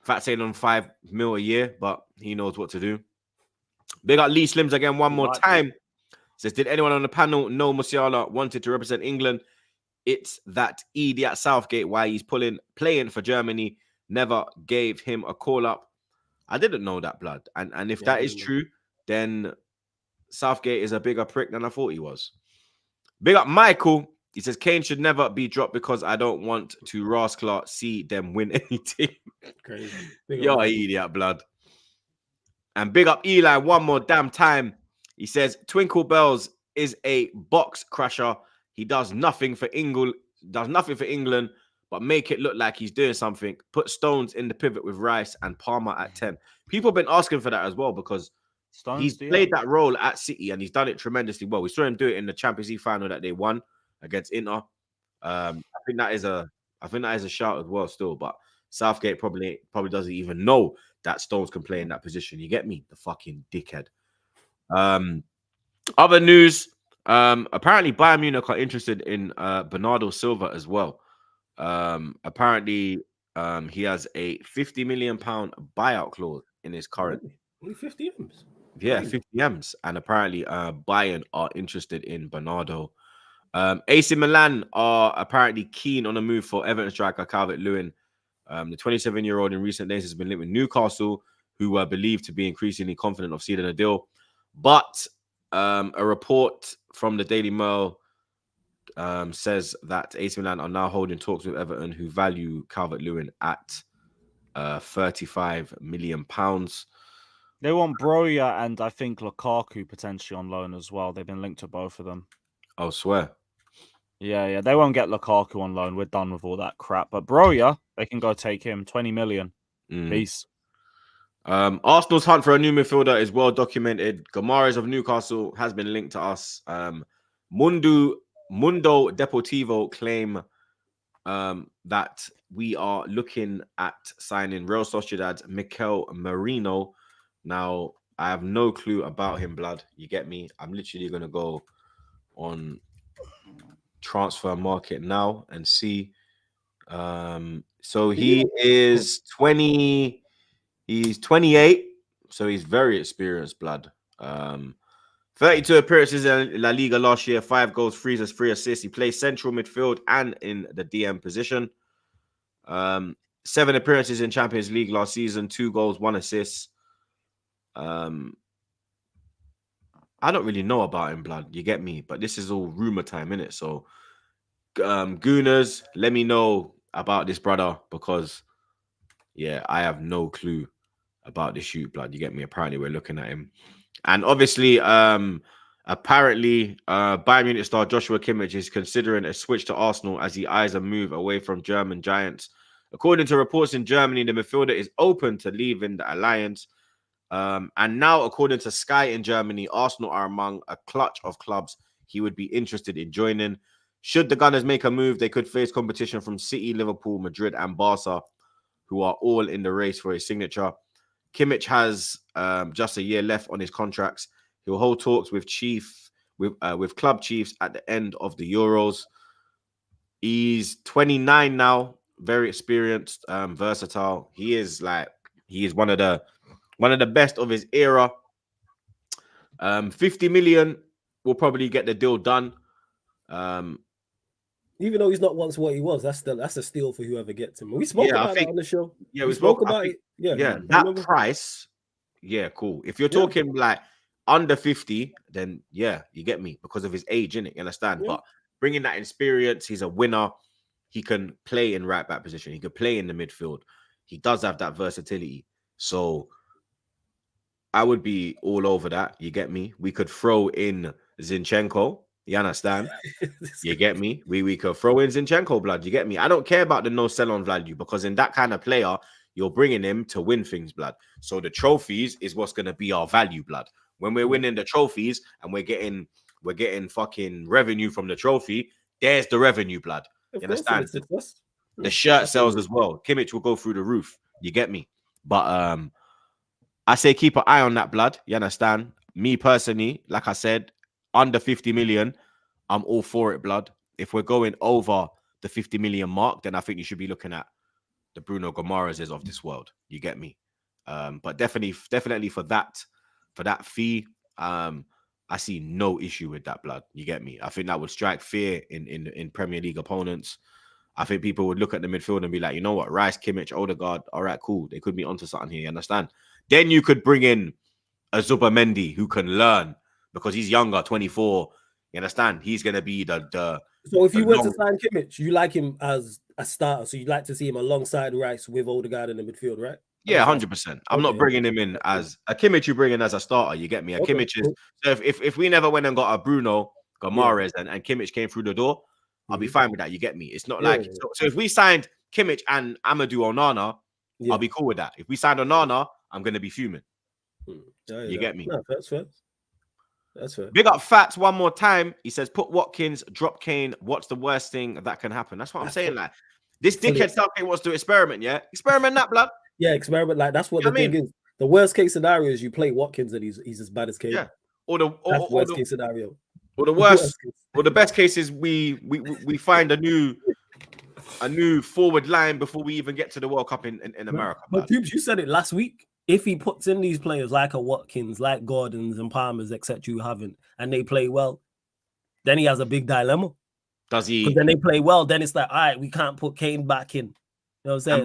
Fats ain't on 5 mil a year, but he knows what to do. Big up Lee Slims again one more time. Says, did anyone on the panel know Musiala wanted to represent England? It's that idiot Southgate, why he's playing for Germany, never gave him a call up. I didn't know that, blood. And if that is true, then Southgate is a bigger prick than I thought he was. Big up Michael. He says, Kane should never be dropped because I don't want to rascal see them win anything. Crazy. You're an idiot, blood. And big up Eli one more damn time. He says, Twinkle Bells is a box crusher. He does nothing for England, but make it look like he's doing something. Put Stones in the pivot with Rice and Palmer at 10. People have been asking for that as well because he's played that role at City and he's done it tremendously well. We saw him do it in the Champions League final that they won against Inter. I think that is a shout as well still, but Southgate probably doesn't even know that Stones can play in that position. You get me? The fucking dickhead. Other news, apparently Bayern Munich are interested in Bernardo Silva as well. Apparently he has a £50 million buyout clause in his current. Only 50 M's. Yeah, 50 M's. And apparently Bayern are interested in Bernardo. AC Milan are apparently keen on a move for Everton striker Calvert-Lewin. The 27-year-old in recent days has been linked with Newcastle, who were believed to be increasingly confident of sealing a deal. But a report from the Daily Mail says that AC Milan are now holding talks with Everton, who value Calvert-Lewin at £35 million. They want Broja and I think Lukaku potentially on loan as well. They've been linked to both of them. I swear. Yeah. They won't get Lukaku on loan. We're done with all that crap. But Broja, they can go take him. 20 million. Peace. Arsenal's hunt for a new midfielder is well documented. Gamares of Newcastle has been linked to us. Mundo Deportivo claim that we are looking at signing Real Sociedad's Mikel Merino. Now, I have no clue about him, blood. You get me? I'm literally going to go on transfer market now and see. So he is 20. He's 28. So he's very experienced, blood. 32 appearances in La Liga last year, 5 goals, 3 assists. He plays central midfield and in the DM position. 7 appearances in Champions League last season, 2 goals, 1 assist. I don't really know about him, blood. You get me? But this is all rumor time, innit? So, Gooners, let me know about this brother because, yeah, I have no clue about this shoot, blood. You get me? Apparently, we're looking at him. And obviously, apparently, Bayern Munich star Joshua Kimmich is considering a switch to Arsenal as he eyes a move away from German giants. According to reports in Germany, the midfielder is open to leaving the alliance. And now, according to Sky in Germany, Arsenal are among a clutch of clubs he would be interested in joining. Should the Gunners make a move, they could face competition from City, Liverpool, Madrid, and Barca, who are all in the race for his signature. Kimmich has just a year left on his contracts. He'll hold talks with club chiefs at the end of the Euros. He's 29 now, very experienced, versatile. He is one of the best of his era. 50 million will probably get the deal done. Even though he's not once what he was, that's a steal for whoever gets him. We spoke about that on the show. Yeah, we spoke about it. Yeah, that price. Yeah, cool. If you're talking like under 50, then yeah, you get me because of his age, innit? You understand? Yeah. But bringing that experience, he's a winner. He can play in right back position. He can play in the midfield. He does have that versatility. So I would be all over that. You get me? We could throw in Zinchenko. You understand? You get me? We could throw in Zinchenko, blood. You get me? I don't care about the no sell-on value because in that kind of player, you're bringing him to win things, blood. So the trophies is what's going to be our value, blood. When we're winning the trophies and we're getting fucking revenue from the trophy, there's the revenue, blood. You understand? The shirt sells as well. Kimmich will go through the roof. You get me? But I say keep an eye on that, blood. You understand? Me personally, like I said, under 50 million, I'm all for it, blood. If we're going over the 50 million mark, then I think you should be looking at the Bruno Guimaraes of this world. You get me? But definitely for that fee, I see no issue with that, blood. You get me? I think that would strike fear in Premier League opponents. I think people would look at the midfield and be like, you know what, Rice, Kimmich, Odegaard, all right, cool. They could be onto something here, you understand? Then you could bring in a Zubamendi who can learn because he's younger, 24. You understand? He's going to be the So if you were to sign Kimmich, you like him as a starter. So you'd like to see him alongside Rice with Odegaard in the midfield, right? Yeah, 100%. I'm not bringing him in as a Kimmich. You bring in as a starter. You get me? A Kimmich is. So if we never went and got a Bruno Guimaraes and Kimmich came through the door, I'll be fine with that. You get me? It's not like so. If we signed Kimmich and Amadou Onana, I'll be cool with that. If we signed Onana, I'm going to be fuming. You get me? No, that's fair. That's fair. Big up Fats one more time. He says, put Watkins, drop Kane. What's the worst thing that can happen? That's what I'm saying. Like, this dickhead Southgate wants to experiment, yeah? Experiment that, blood. Yeah, experiment. Like, that's what the thing is. The worst case scenario is you play Watkins and he's as bad as Kane. Yeah. Or the worst case scenario. Or the worst, or the best case is we find a new forward line before we even get to the World Cup in America. But Troopz, you said it last week. If he puts in these players like a Watkins, like Gordons and Palmers, etc., you haven't, and they play well, then he has a big dilemma. Does he? Because then they play well, then it's like, all right, we can't put Kane back in. You know what I'm saying? And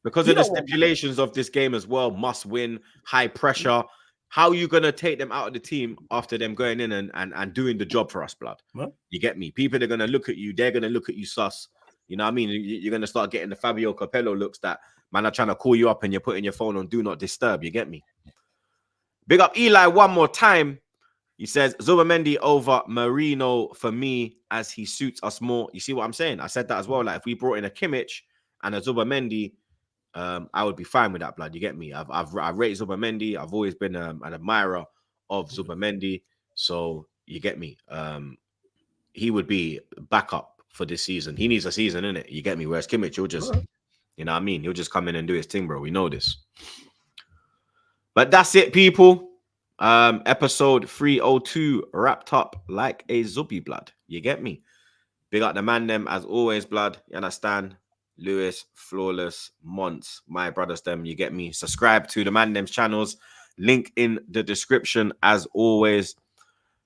because of the stipulations of this game as well, must win, high pressure. How are you gonna take them out of the team after them going in and doing the job for us, blood? What? You get me? People are gonna look at you. They're gonna look at you sus. You know what I mean? You're gonna start getting the Fabio Capello looks that man are trying to call you up and you're putting your phone on do not disturb. You get me? Big up Eli one more time. He says Zubamendi over Marino for me as he suits us more. You see what I'm saying? I said that as well. Like if we brought in a Kimmich and a Zubamendi, I would be fine with that, blood. You get me? I rate Zubamendi. I've always been an admirer of Zubamendi. So you get me? He would be backup for this season. He needs a season, innit? You get me? Whereas Kimmich, he'll just, you know what I mean? He'll just come in and do his thing, bro. We know this. But that's it, people. Episode 302 wrapped up like a zuppy, blood. You get me? Big up the man them as always, blood. You understand? Lewis, Flawless, Monts, my brothers them. You get me? Subscribe to the man them's channels. Link in the description as always.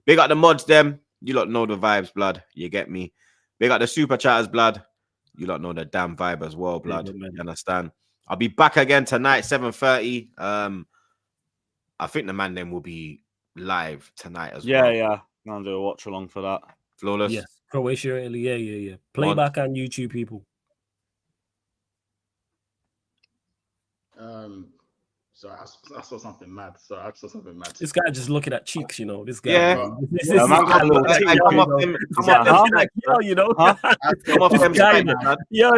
Big up the mods them. You lot know the vibes, blood. You get me? Big up the super chatters, blood. You lot know the damn vibe as well, blood. You understand? I'll be back again tonight, 7:30. I think the man then will be live tonight as well. Yeah. I'll do a watch along for that. Flawless. Yes. Croatia, Italy. Yeah. Playback on YouTube, people. So I saw something mad. This guy just looking at cheeks, you know. This guy. Yeah. Come off them. Yo,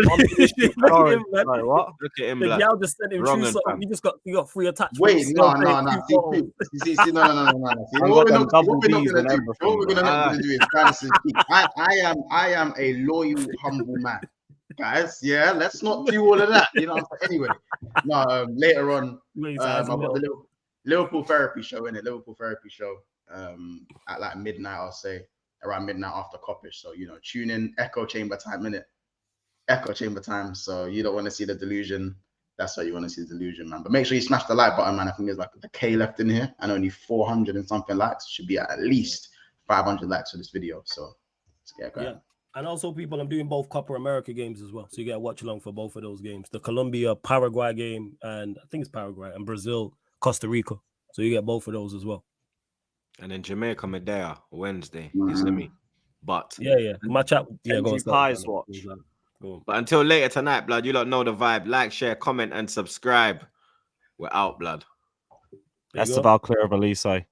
Sorry, what? Look at him, the blood. gal just sent him true something. You got free attachments. Wait, no. See, no. What we're gonna do is I am a loyal, humble man. Guys, yeah, let's not do all of that. You know. Anyway, no. Later on, I've got the Liverpool therapy show in it. Liverpool therapy show at like midnight. I'll say around midnight after Coppish. So tune in. Echo chamber time, innit? Echo chamber time. So you don't want to see the delusion. That's why you want to see the delusion, man. But make sure you smash the like button, man. I think there's like a K left in here and only 400 and something likes. Should be at least 500 likes for this video. So let's get going. Yeah. And also, people, I'm doing both Copa America games as well. So you get to watch along for both of those games. The Colombia-Paraguay game, and I think it's Paraguay, and Brazil-Costa Rica. So you get both of those as well. And then Jamaica, Medea, Wednesday. You see me? But yeah. Match up. Yeah, go on. Pies watch. But until later tonight, blood, you lot know the vibe. Like, share, comment, and subscribe. We're out, blood. That's about clear of Olise.